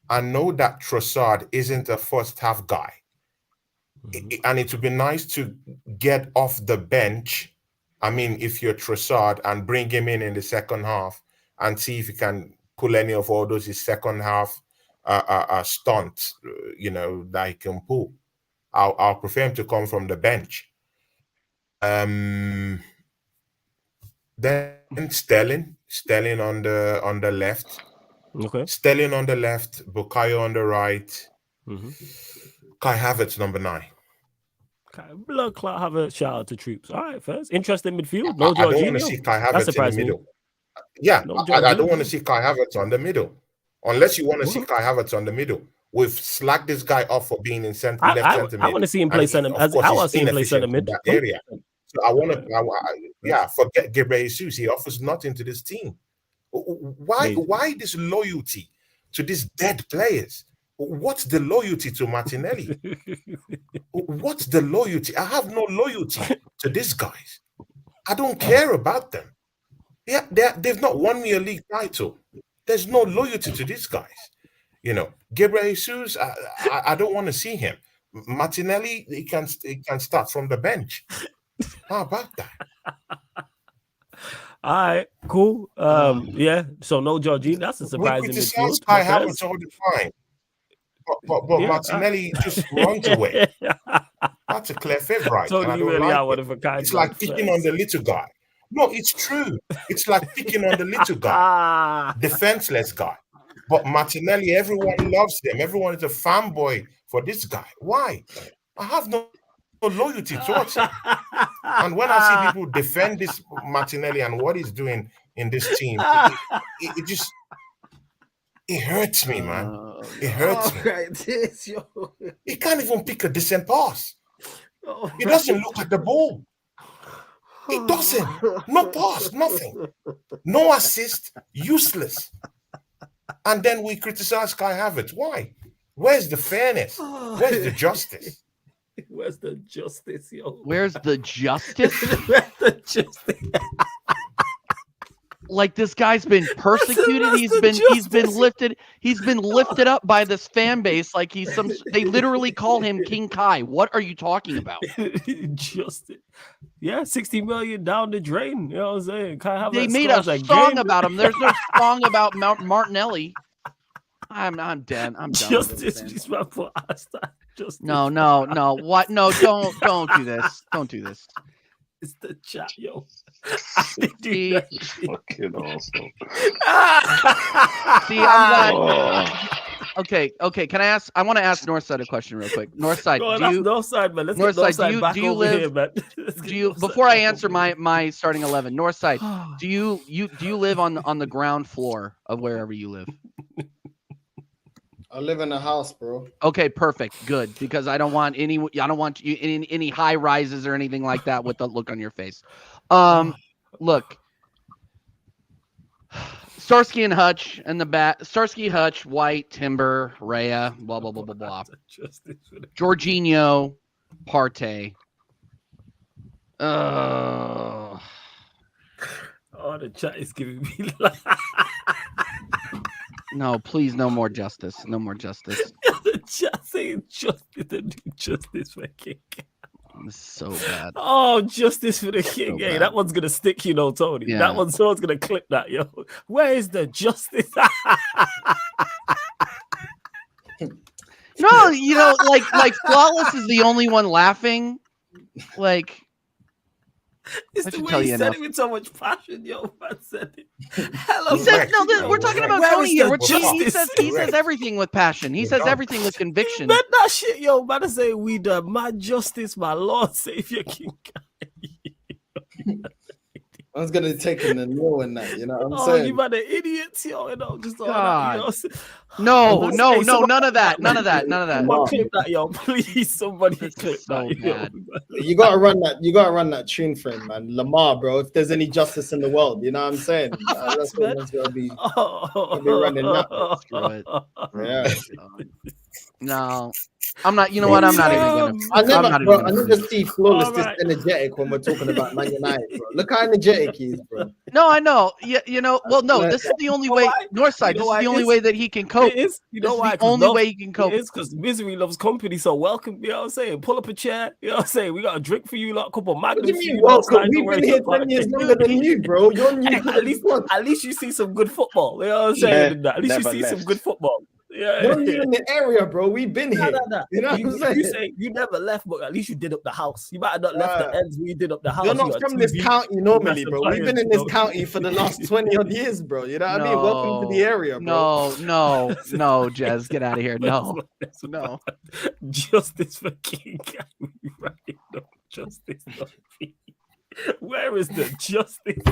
I know that Trossard isn't a first half guy. And it would be nice to get off the bench. I mean, if you're Trossard, and bring him in the second half and see if you can pull any of all those his second half stunts, that he can pull. I'll prefer him to come from the bench. Then Sterling on the left. Okay. Sterling on the left, Bukayo on the right. Kai Havertz number 9. Blood clot Havertz, shout out to troops. All right, first. Interesting midfield. I don't want to see Kai Havertz in the middle. Yeah, I don't want to see Kai Havertz on the middle. Unless you want to see Kai Havertz on the middle. We've slacked this guy off for being in left center mid. I want to see him play center. I want to see him play center mid. That area. So I want to, forget Gabriel Jesus. He offers nothing to this team. Why this loyalty to these dead players? What's the loyalty to Martinelli? What's the loyalty? I have no loyalty to these guys. I don't care about them. Yeah, they've not won me a league title. There's no loyalty to these guys. Gabriel Jesus, I don't want to see him. Martinelli, he can start from the bench. How about that? All right, cool. Yeah. So no Jorginho. That's a surprising midfield. Kai Havertz all the time. But Martinelli just runs away. That's a clear favorite. Totally it's like picking on the little guy. No, it's true. It's like picking on the little guy, defenseless guy. But Martinelli, everyone loves him. Everyone is a fanboy for this guy. Why? I have no loyalty towards him. And when I see people defend this Martinelli and what he's doing in this team, it just hurts me, man. It hurts me. He can't even pick a decent pass. He doesn't look at the ball. He doesn't. No pass, nothing. No assist, useless. And then we criticize Kai Havertz. Why? Where's the fairness? Where's the justice? Where's the justice, yo? Where's the justice? Where's the justice? Like, this guy's been persecuted. He's been lifted up by this fan base. Like they literally call him King Kai. What are you talking about? Justice. Yeah, 60 million down the drain. You know what I'm saying? Kai they made a song about him. There's no song about Martinelli. I'm dead. I'm done. Justice. No. What? No, don't do this. Don't do this. It's the chat, yo. I didn't do that shit. Fucking awesome. See, I'm glad. Okay. Can I ask? I want to ask Northside a question real quick. Northside, Northside, man. Let's Northside, get Northside back do you over live? here, man. Do you? Before I answer my starting 11, Northside, do you live on the ground floor of wherever you live? I live in a house, bro. Okay, perfect, good, because I don't want you in any high rises or anything like that with the look on your face. Look, Starsky and Hutch and the bat. Starsky, Hutch, White, Timber, Rhea, blah blah blah blah blah. Jorginho, Partey. Oh, the chat is giving me No, please, no more justice. No more justice. the chat saying justice, the new justice for King. This is so bad. Oh, justice for the king. So Hey, bad. that one's gonna stick, you know, Tony. Yeah. That one's someone's gonna clip that, yo. Where is the justice? No, you know, like Flawless is the only one laughing. Like, It's I the should way tell he you said enough. it with so much passion, yo. Man said it. Hello, he says Correct. no. No, We're talking about where Tony is here. the He justice? says Correct. everything with passion. He says done. everything with conviction. Man, that shit, yo. Man, I say we the my justice, my Lord, Savior, King. I was gonna take in the no in that, you know what I'm Oh, saying? you man, the idiots, yo. You know, just all God. that, you know. No, Hey, no, someone- none of that. None of that. Come on, clip that, yo. Please, somebody This is clip so that, yo. bad. You gotta run that. You gotta run that tune frame, man. Lamar, bro. If there's any justice in the world, you know what I'm saying. That's what man. one's gonna be. Oh, be running that. Screw it. Yeah. No, I'm not. You know what? I'm not even gonna. I I'm never, not bro. even I gonna never see Flawless Alright. this energetic when we're talking about Man United, bro. Look how energetic he is, bro. No, I know. Yeah, you know. Well, no. This is the only You know way. why? Northside. You know This is why the it only is? way that he can cope. It is. You know This is why? the 'Cause only love- way he can cope. It is because misery loves company. So welcome. You know what I'm saying? Pull up a chair. You know what I'm saying? We got a drink for you, like a couple of What do magnums. you for mean, you, welcome? outside, We've don't worry been here about 10 it. years longer than you, bro. You're new Hey, to the squad. at least you see some good football. You know what I'm saying? Yeah, At least you never see some left. good football. Yeah. You're new in the area, bro. We've been here. No. You know what I'm saying? You say you never left, but at least you did up the house. You might have not left the ends, but you did up the house. You're You not got from this TV, county normally, massive bro. We've been in lions, this bro. county for the last 20 odd years, bro. You know what I mean? Welcome to the area, bro. No, Jez, get out of here. No. Justice for King. Right? No justice. No fee. Where is the justice?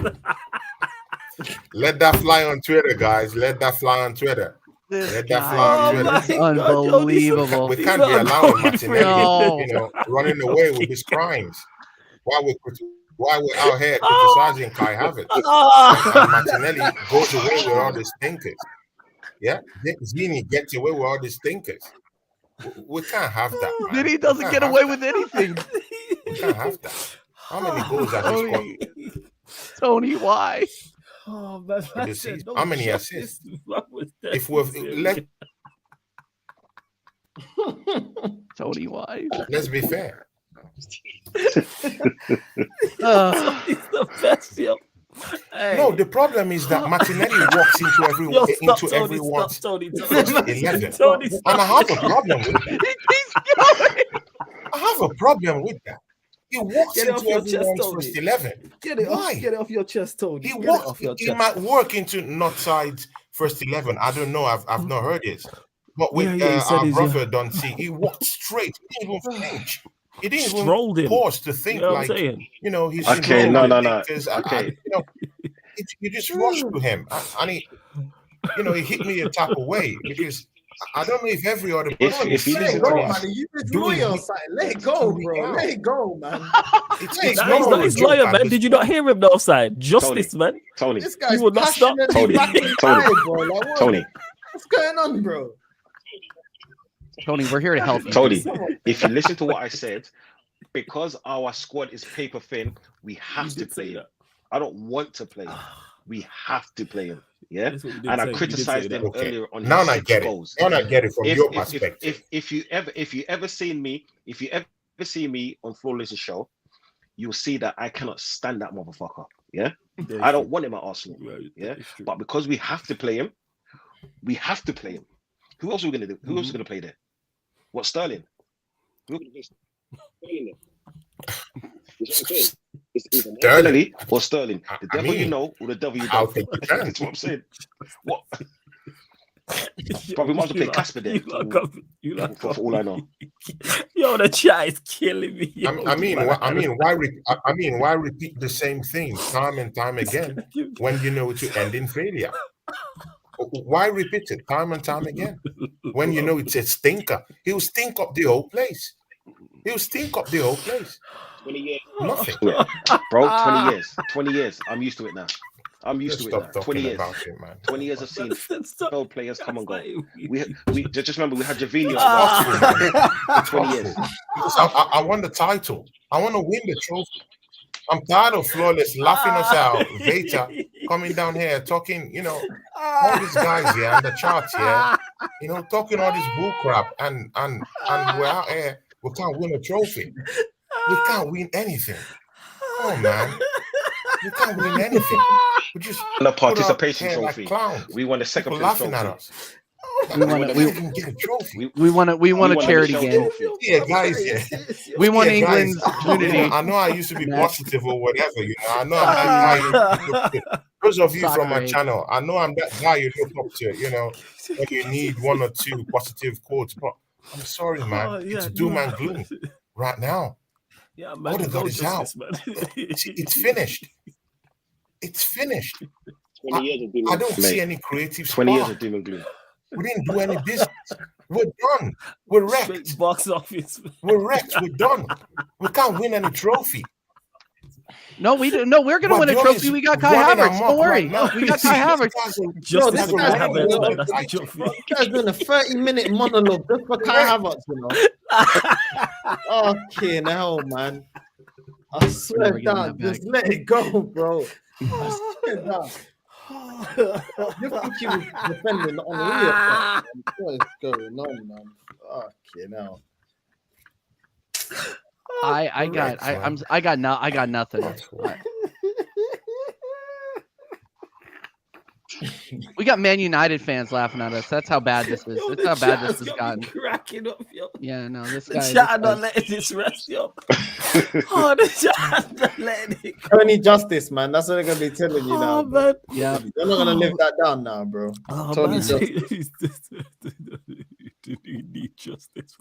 Let that fly on Twitter, guys. Let that fly on Twitter. This Let that guy fly on is Twitter. God, yo, unbelievable. We These can't be are allowing going for Martinelli, No. you know, running away with his crimes. While we're out here Oh. criticizing Kai Havertz, Oh. and Martinelli goes away with all the stinkers. Yeah, Zini gets away with all the stinkers. We can't have that, man. Then he We doesn't can't get have away that. with anything. We can't have that. How many goals has he scored? Tony, why? Oh man, For the season? How many assists? If we've Tony, why? let's be fair. It's the best, yo. Hey. No, the problem is that Martinelli walks into Yo, stop, Tony, everyone's stop, Tony, first 11. And I have a problem with that. He's going. I have a problem with that. He walks Get it off into your chest, everyone's Tony. first 11. Get it Why? off, get it off your chest, Tony. He Get it walks. off your He chest. might work into Northside's first 11. I don't know. I've not heard this. But with Yeah, he said our he's, brother Don C, he walked straight. He didn't even flinch. He didn't even Strolled him. pause to think You know what I'm like, saying? you know, he's Okay, in no. because Okay. you know, you just rush to him, and he, you know, he hit me a type of way because I don't know if every other person If he Let listen it to go, us, man. You just doing loyal it. side. Let it go, bro. Let it go, man. It's He's no He's more a he's joke lawyer, at man. this Did you point. not hear him, no side? Justice, man. Tony, This guy's will not stop. passionately Tony, backing Tony. Kai, bro. Like, what? Tony, What's going on, bro? Tony, we're here to help you. Tony, if you listen to what I said, because our squad is paper thin, we have to play him. I don't want to play him. We have to play him. Yeah. That's what you did And say. I You did criticized say that. him earlier on Now his I 6 get it. goals. Now I get it from your perspective. If you ever see me on Flawless's show, you'll see that I cannot stand that motherfucker. Yeah. Yeah, I don't want him at Arsenal. Right, Yeah. it's true. But because we have to play him, we have to play him. Who else are we gonna do? Who else is gonna play there? What, Sterling? Who else is gonna play Sterling there? You know what I'm saying? It's either Sterling. Martinelli or Sterling. The I devil you mean, know or the devil you I'll don't. take the chance. That's what I'm saying. What? Bro, we might as well play Casper there. For all I know. Yo, the chat is killing me. Yo, I mean, why repeat the same thing time and time again when you know to end in failure? Why repeat it time and time again when you know it's a stinker? He'll stink up the whole place. 20 years. Nothing. Bro, 20 years. 20 years. I'm used to it now. I'm used to it now. 20 years. About it, man. 20 years of seeing no players come and go. We just remember we had Javinho It's 20 years. Because I won the title. I want to win the trophy. I'm tired of Flawless laughing us out. Veta coming down here talking, all these guys here and the charts here, talking all this bull crap, and we're out here. We can't win a trophy. We can't win anything. Come on, man. We can't win anything. We just The participation trophy. Like clowns. We won the second People place laughing at trophy. us. We want a charity game. Yeah, guys. Yeah. We want Yeah, England's guys, unity. I know I used to be positive or whatever. I know I'm that guy. Those of you from my channel, I know I'm that guy you look up to. When you need one or two positive quotes. But I'm sorry, man. It's doom and gloom right now. Yeah, man. Odegaard is out. It's finished. It's finished. 20 years of doom and I don't gloom. see any creative 20 years spark. of doom and gloom. We didn't do any business. We're done. We're wrecked. Straight box office. We're wrecked. We're done. We can't win any trophy. No, we do. No, we're gonna win a trophy. We got Kai Havertz. Don't worry. We got Kai Havertz. Just this for guy's Kai Havertz, doing- man. That's the trophy. You guys doing a 30-minute monologue just for Kai Havertz, Okay, now, man. I swear Never getting down. that back. Just let it go, bro. I swear down. You think he was defending on real? What is going on, man? Okay, now. I got nothing. We got Man United fans laughing at us. That's how bad this is. That's how bad this has gotten. Cracking up, yo. Yeah, no, this The guy. chat not letting this rest, yo. The chat not letting it go. Tony Justice, man. That's what they're gonna be telling you now. Bro. Man. Yeah. You're not gonna live that down now, bro. Tony Justice. Do you need justice?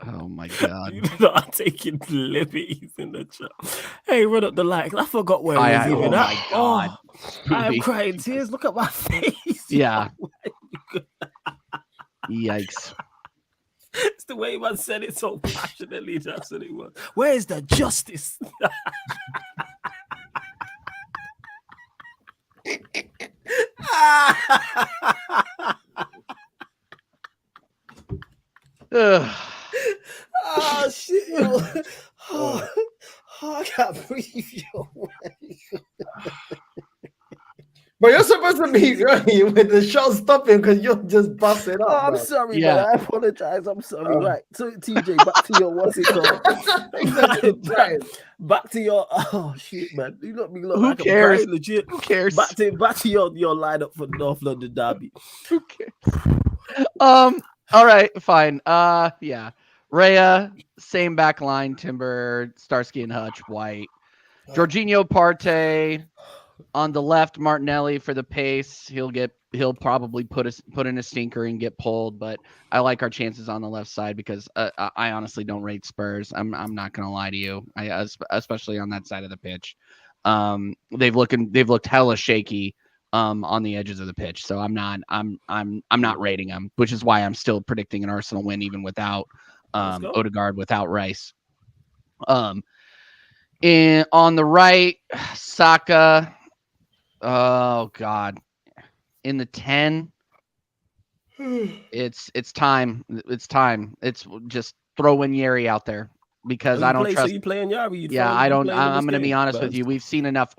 Oh my god. You're not taking liberties in the chat. Hey, run up the likes. I forgot where he was even at. my god. I'm crying tears. Look at my face. Yeah. Yikes. It's the way man said it so passionately. That's what it was. Where is the justice? Oh shit, yo. I can't breathe, yo. But you're supposed to be ready with the show stopping because you're just busting up. I'm bro. sorry, Yeah. man. I apologize. I'm sorry. Right. So TJ, back to your what's it called? back to your shit, man. You look me look Who like cares? I'm crying, legit. Who cares? Back to your lineup for North London Derby. Who cares? All right, fine. Yeah. Rhea, same back line, Timber, Starsky and Hutch, White. Jorginho Partey on the left, Martinelli for the pace. He'll probably put in a stinker and get pulled, but I like our chances on the left side because I honestly don't rate Spurs. I'm not gonna lie to you. Especially on that side of the pitch. They've looked hella shaky on the edges of the pitch. So I'm not rating them, which is why I'm still predicting an Arsenal win even without Odegaard, without Rice. And on the right, Saka. Oh God, in the 10, it's time. It's time. It's just throw in Yeri out there because I don't trust. So you playing Yari? I'm going to be honest with you. We've seen enough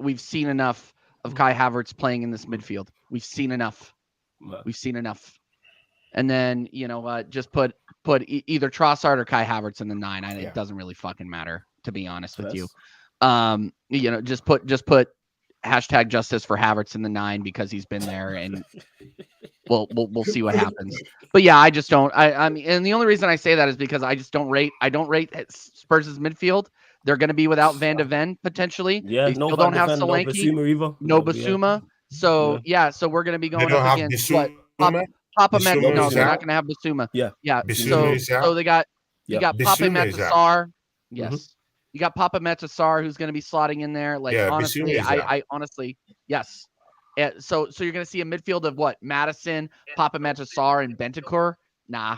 of Kai Havertz playing in this midfield. We've seen enough. And then just put either Trossard or Kai Havertz in the 9. It doesn't really fucking matter, to be honest with you. Just put hashtag justice for Havertz in the 9 because he's been there, and we'll see what happens. But yeah, I just don't. I mean, and the only reason I say that is because I don't rate Spurs' midfield. They're going to be without Van de Ven potentially. Yeah, they no still Van don't de have Ven, no Solanke, Basuma either. no Yeah. Basuma. So so we're going to be They going don't up have against Bissouma. Papa Met. Bissouma No, is they're out. not going to have Basuma. Yeah. Bissouma is out. So they got you got Papa Bissouma is out. Metassar. Yes. You got Papa Metassar who's going to be slotting in there. Like honestly, Bissouma is out. I honestly, yes. So you're going to see a midfield of what? Madison, Papa Metassar, and Bentancur? Nah.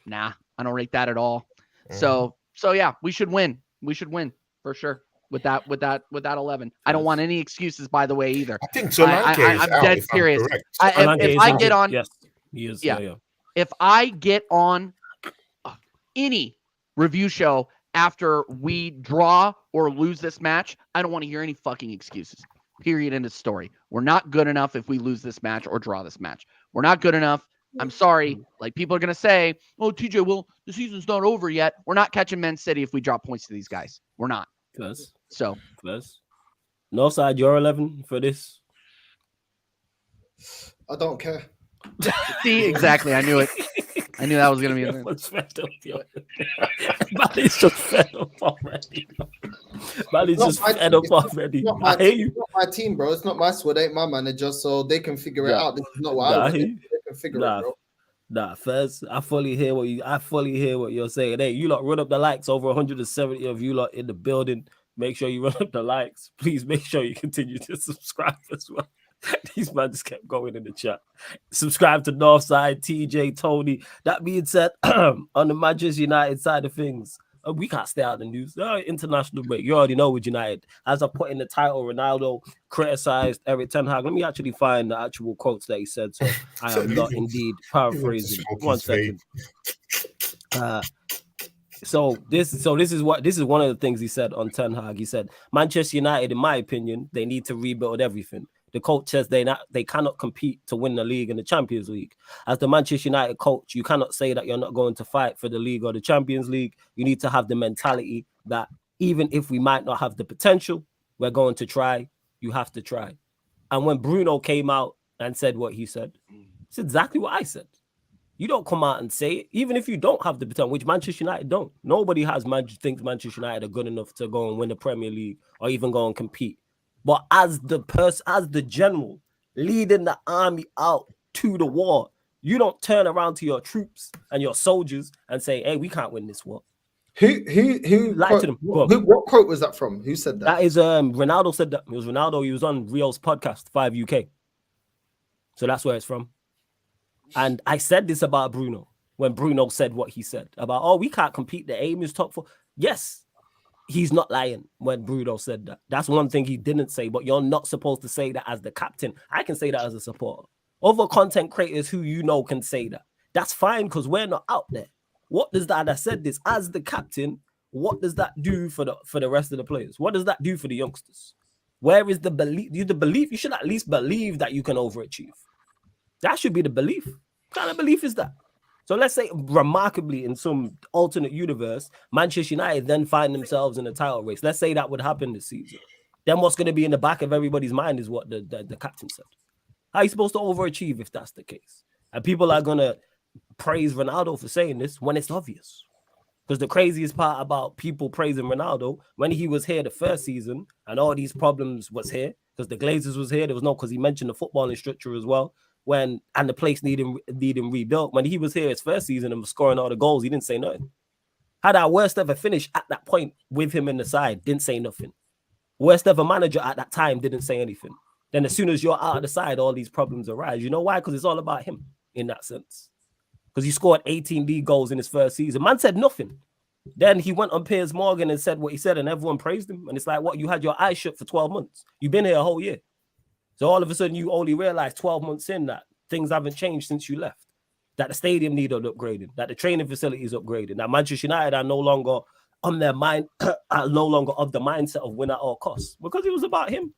I don't rate that at all. So yeah, we should win. We should win for sure with that 11. I don't want any excuses, by the way, either. I think Solanke is I'm out, dead if I'm serious. correct. If I get on, yes, he is. Yeah. Yeah. if I get on any review show after we draw or lose this match, I don't want to hear any fucking excuses. Period. End of story. We're not good enough if we lose this match or draw this match. We're not good enough. I'm sorry. Like, people are going to say, oh, TJ, well, the season's not over yet. We're not catching Man City if we drop points to these guys. We're not. Plus. So. Northside, you're 11 for this. I don't care. See, exactly. I knew it. I knew that was going to be a thing. Manny's just fed up already. Manny's just fed up already. I hear you. It's not my team, bro. It's not my squad. Ain't my manager, so they can figure it out. This is not what I want. They can figure it, bro. Nah, Fez, I fully hear what you're saying. Hey, you lot run up the likes. Over 170 of you lot in the building. Make sure you run up the likes. Please make sure you continue to subscribe as well. These man just kept going in the chat. Subscribe to Northside, TJ, Tony. That being said, on the Manchester United side of things, we can't stay out of the news. International break. You already know with United. As I put in the title, Ronaldo criticized Eric Ten Hag. Let me actually find the actual quotes that he said. So I am not indeed paraphrasing. 1 second. So this is one of the things he said on Ten Hag. He said, Manchester United, in my opinion, they need to rebuild everything. The coach says they cannot compete to win the league and the Champions League. As the Manchester United coach, you cannot say that you're not going to fight for the league or the Champions League. You need to have the mentality that even if we might not have the potential, we're going to try. You have to try. And when Bruno came out and said what he said, it's exactly what I said. You don't come out and say it, even if you don't have the potential, which Manchester United don't. Nobody thinks Manchester United are good enough to go and win the Premier League or even go and compete. But as the general leading the army out to the war, you don't turn around to your troops and your soldiers and say, "Hey, we can't win this war." Who lied to them? What quote was that from? Who said that? That is Ronaldo said that. It was Ronaldo. He was on Rio's podcast, 5UK. So that's where it's from. And I said this about Bruno when Bruno said what he said about, "Oh, we can't compete. The aim is top 4." Yes. He's not lying when Bruno said that. That's one thing he didn't say, but you're not supposed to say that as the captain. I can say that as a supporter. Other content creators who you know can say that. That's fine because we're not out there. What does that? And I said this as the captain. What does that do for the rest of the players? What does that do for the youngsters? Where is the belief? You should at least believe that you can overachieve. That should be the belief. What kind of belief is that? So let's say, remarkably, in some alternate universe, Manchester United then find themselves in a title race. Let's say that would happen this season. Then what's going to be in the back of everybody's mind is what the captain said. How are you supposed to overachieve if that's the case? And people are going to praise Ronaldo for saying this when it's obvious. Because the craziest part about people praising Ronaldo, when he was here the first season and all these problems was here, because the Glazers was here, there was no, because he mentioned the footballing structure as well. And the place needing rebuilt. When he was here his first season and was scoring all the goals, he didn't say nothing. Had our worst ever finish at that point with him in the side, didn't say nothing. Worst ever manager at that time didn't say anything. Then as soon as you're out of the side, all these problems arise. You know why? Because it's all about him in that sense. Because he scored 18 league goals in his first season. Man said nothing. Then he went on Piers Morgan and said what he said and everyone praised him. And it's like, what? You had your eyes shut for 12 months. You've been here a whole year. So all of a sudden, you only realize 12 months in that things haven't changed since you left, that the stadium needed upgrading, that the training facilities upgraded, that Manchester United are no longer on their mind, are no longer of the mindset of win at all costs, because it was about him.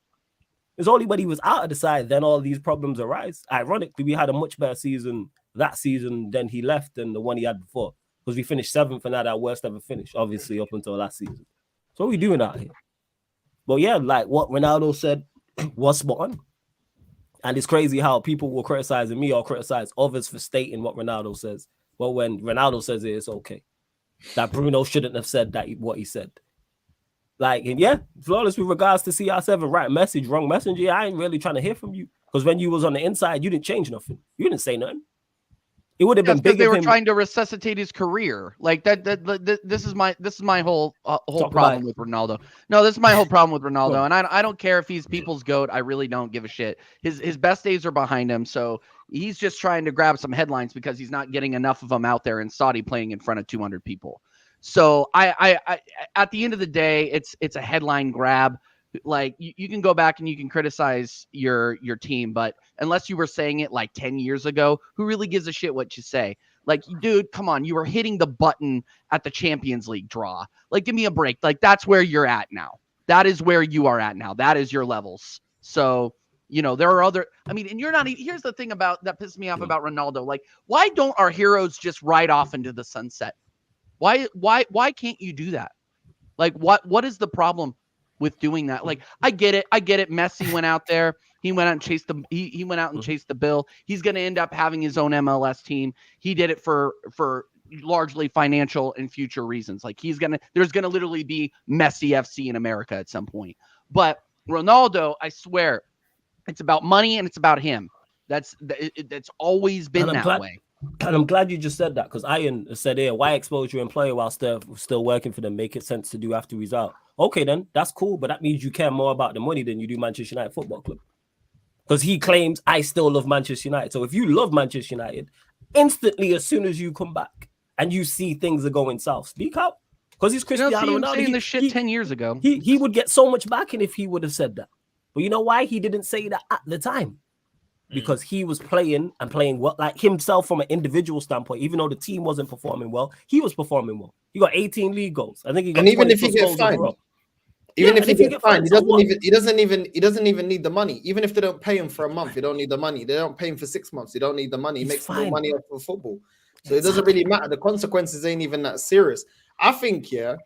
It's only when he was out of the side, then all these problems arise. Ironically, we had a much better season that season than he left than the one he had before, because we finished 7th and had our worst ever finish, obviously, up until last season. So what are we doing out here? But yeah, like what Ronaldo said was spot on. And it's crazy how people will criticizing me or criticize others for stating what Ronaldo says. Well, when Ronaldo says it, it's okay. That Bruno shouldn't have said that what he said. Like, and yeah, flawless with regards to CR7, right message, wrong messenger. Yeah, I ain't really trying to hear from you because when you was on the inside, you didn't change nothing. You didn't say nothing. It would have been big because they if were him trying to resuscitate his career. Like that. This is my whole problem with Ronaldo. No, this is my whole problem with Ronaldo, and I don't care if he's people's GOAT. I really don't give a shit. His best days are behind him, so he's just trying to grab some headlines because he's not getting enough of them out there in Saudi playing in front of 200 people. So I at the end of the day, it's a headline grab. Like you can go back and you can criticize your team, but unless you were saying it like 10 years ago, who really gives a shit what you say? Like, dude, come on, you were hitting the button at the Champions League draw. Like, give me a break. Like, that's where you're at now. That is where you are at now. That is your levels. So, you know, there are other, I mean, and you're not even, here's the thing about that pisses me off about Ronaldo. Like, why don't our heroes just ride off into the sunset? Why can't you do that? Like, what is the problem with doing that? Like, I get it. Messi went out there. He went out and chased the he went out and chased the bill. He's going to end up having his own MLS team. He did it for largely financial and future reasons. Like, there's going to literally be Messi FC in America at some point. But Ronaldo, I swear, it's about money and it's about him. That's always been that way. And I'm glad you just said that, because Ian said here, why expose your employer while still working for them? Make it sense to do after he's out. Okay, then that's cool, but that means you care more about the money than you do Manchester United Football Club. Because he claims, I still love Manchester United. So if you love Manchester United, instantly as soon as you come back and you see things are going south, speak out. Because he's Cristiano Ronaldo. Saying this shit 10 years ago. He would get so much backing if he would have said that. But you know why he didn't say that at the time? Because he was playing well, like himself from an individual standpoint. Even though the team wasn't performing well, he was performing well. He got 18 league goals. I think he got. And even if he gets fined, he doesn't even need the money. Even if they don't pay him for a month, he don't need the money. They don't pay him for 6 months, he don't need the money. He makes more money off of football, so it doesn't really matter. The consequences ain't even that serious. I think, yeah,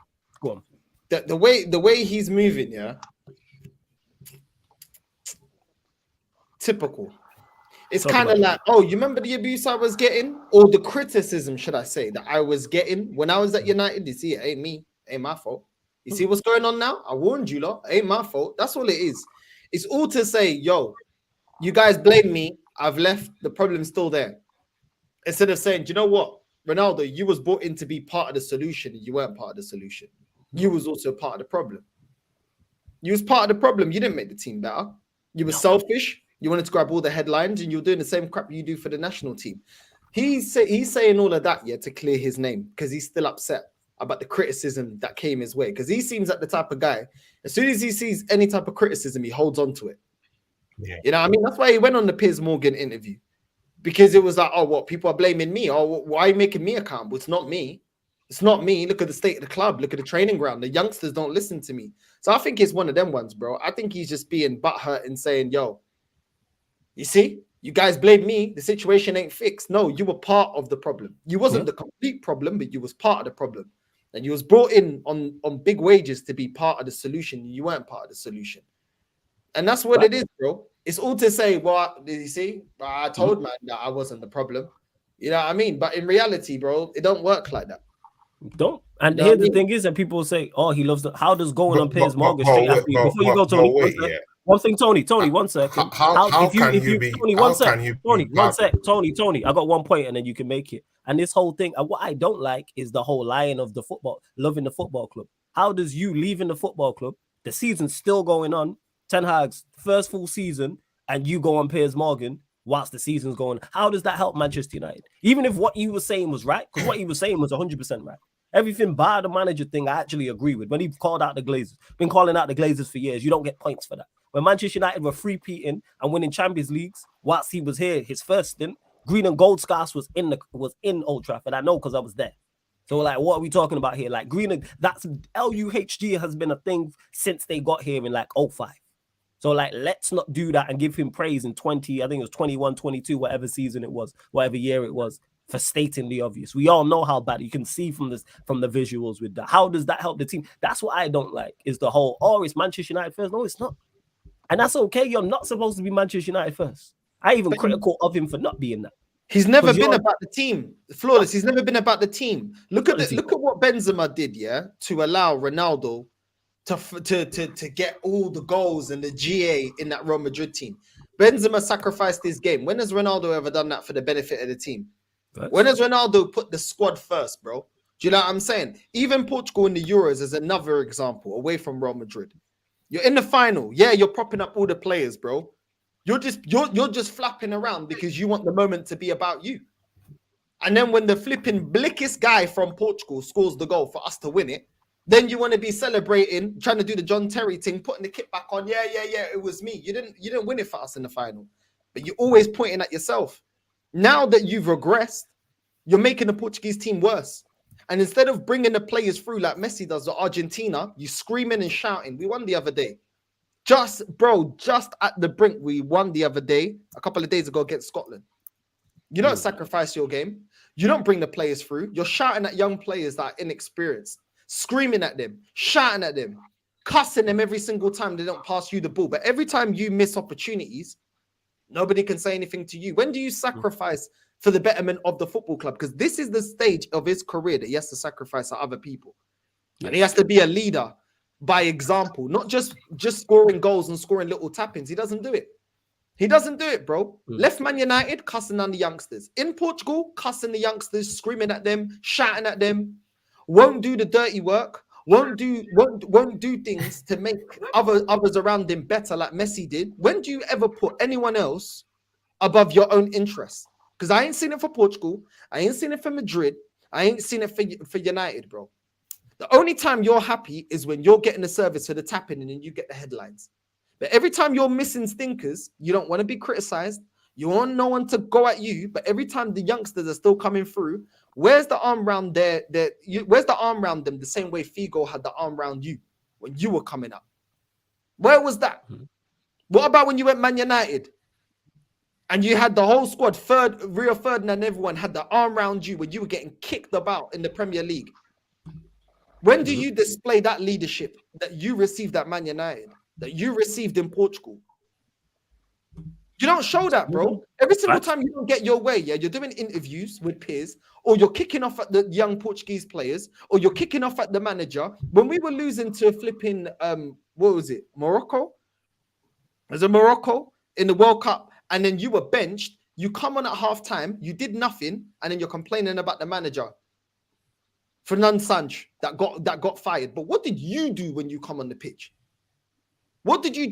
go on. That the way he's moving, yeah, typical. It's kind of like, oh, you remember the abuse I was getting, or the criticism, should I say, that I was getting when I was at United? You see, it ain't me, ain't my fault. You see what's going on now? I warned you, lot. Ain't my fault. That's all it is. It's all to say, yo, you guys blame me. I've left. The problem's still there. Instead of saying, do you know what, Ronaldo, you was brought in to be part of the solution. You weren't part of the solution. You was also part of the problem. You was part of the problem. You didn't make the team better. You were selfish. You wanted to grab all the headlines, and you're doing the same crap you do for the national team. He's saying all of that, yeah, to clear his name, because he's still upset about the criticism that came his way. Because he seems like the type of guy, as soon as he sees any type of criticism, he holds on to it. Yeah. You know what I mean? That's why he went on the Piers Morgan interview, because it was like, oh, what, people are blaming me? Oh, why are you making me accountable? It's not me. It's not me. Look at the state of the club. Look at the training ground. The youngsters don't listen to me. So I think it's one of them ones, bro. I think he's just being butthurt and saying, yo, you see, you guys blame me. The situation ain't fixed. No, you were part of the problem. You wasn't the complete problem, but you was part of the problem. And you was brought in on big wages to be part of the solution. You weren't part of the solution. And that's what it is, bro. It's all to say, well, did you see? I told man that I wasn't the problem. You know what I mean? But in reality, bro, it don't work like that. Don't. And here's the thing is, and people say, oh, he loves the, how does going on Piers Morgan straight after you? Before you go, Tony, one thing, Tony, 1 second. How can you be? Tony, 1 sec. Tony, 1 sec. Tony, I got 1 point and then you can make it. And this whole thing, what I don't like is the whole lying of the football, loving the football club. How does you leaving the football club, the season's still going on, Ten Hag's first full season, and you go on Piers Morgan whilst the season's going? How does that help Manchester United? Even if what you were saying was right, because what he was saying was 100% right. Everything bar the manager thing, I actually agree with. When he called out the Glazers, been calling out the Glazers for years, you don't get points for that. When Manchester United were three-peating and winning Champions Leagues whilst he was here, his first stint, green and gold scarves was in Old Trafford. I know because I was there. So like, what are we talking about here? Like green and that's LUHG has been a thing since they got here in like 05. So like, let's not do that and give him praise in 20, I think it was 21, 22, whatever season it was, whatever year it was, for stating the obvious. We all know how bad. You can see from the visuals with that. How does that help the team? That's what I don't like, is the whole, oh, it's Manchester United first. No, it's not. And that's okay. You're not supposed to be Manchester United first. I even critical of him for not being that. He's never been about the team. Flawless. He's never been about the team. Look at what Benzema did, yeah, to allow Ronaldo to get all the goals and the GA in that Real Madrid team. Benzema sacrificed his game. When has Ronaldo ever done that for the benefit of the team? When has Ronaldo put the squad first, bro? Do you know what I'm saying? Even Portugal in the Euros is another example away from Real Madrid. You're in the final. Yeah, you're propping up all the players, bro. You're just flapping around because you want the moment to be about you. And then when the flipping blickest guy from Portugal scores the goal for us to win it, then you want to be celebrating, trying to do the John Terry thing, putting the kit back on. Yeah, it was me. You didn't win it for us in the final. But you're always pointing at yourself. Now that you've regressed, you're making the Portuguese team worse. And instead of bringing the players through like Messi does to Argentina, you screaming and shouting. We won the other day. Just at the brink, we won the other day, a couple of days ago against Scotland. You don't sacrifice your game. You don't bring the players through. You're shouting at young players that are inexperienced, screaming at them, shouting at them, cussing them every single time they don't pass you the ball. But every time you miss opportunities, nobody can say anything to you. When do you sacrifice for the betterment of the football club? Because this is the stage of his career that he has to sacrifice to other people. And he has to be a leader by example, not just scoring goals and scoring little tap-ins. He doesn't do it. He doesn't do it, bro. Left Man United, cussing on the youngsters. In Portugal, cussing the youngsters, screaming at them, shouting at them. Won't do the dirty work. Won't do things to make others around him better, like Messi did. When do you ever put anyone else above your own interests? Because I ain't seen it for Portugal. I ain't seen it for Madrid. I ain't seen it for United, bro. The only time you're happy is when you're getting the service for the tapping and then you get the headlines. But every time you're missing stinkers, you don't want to be criticized. You want no one to go at you. But every time the youngsters are still coming through, where's the arm round there? Where's the arm round them the same way Figo had the arm round you when you were coming up? Where was that? What about when you went Man United and you had the whole squad, Rio Ferdinand and everyone had the arm round you when you were getting kicked about in the Premier League? When do you display that leadership that you received at Man United, that you received in Portugal? You don't show that, bro. Every single time you don't get your way, yeah, you're doing interviews with peers, or you're kicking off at the young Portuguese players, or you're kicking off at the manager. When we were losing to flipping, what was it, Morocco? Was it Morocco in the World Cup? And then you were benched. You come on at halftime, you did nothing, and then you're complaining about the manager, Fernand Sanch, that got fired. But what did you do when you come on the pitch? What did you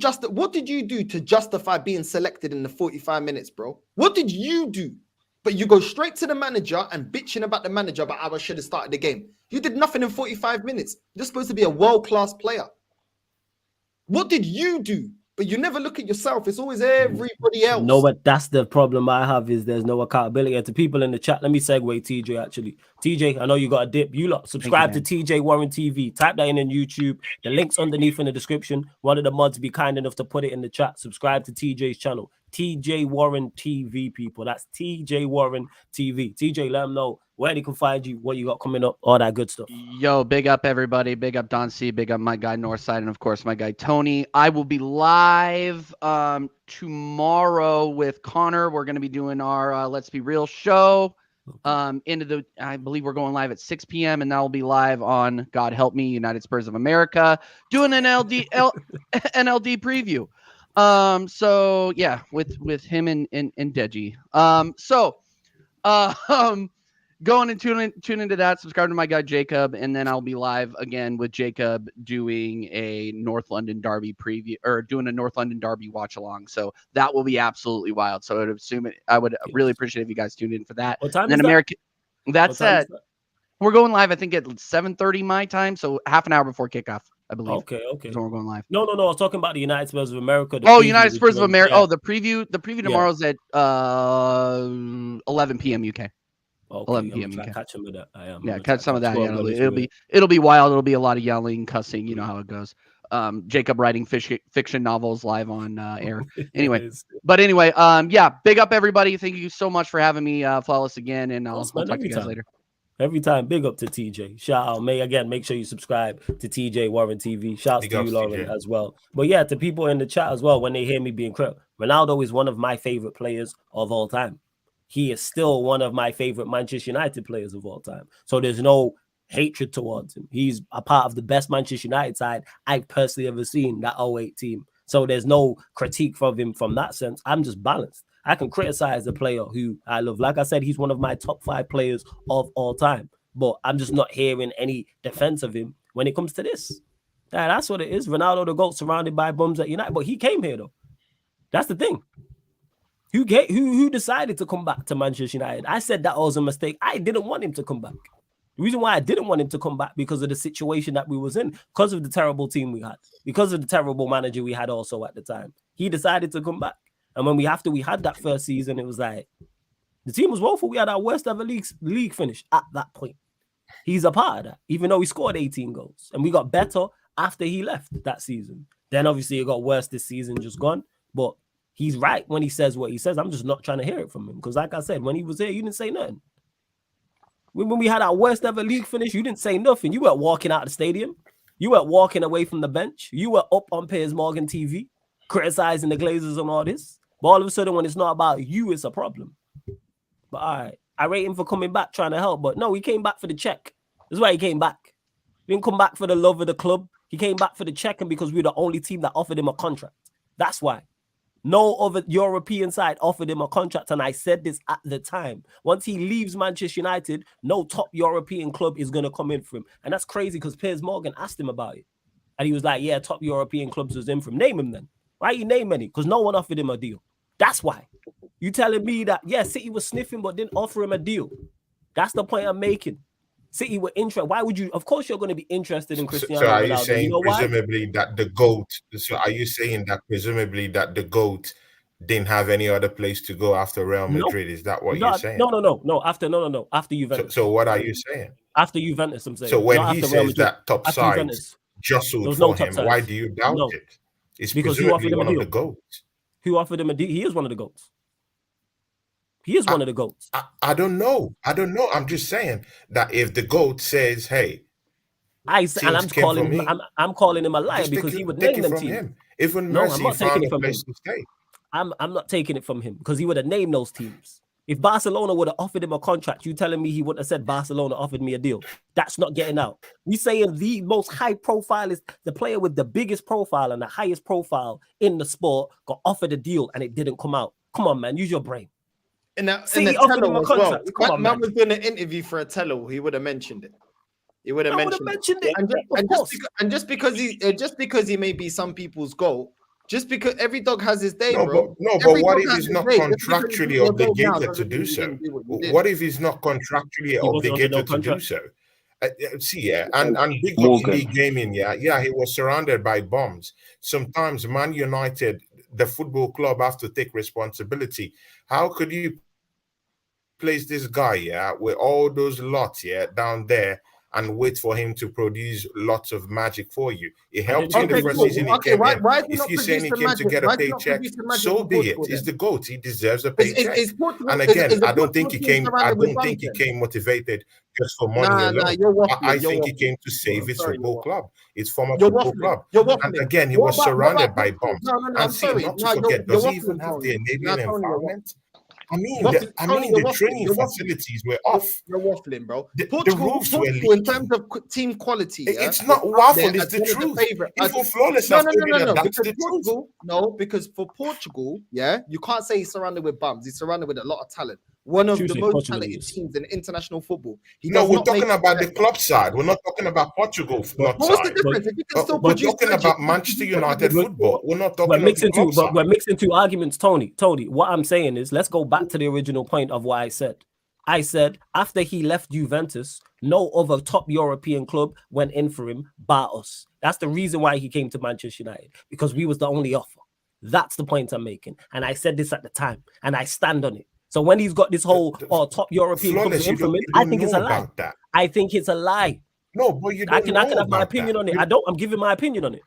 do to justify being selected in the 45 minutes, bro? What did you do? But you go straight to the manager and bitching about the manager about how I should have started the game. You did nothing in 45 minutes. You're supposed to be a world-class player. What did you do? But you never look at yourself. It's always everybody else. No, but that's the problem I have is there's no accountability. And to people in the chat, let me segue TJ actually. TJ, I know you got a dip. You lot subscribe to TJ Warren TV. Type that in YouTube. The link's underneath in the description. One of the mods be kind enough to put it in the chat. Subscribe to TJ's channel. TJ Warren TV, people. That's TJ Warren TV. TJ, let them know where they can find you, what you got coming up, all that good stuff. Yo, big up everybody. Big up Don C. Big up my guy Northside, and of course my guy Tony. I will be live tomorrow with Connor. We're going to be doing our Let's Be Real show. I believe we're going live at 6 p.m. and that will be live on, God help me, United Spurs of America, doing an NLD preview. So yeah, with him and Deji. Going and tune into that. Subscribe to my guy Jacob, and then I'll be live again with Jacob doing a North London Derby preview, or doing a North London Derby watch along. So that will be absolutely wild. So I would really appreciate if you guys tuned in for that. What time and then is American. That's it. We're going live, I think, at 7:30 my time, so half an hour before kickoff, I believe. Okay. That's when we're going live. No. I was talking about the United Spurs of America. United Spurs of America. Oh, the preview tomorrow's at 11 p.m. UK. Okay, 11 p.m. UK. Catch some of that. I am. Yeah, catch some of that. Yeah, it'll be wild. It'll be a lot of yelling, cussing. You know how it goes. Jacob writing fiction novels live on air. Anyway, yeah. Big up everybody. Thank you so much for having me, Flawless, again, and I'll talk to you guys later. Every time, big up to TJ. Shout out. Make sure you subscribe to TJ Warren TV. Shouts to you, Lauren, as well. But yeah, to people in the chat as well, when they hear me being critical, Ronaldo is one of my favorite players of all time. He is still one of my favorite Manchester United players of all time. So there's no hatred towards him. He's a part of the best Manchester United side I've personally ever seen, that 08 team. So there's no critique from him from that sense. I'm just balanced. I can criticize a player who I love. Like I said, he's one of my top 5 players of all time. But I'm just not hearing any defense of him when it comes to this. That's what it is. Ronaldo the GOAT, surrounded by bums at United. But he came here, though. That's the thing. Who decided to come back to Manchester United? I said that was a mistake. I didn't want him to come back. The reason why I didn't want him to come back because of the situation that we was in, because of the terrible team we had, because of the terrible manager we had also at the time. He decided to come back. And when we had that first season, it was like, the team was woeful. We had our worst ever league finish at that point. He's a part of that, even though he scored 18 goals. And we got better after he left that season. Then obviously it got worse this season, just gone. But he's right when he says what he says. I'm just not trying to hear it from him. Because like I said, when he was here, you didn't say nothing. When we had our worst ever league finish, you didn't say nothing. You weren't walking out of the stadium. You weren't walking away from the bench. You were up on Piers Morgan TV, criticizing the Glazers and all this. But all of a sudden, when it's not about you, it's a problem. But all right, I rate him for coming back, trying to help. But no, he came back for the check. That's why he came back. He didn't come back for the love of the club. He came back for the check, and because we were the only team that offered him a contract. That's why. No other European side offered him a contract, and I said this at the time. Once he leaves Manchester United, no top European club is going to come in for him. And that's crazy because Piers Morgan asked him about it. And he was like, yeah, top European clubs was in for him. Name him then. Why you name any? Because no one offered him a deal. That's why. You telling me that, yeah, City was sniffing but didn't offer him a deal. That's the point I'm making. City were interested. Why would you? Of course, you're going to be interested in Cristiano Ronaldo. So are you saying you know presumably that the GOAT? So are you saying that presumably that the GOAT didn't have any other place to go after Real Madrid? Is that what you're saying? No. After Juventus. So what are you saying? After Juventus, I'm saying. So when he says that top side jostled for him, why do you doubt it? It's because presumably one of the GOATs. Who offered him a deal? He is one of the GOATs. He is one of the GOATs. I don't know. I'm just saying that if the GOAT says, "Hey," I'm calling him a liar because he would name them teams. Even Messi found a place to stay. I'm not taking it from him because he would have named those teams. If Barcelona would have offered him a contract, you telling me he wouldn't have said Barcelona offered me a deal? That's not getting out. We saying the most high profile is the player with the biggest profile and the highest profile in the sport got offered a deal and it didn't come out. Come on, man, use your brain. In the Tello as well. Come on, man was doing an interview for a Tello. He would have mentioned it. He would have mentioned it. And just because he may be some people's goal, just because every dog has his day, bro. But what if he's not contractually obligated to do so? What if he's not contractually obligated to do so? And big up gaming, he was surrounded by bombs. Sometimes Man United, the football club, have to take responsibility. How could you place this guy, with all those lots, down there, and wait for him to produce lots of magic for you? It helped you in the first season he came in. If you're saying he came to get a paycheck, so be it. He's the GOAT. He deserves a paycheck. And again, I don't think he came motivated just for money alone. I think he came to save his football club, his former football club. And again, he was surrounded by bombs. And see, not to forget, does he even have the enabling environment? I mean, the training facilities were off. You're waffling, bro. The roofs were leaking. In terms of team quality, it's not waffle. It's the truth. Even Flawless has told me that that's the truth. No, because for Portugal, you can't say he's surrounded with bums. He's surrounded with a lot of talent. One of the most talented teams in international football. We're talking about the club side. We're not talking about Portugal club side. What's the difference? We're talking about Manchester United football. We're not talking about we're mixing two arguments, Tony. What I'm saying is, let's go back to the original point of what I said. I said after he left Juventus, no other top European club went in for him bar us. That's the reason why he came to Manchester United, because we was the only offer. That's the point I'm making. And I said this at the time, and I stand on it. So when he's got this whole top European club in for him, I think it's a lie. I think it's a lie. No, but you don't I can have my opinion on it. I'm giving my opinion on it.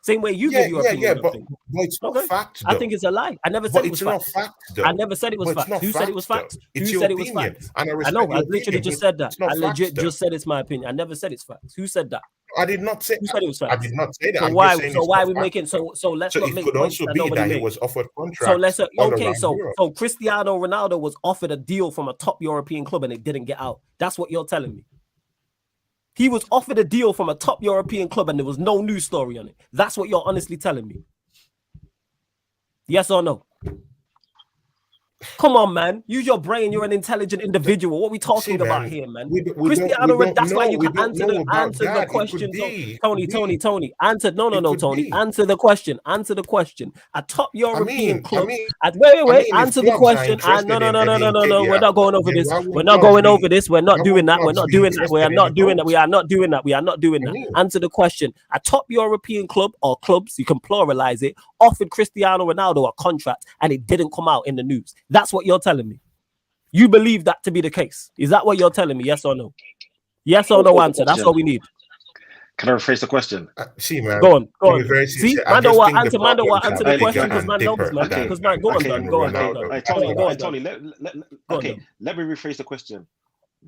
Same way you give your opinion. But it's not fact. I think it's a lie. I never said it was fact. I never said it was fact. Who said it was fact? Who said it was fact? I know. I literally just said that. I legit just said it's my opinion. I never said it's fact. Who said that? I did not say. Who said it was fact? I did not say that. So why are we making? So let's not it make could points also that be nobody that he made. was offered contract. So let's okay. So Cristiano Ronaldo was offered a deal from a top European club and it didn't get out. That's what you're telling me. He was offered a deal from a top European club and there was no news story on it. That's what you're honestly telling me. Yes or no? Come on, man. Use your brain. You're an intelligent individual. What are we talking about here, man? Cristiano, that's why you can answer the question. Tony. Answer. No, Tony. Answer the question. Answer the question. A top European club. Wait. Answer the question. No. We're not going over this. We're not going over this. We're not doing that. We're not doing that. We are not doing that. We are not doing that. We are not doing that. Answer the question. A top European club or clubs, you can pluralize it, offered Cristiano Ronaldo a contract and it didn't come out in the news. That's what you're telling me. You believe that to be the case. Is that what you're telling me? Yes or no? Yes or no answer. That's all we need. Can I rephrase the question? See, man. Go on. See, Mando will answer the question because man knows, man. Because man, go on. Tony, let me rephrase the question.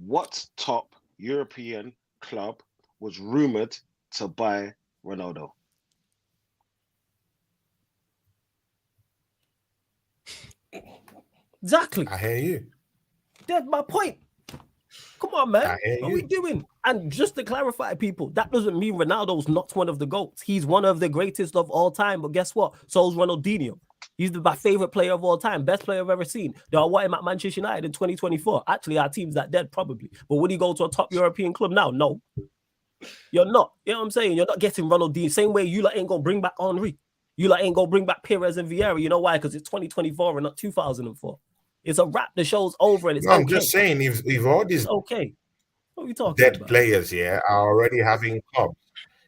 What top European club was rumored to buy Ronaldo? Exactly. I hear you. That's my point. Come on, man. What are we doing? And just to clarify, people, that doesn't mean Ronaldo's not one of the GOATs. He's one of the greatest of all time. But guess what? So's Ronaldinho. He's my favorite player of all time. Best player I've ever seen. Do I want him at Manchester United in 2024? Actually, our team's that dead, probably. But would he go to a top European club now? No. You're not. You know what I'm saying? You're not getting Ronaldinho. Same way you ain't going to bring back Henry. You ain't going to bring back Perez and Vieira. You know why? Because it's 2024 and not 2004. It's a wrap. The show's over and it's I'm just saying, if all these what are we talking dead about? players here are already having clubs,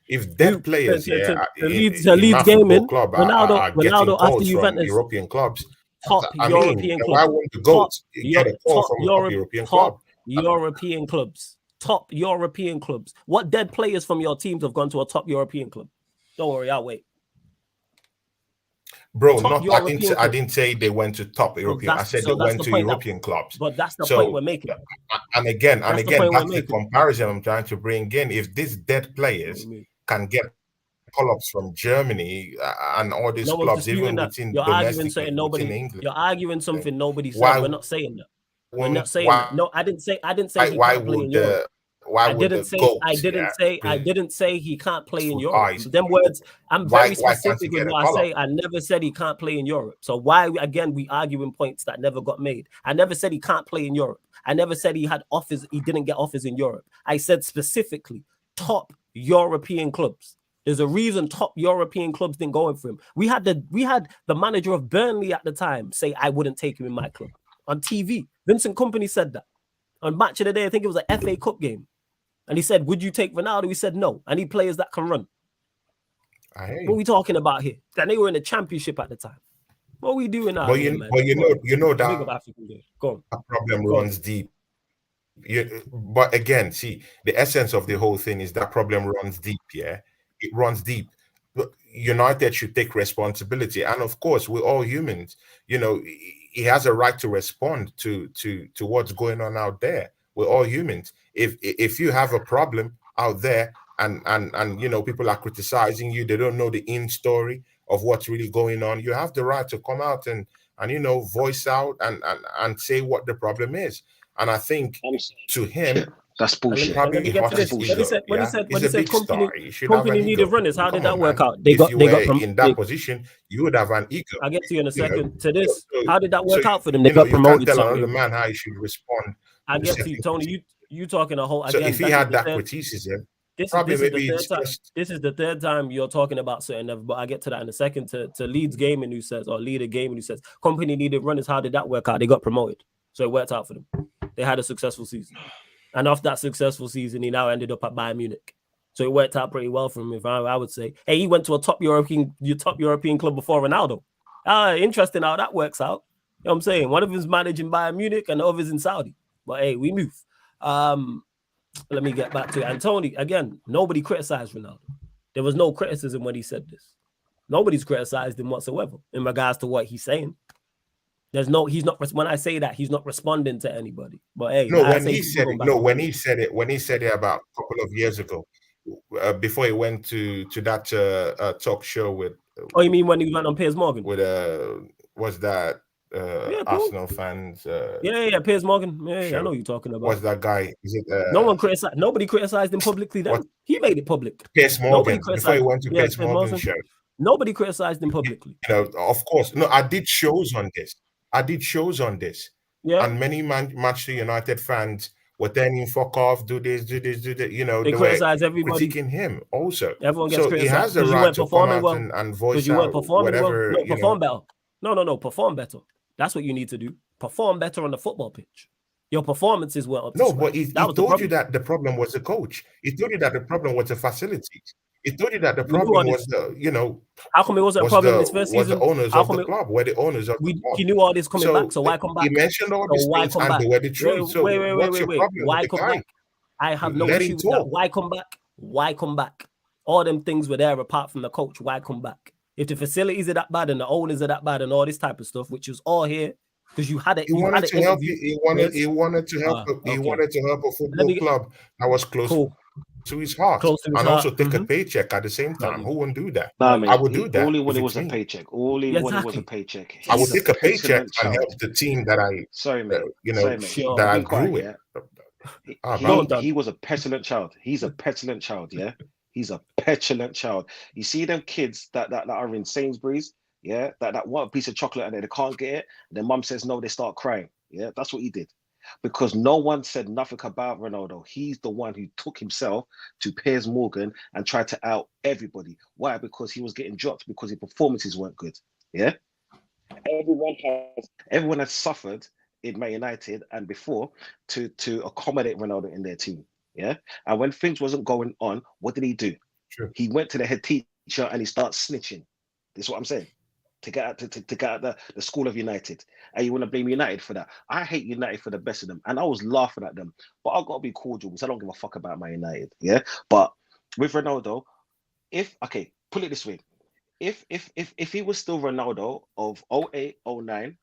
if dead players here Leeds gaming club Ronaldo after Juventus European clubs, top European clubs. Why wouldn't the GOAT get a call from a top European club? European clubs. Top European clubs. What dead players from your teams have gone to a top European club? Don't worry, I'll wait. Bro, I didn't say they went to top European. I said they went to European clubs. But that's the point we're making. And again, that's the comparison I'm trying to bring in. If these dead players can get call-ups from Germany and all these clubs, even within domestic, within England, you're arguing something nobody said. We're not saying that. We're not saying that. No, I didn't say. Why would the I didn't say he can't play in Europe. Them words, I'm very specific with what I say. I never said he can't play in Europe. So why again we arguing points that never got made? I never said he can't play in Europe. I never said he had offers. He didn't get offers in Europe. I said specifically top European clubs. There's a reason top European clubs didn't go in for him. We had the manager of Burnley at the time say I wouldn't take him in my club on TV. Vincent Kompany said that on Match of the Day. I think it was an FA Cup game. And he said, would you take Ronaldo? He said, no. I need players that can run. What are we talking about here? And they were in the championship at the time. What are we doing now? You know that problem runs deep. But again, see, the essence of the whole thing is that problem runs deep, yeah? It runs deep. United should take responsibility. And of course, we're all humans. You know, he has a right to respond to what's going on out there. We're all humans. If you have a problem out there and you know people are criticizing you, they don't know the in story of what's really going on, you have the right to come out and you know voice out and say what the problem is. And I think to him that's bullshit. When he said company needed runners, how did that work out? They got in that position, you would have an ego. I'll get to you in a second. To this, how did that work out for them? They got promoted. You can't tell another man how he should respond. I get to you, Tony. You talking a whole. So again, if he had that criticism, this is the third time you're talking about certain. But I get to that in a second. To Leeds gaming who says, or leader gaming who says, company needed runners. How did that work out? They got promoted, so it worked out for them. They had a successful season, and after that successful season, he now ended up at Bayern Munich. So it worked out pretty well for him. If I would say, hey, he went to a top European club before Ronaldo. Interesting how that works out. You know what I'm saying? One of them is managing Bayern Munich, and the other is in Saudi. But hey, we move. Let me get back to it. And Tony, again, nobody criticized Ronaldo. There was no criticism when he said this. Nobody's criticized him whatsoever in regards to what he's saying. When I say that, he's not responding to anybody. But hey, when he said it about a couple of years ago, before he went to that talk show with. Oh, you mean when he went on Piers Morgan? With was that cool. Arsenal fans. Piers Morgan. Yeah, I show. know what you're talking about. What's that guy? Is it? No one criticized. Nobody criticized him publicly. Then What? he made it public. Piers Nobody Morgan. criticized. Before he went to Piers Piers Morgan Morgan. show. Nobody criticized him publicly. You know, of course. No, I did shows on this. Yeah. And many Manchester United fans were telling him, fuck off, do this, do that. You know, They criticize everybody. Critiquing him also. Everyone gets so criticized. he has the right to come out and voice you weren't out performing whatever. well. No, perform better. No, perform better. That's what you need to do. Perform better on the football pitch. Your performances weren't up to scratch. But he told you that the problem was the coach. He told you that the problem was the facilities. He told you that the problem was the, How come it wasn't a problem this first season? Was the owners of the club, were the owners of the club. He knew all this coming back, so why come back? He mentioned all these things and they were the truth. So what's your problem Why with the come guy? back? I have no issue with that. Why come back? Why come back? All them things were there apart from the coach. Why come back? If the facilities are that bad and the owners are that bad and all this type of stuff, which was all here, because you had it. He wanted to help you. He wanted to help a football club that was close to his heart, also take a paycheck at the same time. Who wouldn't do that? Nah, man, I would do that. All he wanted was a paycheck. All he wanted was a paycheck. I would take a paycheck and help the team that I, that I grew with. He was a petulant child. He's a petulant child. Yeah, he's a petulant child. You see them kids that are in Sainsbury's. Yeah, that want a piece of chocolate and they can't get it. And their mum says no, they start crying. Yeah, that's what he did. Because no one said nothing about Ronaldo. He's the one who took himself to Piers Morgan and tried to out everybody. Why? Because he was getting dropped because his performances weren't good. Yeah, everyone has suffered in Man United and before to accommodate Ronaldo in their team. Yeah, and when things wasn't going on, what did he do? Sure. He went to the head teacher and he started snitching. This is what I'm saying. To get out the school of United, and you want to blame United for that? I hate United for the best of them, and I was laughing at them. But I've got to be cordial because I don't give a fuck about my United. Yeah, but with Ronaldo, put it this way: if he was still Ronaldo of 08, 09,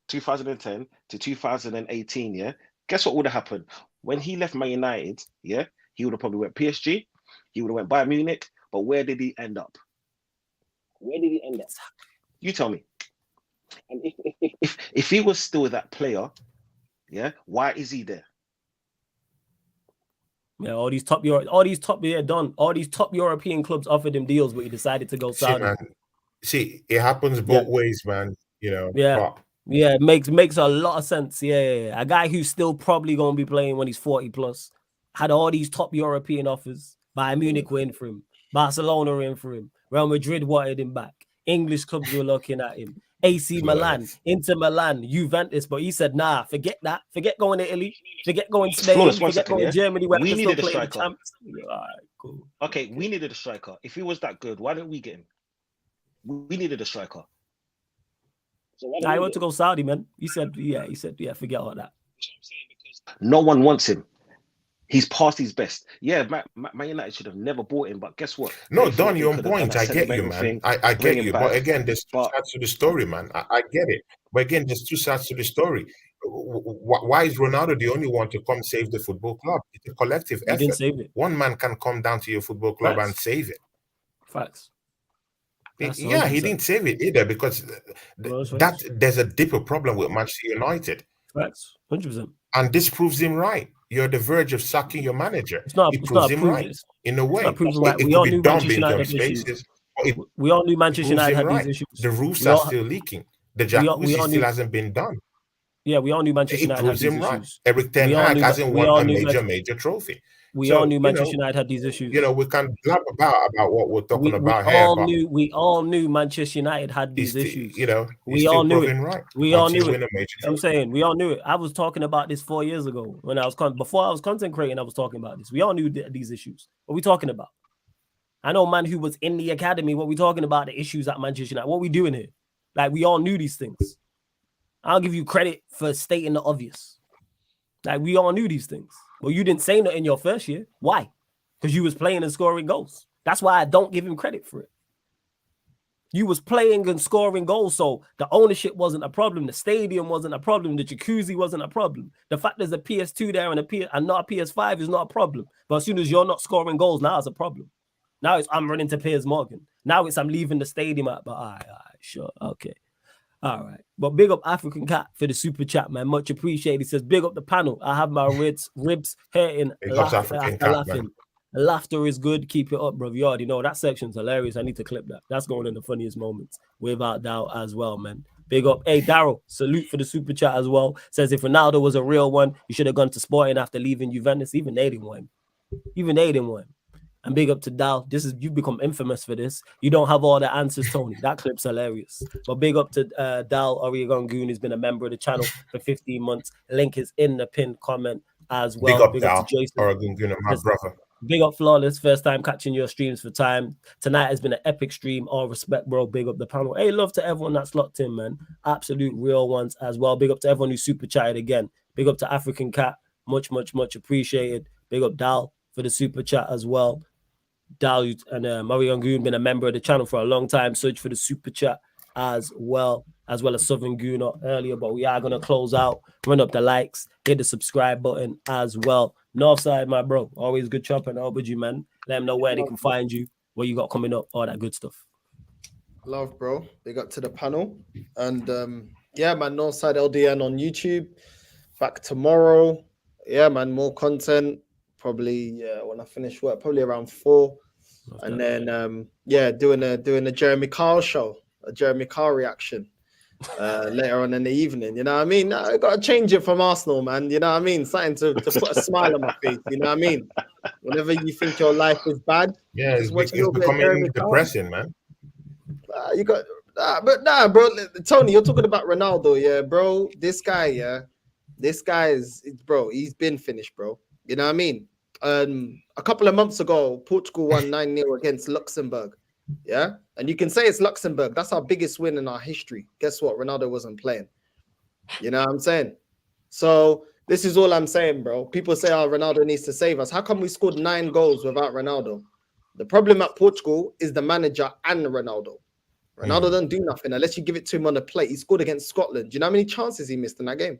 2010 to 2018, yeah, guess what would have happened when he left Man United? Yeah, he would have probably went PSG, he would have went Bayern Munich, but where did he end up? You tell me. And if he was still that player, yeah, why is he there? Yeah, all these top European clubs offered him deals, but he decided to go Saudi. See, it happens both ways, man. You know. Yeah, it makes a lot of sense. Yeah. A guy who's still probably gonna be playing when he's 40 plus had all these top European offers. Bayern Munich were in for him, Barcelona were in for him, Real Madrid wanted him back. English clubs were looking at him. AC Milan, Inter Milan, Juventus, but he said, nah, forget that. Forget going to Italy. Forget going to Spain. Forget going to Germany. Where we needed a striker. All right, cool. Okay, we needed a striker. If he was that good, why didn't we get him? We needed a striker. So I want to go Saudi, man. He said, forget all that. No one wants him. He's past his best. Yeah, Man United should have never bought him, but guess what? No, Don, you're on point. I get you, man. I get you. But again, there's two sides to the story, man. I get it. But again, there's two sides to the story. Why is Ronaldo the only one to come save the football club? It's a collective effort. Didn't save it. One man can come down to your football club and save it. Facts. Yeah, he didn't save it either because there's a deeper problem with Manchester United. Facts, 100%. And this proves him right. You're on the verge of sacking your manager. It proves him right in a way. Right. We all knew Manchester United had issues. We all knew Manchester United had these issues. The roofs are still leaking. The jacuzzi still hasn't been done. Yeah, we all knew Manchester United had these issues. Right. Eric Ten Hag hasn't won a major trophy. We all knew Manchester United had these issues. You know, we can blab about what we're talking about here. We all knew Manchester United had these issues. You know, we all knew it. Right. We all knew it. I'm saying we all knew it. I was talking about this 4 years ago when before I was content creating. I was talking about this. We all knew these issues. What we talking about? I know, man, who was in the academy. What we talking about? The issues at Manchester United. What we doing here? Like, we all knew these things. I'll give you credit for stating the obvious. Like, we all knew these things. Well, you didn't say that in your first year. Why? Because you was playing and scoring goals. That's why I don't give him credit for it. You was playing and scoring goals, so the ownership wasn't a problem. The stadium wasn't a problem. The jacuzzi wasn't a problem. The fact there's a PS2 there and not a PS5 is not a problem. But as soon as you're not scoring goals, now it's a problem. Now it's I'm running to Piers Morgan. Now it's I'm leaving the stadium. But all right, sure, okay. All right. But big up African Cat for the super chat, man. Much appreciated. He says, big up the panel. I have my ribs hurting Big ups African Cat, laughing. man. Laughter is good. Keep it up, bro. You already know that section's hilarious. I need to clip that. That's going in the funniest moments, without doubt, as well, man. Big up. Hey, Daryl, salute for the super chat as well. Says if Ronaldo was a real one, you should have gone to Sporting after leaving Juventus. Even they didn't win. And big up to Dal. You've become infamous for this. You don't have all the answers, Tony. That clip's hilarious. But big up to Dal Oregon Goon, who's been a member of the channel for 15 months. Link is in the pinned comment as well. Big up to Jason. Oregon Goon, my brother. Big up Flawless. First time catching your streams for time. Tonight has been an epic stream. All respect, bro. Big up the panel. Hey, love to everyone that's locked in, man. Absolute real ones as well. Big up to everyone who super chatted again. Big up to African Cat. Much appreciated. Big up Dal for the super chat as well. Dal and Marion Goon been a member of the channel for a long time. Search for the super chat as well as Southern Goon earlier. But we are gonna close out, run up the likes, hit the subscribe button as well. Northside, my bro, always good chopping. How about you, man? Let them know where they can find you, what you got coming up, all that good stuff. Love, bro. Big up to the panel. And yeah, man, Northside LDN on YouTube. Back tomorrow. Yeah, man, more content. Probably when I finish work, probably around 4. Okay. And then doing a Jeremy Kyle show, a Jeremy Kyle reaction later on in the evening. You know what I mean? I gotta change it from Arsenal, man. You know what I mean? Something to put a smile on my face. You know what I mean? Whenever you think your life is bad, yeah, it's becoming depressing, man. You got bro. Tony, you're talking about Ronaldo, yeah, bro. This guy is, bro. He's been finished, bro. You know what I mean? A couple of months ago, Portugal won 9-0 against Luxembourg. Yeah, and you can say it's Luxembourg. That's our biggest win in our history. Guess what? Ronaldo wasn't playing. You know what I'm saying? So this is all I'm saying, bro. People say, "Oh, Ronaldo needs to save us." How come we scored 9 goals without Ronaldo? The problem at Portugal is the manager and Ronaldo. Ronaldo don't do nothing unless you give it to him on the plate. He scored against Scotland. Do you know how many chances he missed in that game?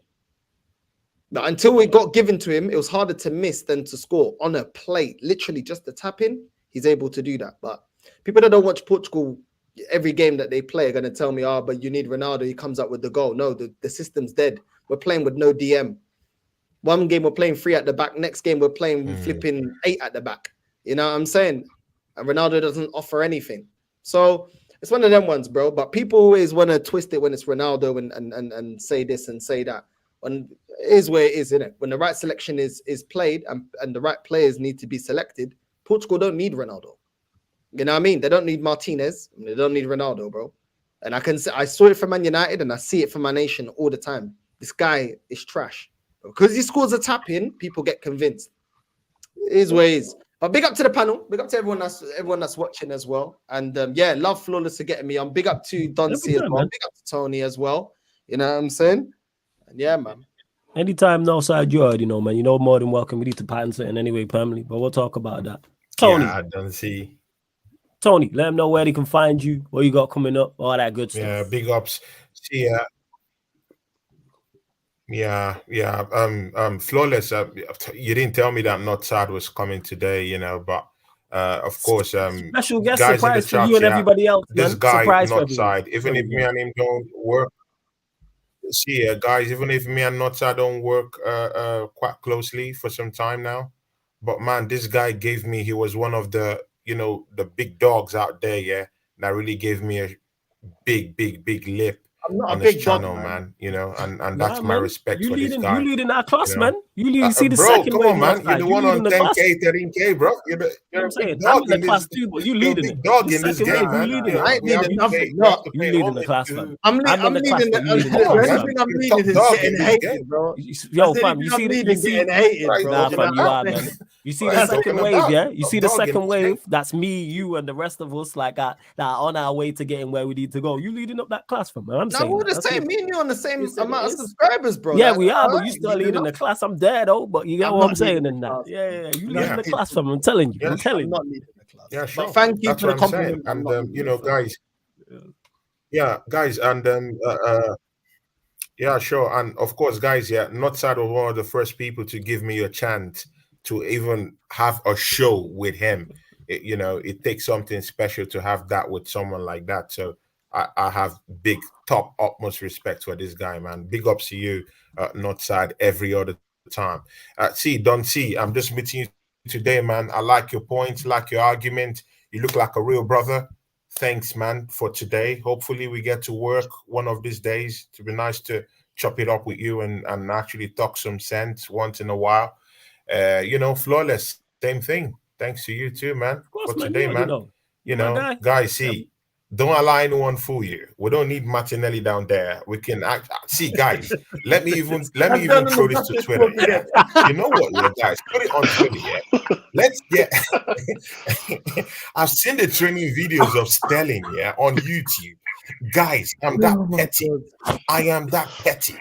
But until it got given to him, it was harder to miss than to score on a plate. Literally just the tap in, he's able to do that. But people that don't watch Portugal, every game that they play are going to tell me, oh, but you need Ronaldo. He comes up with the goal. No, the system's dead. We're playing with no DM. One game we're playing 3 at the back. Next game we're playing flipping 8 at the back. You know what I'm saying? And Ronaldo doesn't offer anything. So it's one of them ones, bro. But people always want to twist it when it's Ronaldo and say this and say that. And it is where it is, isn't it? When the right selection is played and the right players need to be selected, Portugal don't need Ronaldo. You know what I mean? They don't need Martinez. They don't need Ronaldo, bro. And I saw it from Man United and I see it from my nation all the time. This guy is trash. Because he scores a tap in, people get convinced. It is where it is. But big up to the panel. Big up to everyone that's watching as well. And yeah, love Flawless for getting me on. Big up to Don C as well. Man. Big up to Tony as well. You know what I'm saying? And yeah, man. Anytime Northside, you already know, man. You know, more than welcome. We need to patent something anyway, permanently. But we'll talk about that. Tony. Yeah, I don't see. Tony, let them know where they can find you, what you got coming up, all that good stuff. Yeah, big ups. See ya. Yeah. Flawless. You didn't tell me that Northside was coming today, you know, but of course, special guest surprise for you and everybody else. This guy Northside, even if me and him don't work. See ya, guys, even if me and Northside don't work quite closely for some time now, but man, this guy he was one of the, you know, the big dogs out there, yeah, that really gave me a big lip on this channel, man. You know, and that's my respect for this guy. You leading our class, man. You lead. See the bro, second come on, man. You're the one on 10K, 13K, bro. You're a big dog in this. You leading it. Dog in this game, man. I ain't leading nothing. No, you leading the class, man. I'm leading the I'm leading is getting hated, bro. Yo, fam, you see getting hated, bro. Nah, fam, you are, man. You see the second wave, yeah? You see the second wave? That's me, you, and the rest of us, like that are on our way to getting where we need to go. You leading up that class, fam, man. I'm saying. No, we're the same. Me and you on the same amount of subscribers, bro. Yeah, we are, but you still leading the class. I'm there, though, but you get what I'm saying in that. Yeah, you leading the class, fam. I'm telling you. I'm telling you. Not leading the class. Yeah, sure. But thank you for the compliment. And, you know, guys. Yeah, guys, and yeah, sure. And of course, guys, yeah, Northside was one of the first people to give me a chance to even have a show with him. You know, it takes something special to have that with someone like that. So I have big top utmost respect for this guy, man. Big ups to you, Northside, every other time. Don't see. I'm just meeting you today, man. I like your points, like your argument. You look like a real brother. Thanks, man, for today. Hopefully, we get to work one of these days. To be nice to chop it up with you and actually talk some sense once in a while. Flawless, same thing. Thanks to you too, man, course, for man, today, man. My guy. Guys, see, don't allow anyone fool you. We don't need Martinelli down there. We can see, guys. let me even throw this to Twitter. Yeah? You know what, yeah, guys? Put it on Twitter, yeah. Let's get. I've seen the training videos of Sterling, yeah, on YouTube. Guys, I'm that petty. I am that petty.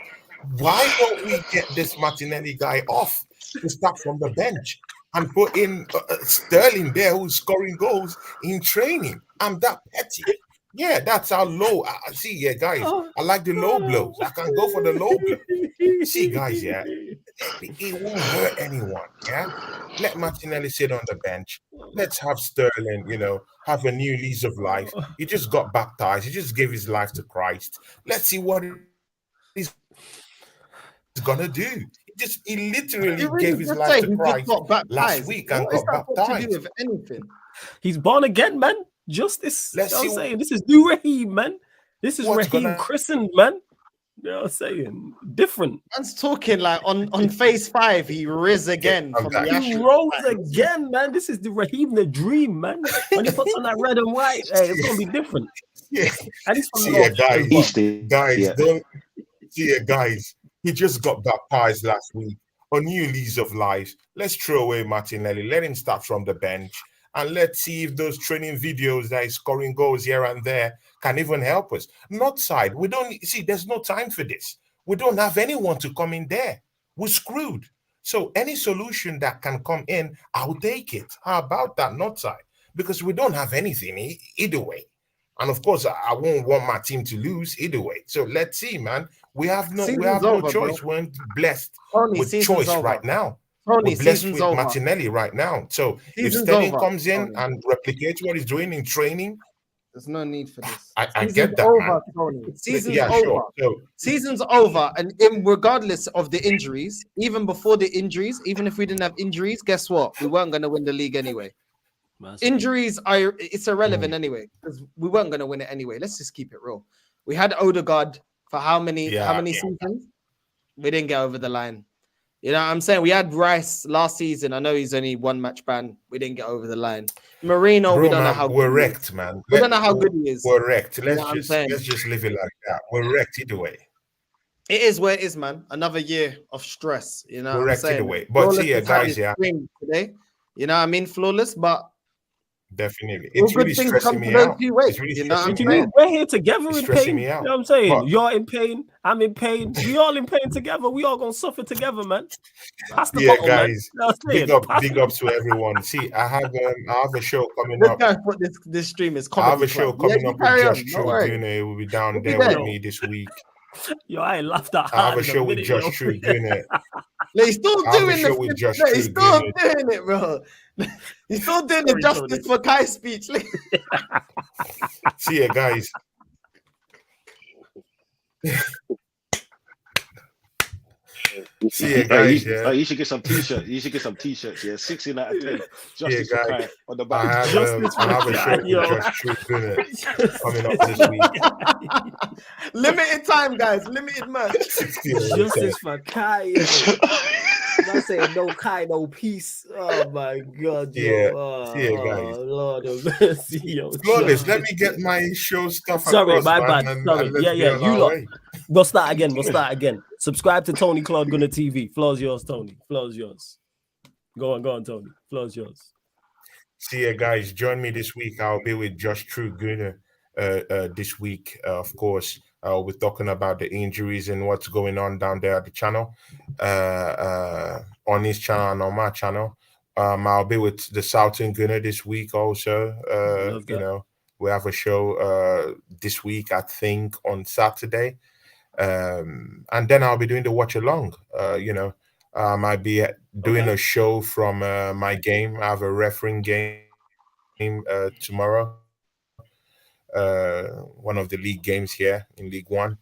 Why don't we get this Martinelli guy off to start from the bench and put in Sterling there, who's scoring goals in training? I'm that petty. Yeah, that's how low. I see, yeah, guys. I like the low blows. I can go for the low blow. See, guys, yeah, it won't hurt anyone. Yeah, let Martinelli sit on the bench. Let's have Sterling, have a new lease of life. He just got baptized. He just gave his life to Christ. Let's see what he's gonna do. He literally gave his life to Christ last week and got baptized. To do with anything? He's born again, man. Justice. Let's see I'm saying this is new Raheem, man. This is Raheem christened, man. You know what I'm saying? Different. Man's talking like on phase 5, he rose again from the ashes. He rose again, man. This is the Raheem the Dream, man. When he puts on that red and white, hey, it's gonna be different. Yeah. And he's guys. He just got baptized last week. A new lease of life. Let's throw away Martinelli. Let him start from the bench. And let's see if those training videos that is scoring goals here and there can even help us. Not side. We don't see, there's no time for this. We don't have anyone to come in there. We're screwed. So any solution that can come in, I'll take it. How about that? Not side. Because we don't have anything either way. And of course, I won't want my team to lose either way. So let's see, man. We have no choice. Bro. We're blessed with choice right now. We're blessed with Martinelli right now. So if Sterling comes in and replicates what he's doing in training, there's no need for this. I get that, man. Season's over. Sure. Season's over. And regardless of the injuries, even before the injuries, even if we didn't have injuries, guess what? We weren't going to win the league anyway. Injuries it's irrelevant anyway, because we weren't going to win it anyway. Let's just keep it real. We had Odegaard for how many seasons? We didn't get over the line. You know what I'm saying? We had Rice last season. I know he's only 1 match ban. We didn't get over the line. Marino, we don't know how we're wrecked, man. We don't know how good he is. We're wrecked. Let's just leave it like that. We're wrecked either way. It is where it is, man. Another year of stress. You know, we're wrecked either way. But see, guys, today, you know what I mean? Flawless, but definitely. It's really stressing me out. It's really stressing me out. We're here together in pain. You know what I'm saying? You're in pain. I'm in pain. We all in pain together. We all gonna suffer together, man. Pass the bottle, guys. Man. Big ups to everyone. See, I have a show coming up. This stream is comedy. I have a show coming up with Josh True. He will be down there with me this week. Yo, I ain't laughed at. I have a show with Josh True. He's still doing it. He's still doing it, bro. He's still doing the justice for Kai speech. See ya, guys. See ya, guys. You should get some t-shirts. You should get some t-shirts. Yeah, 16 out of 10. Justice for Kai on the back. I have a show with Josh True coming up this week. Limited time, guys. Limited match. Justice for Kai. I'm saying no Kai, no peace. Oh my God. Yeah. See ya, guys. Lord of mercy. Yo, Flawless, let me get my show stuff. Sorry, my bad. Sorry. Yeah. You lot. We'll start again. Subscribe to Tony Claude Gunner TV. Floor's yours, Tony. Floor's yours. Go on, Tony. Floor's yours. See ya, guys. Join me this week. I'll be with Josh True Gunner this week, of course. We're talking about the injuries and what's going on down there at the channel, on his channel and on my channel. I'll be with the Southern Gunner this week also. We have a show this week, I think, on Saturday. And then I'll be doing the watch along. I might be doing a show from my game. I have a refereeing game tomorrow. one of the league games here in League One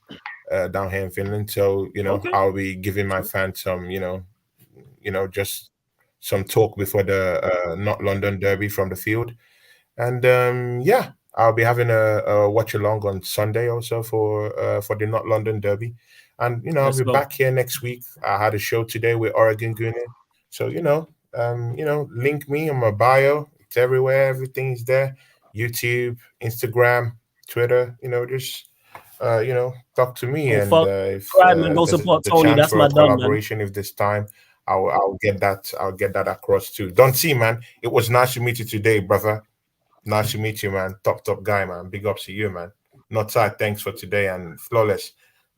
down here in Finland. So I'll be giving my fans some just some talk before the not London Derby from the field, and I'll be having a watch along on Sunday also for the not London Derby, and I'll be back here next week. I had a show today with Oregon Gooner, so link me on my bio. It's everywhere. Everything's there. YouTube, Instagram, Twitter. Just talk to me, and if go there's support a Tony. chance That's for my a collaboration, if this time, I'll get that across too. Don't see, man. It was nice to meet you today, brother. Nice to meet you, man. Top guy, man. Big ups to you, man. Not side, thanks for today, and Flawless.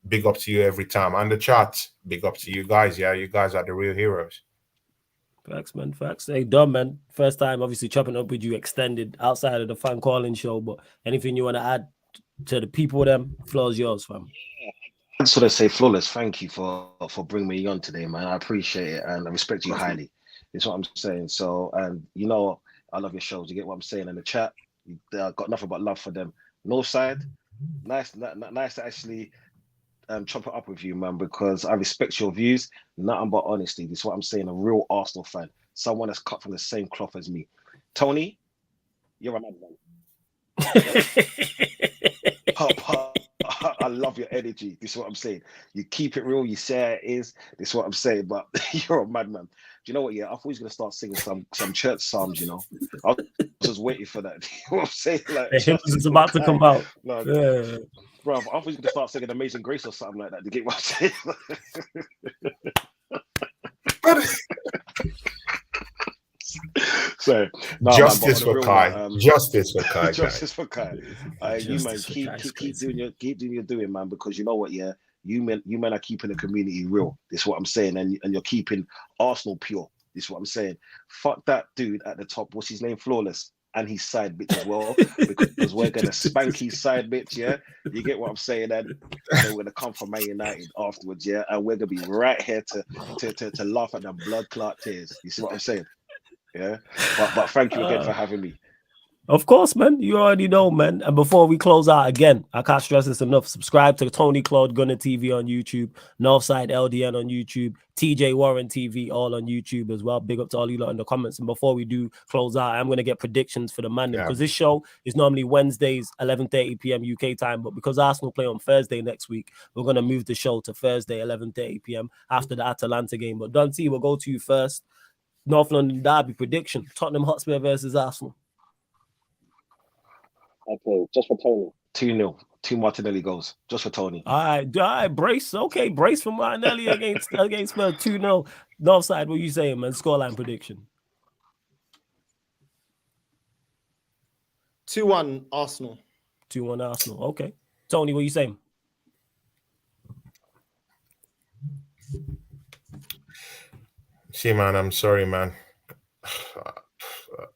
Big up to you every time. And the chat, big up to you guys. Yeah, you guys are the real heroes. Facts, man. Facts. Hey, Dom, man. First time, obviously, chopping up with you extended outside of the fan calling show. But anything you want to add to the people, them, floor's yours, fam. I just want to say, Flawless, thank you for bringing me on today, man. I appreciate it, and I respect you highly. That's what I'm saying. So, and I love your shows. You get what I'm saying in the chat. Got nothing but love for them. Northside, nice to actually chop it up with you, man, because I respect your views. Nothing but honesty. This is what I'm saying. A real Arsenal fan, someone that's cut from the same cloth as me. Tony, you're a madman. I love your energy. This is what I'm saying. You keep it real. You say it is. This is what I'm saying. But you're a madman. Do you know what? Yeah, I thought he was gonna start singing some church psalms. I was just waiting for that. You know what I'm saying? Like, it's about to come out. No, yeah. Bro, I thought he was gonna start singing Amazing Grace or something like that. To get what I'm saying? So justice for Kai. Justice for Kai. Justice for Kai. You man, keep doing your doing, man, because you know what, yeah, you men are keeping the community real. This is what I'm saying, and you're keeping Arsenal pure. This is what I'm saying. Fuck that dude at the top. What's his name? Flawless. And his side bitch as well, because we're gonna spank his side bitch, yeah. You get what I'm saying? And we're gonna come from Man United afterwards, yeah, and we're gonna be right here to laugh at the blood clot tears. You see what I'm saying? Yeah, but thank you again for having me. Of course, man. You already know, man. And before we close out again, I can't stress this enough. Subscribe to Tony Claude Gunner TV on YouTube, Northside LDN on YouTube, TJ Warren TV all on YouTube as well. Big up to all you lot in the comments. And before we do close out, I'm going to get predictions for the man because this show is normally Wednesdays, 11:30 p.m. UK time. But because Arsenal play on Thursday next week, we're going to move the show to Thursday, 11:30 p.m. after the Atalanta game. But Dante, we'll go to you first. North London Derby prediction: Tottenham Hotspur versus Arsenal. Okay, just for Tony. 2-0. 2 Martinelli goals. Just for Tony. All right, brace. Okay, brace for Martinelli against Spurs. 2-0. Northside, what you saying, man? Scoreline prediction. 2-1 Arsenal. 2-1 Arsenal. Okay. Tony, what you saying? See, man, I'm sorry, man.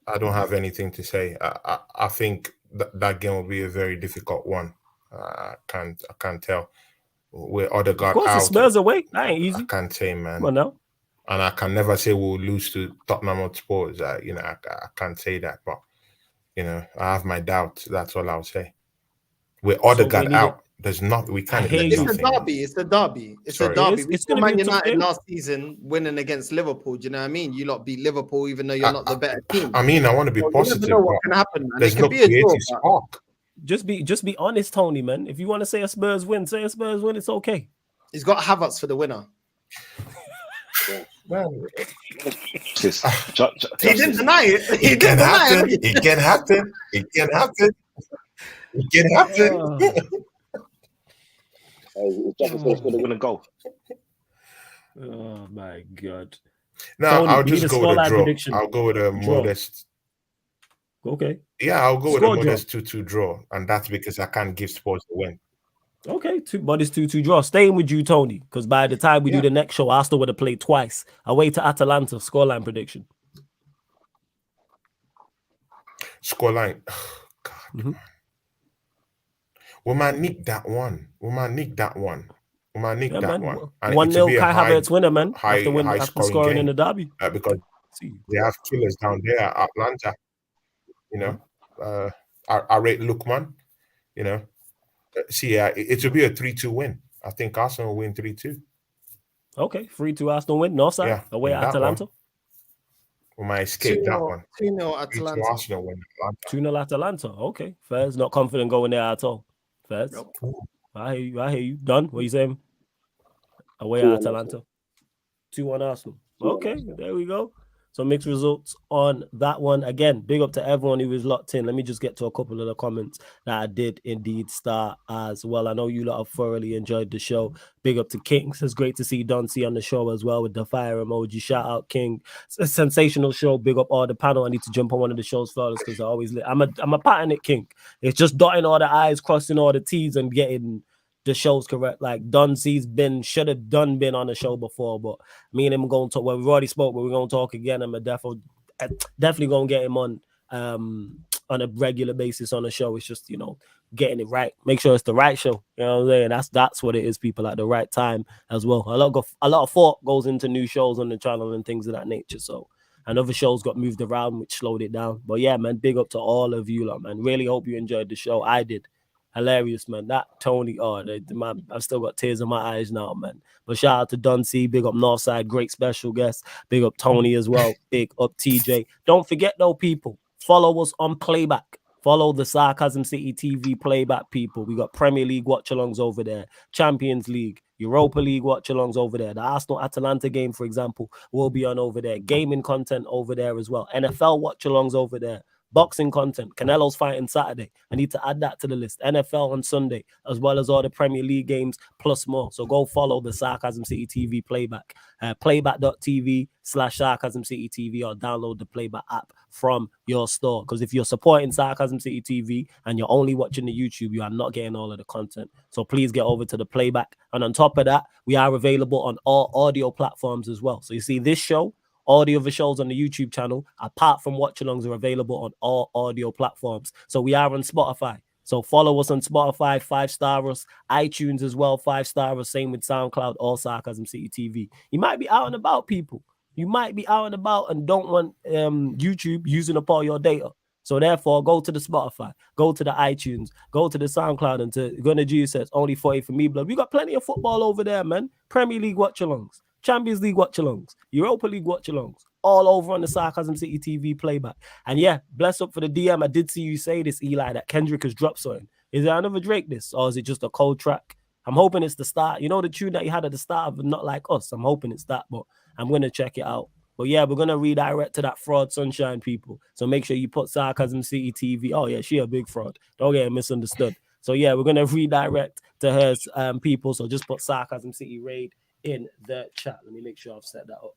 I don't have anything to say. I think that game will be a very difficult one. I can't tell. With Odegaard out, of course, the Spurs away. That ain't easy. I can't say, man. Well, no. And I can never say we'll lose to Tottenham Hotspur. I can't say that, but I have my doubts. That's all I'll say. With Odegaard out, there's not. We can't. It's a derby. It's a derby. It's a derby. We saw Man United last season winning against Liverpool. Do you know what I mean? You lot beat Liverpool even though you're not the better team. I mean, I want to be positive. You never know what can happen, man. There's no creative spark. Just be honest, Tony, man. If you want to say a Spurs win, say a Spurs win. It's okay. He's got Havertz for the winner. Well, he didn't deny it. It can happen. It can happen. It can happen. It can happen. We're going to go. Oh my God! No, Tony, I'll just go with a draw. Prediction. I'll go with a modest. Okay. Yeah, I'll go with a modest 2-2 draw, and that's because I can't give Spurs the win. Okay, but it's 2-2 draw. Staying with you, Tony, because by the time we do the next show, Arsenal would have played twice. Away to Atalanta. Scoreline prediction. Scoreline. Oh, God. Mm-hmm. We might nick that one. We might nick that one. And 1-0 Kai Havertz winner, man. After scoring game, in the derby. Because they have killers down there at Atlanta. I rate Lookman. you know, see, it will be a 3-2 win. I think Arsenal will win 3-2. Okay, 3-2 Arsenal win. North side, away at Atalanta. We might escape that one. 2-0 Atalanta. 3-2 Arsenal win. 2-0 Atalanta. Okay, Fairs not confident going there at all. Fairs. Nope. I hear you. Done. What are you saying? Away at Atalanta. 2-1 Arsenal. Okay, there we go. So mixed results on that one. Again, big up to everyone who was locked in. Let me just get to a couple of the comments that I did indeed start as well. I know you lot have thoroughly enjoyed the show. Big up to Kings. It's great to see Don C on the show as well with the fire emoji. Shout out King. It's a sensational show. Big up all the panel. I need to jump on one of the shows flawless because I always I'm a pattern at King. It's just dotting all the I's, crossing all the T's, and getting the show's correct. Like Don C's should have been on the show before, but me and him are going to talk. Well, we've already spoke, but we're going to talk again. I'm definitely going to get him on a regular basis on the show. It's just, getting it right. Make sure it's the right show. You know what I'm saying? That's what it is, people, at the right time as well. A lot of thought goes into new shows on the channel and things of that nature. So, and other shows got moved around, which slowed it down. But yeah, man, big up to all of you lot, man. Really hope you enjoyed the show. I did. Hilarious, man. That Tony, I've still got tears in my eyes now, man. But shout out to Don C, big up Northside, great special guest. Big up Tony as well. Big up TJ. Don't forget though, people, follow us on Playback. Follow the Sarcasm City TV Playback, people. We got Premier League watch-alongs over there, Champions League, Europa League watch-alongs over there. The Arsenal-Atalanta game, for example, will be on over there. Gaming content over there as well. NFL watch-alongs over there. Boxing content. Canelo's fighting Saturday. I need to add that to the list. NFL on Sunday, as well as all the Premier League games, plus more. So go follow the Sarcasm City TV Playback. Playback.tv/Sarcasm City TV, or download the Playback app from your store. Because if you're supporting Sarcasm City TV and you're only watching the YouTube, you are not getting all of the content. So please get over to the Playback. And on top of that, we are available on all audio platforms as well. So you see this show, all the other shows on the YouTube channel, apart from watch-alongs, are available on all audio platforms. So we are on Spotify. So follow us on Spotify, 5-star us, iTunes as well, 5-star us, same with SoundCloud, all Sarcasm City TV. You might be out and about, people. You might be out and about and don't want YouTube using up all your data. So therefore, go to the Spotify, go to the iTunes, go to the SoundCloud, and to Gunna G says, only 40 for me, blood. We got plenty of football over there, man. Premier League watch-alongs, Champions League watch-alongs, Europa League watch-alongs, all over on the Sarcasm City TV Playback. And yeah, bless up for the DM. I did see you say this, Eli, that Kendrick has dropped something. Is there another Drake this, or is it just a cold track? I'm hoping it's the start. You know the tune that you had at the start of Not Like Us? I'm hoping it's that, but I'm going to check it out. But yeah, we're going to redirect to that fraud sunshine, people. So make sure you put Sarcasm City TV. Oh yeah, she a big fraud. Don't get it misunderstood. So yeah, we're going to redirect to her people. So just put Sarcasm City Raid in the chat. Let me make sure I've set that up.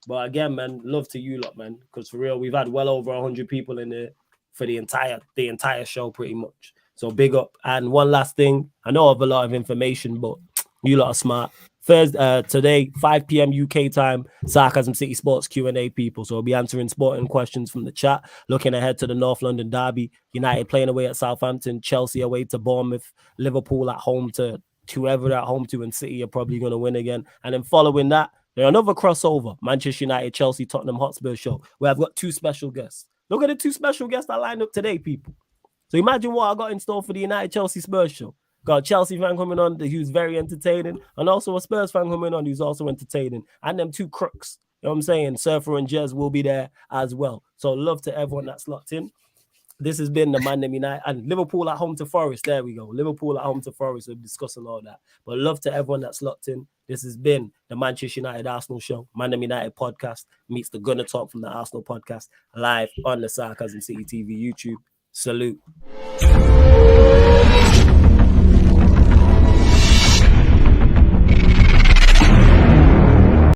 But again, man, love to you lot, man. Because for real, we've had well over 100 people in there for the entire show, pretty much. So big up. And one last thing, I know I have a lot of information, but you lot are smart. Thursday, today, 5 p.m. UK time, Sarcasm City Sports Q&A, people. So we'll be answering sporting questions from the chat, looking ahead to the North London Derby, United playing away at Southampton, Chelsea away to Bournemouth, Liverpool at home to whoever they're at home to, and City are probably going to win again. And then following that, there's another crossover, Manchester United, Chelsea, Tottenham Hotspur show, where I've got two special guests. Look at the two special guests that lined up today, people. So imagine what I got in store for the United Chelsea Spurs show. Got a Chelsea fan coming on who's very entertaining, and also a Spurs fan coming on who's also entertaining. And them two crooks, you know what I'm saying? Surfer and Jez will be there as well. So love to everyone that's locked in. This has been the Man Them United and Liverpool at home to Forest. There we go. Liverpool at home to Forest. We're discussing all that. But love to everyone that's locked in. This has been the Manchester United Arsenal show. Man Them United podcast meets the Gunner Talk from the Arsenal podcast live on the Sarcasm City TV YouTube. Salute.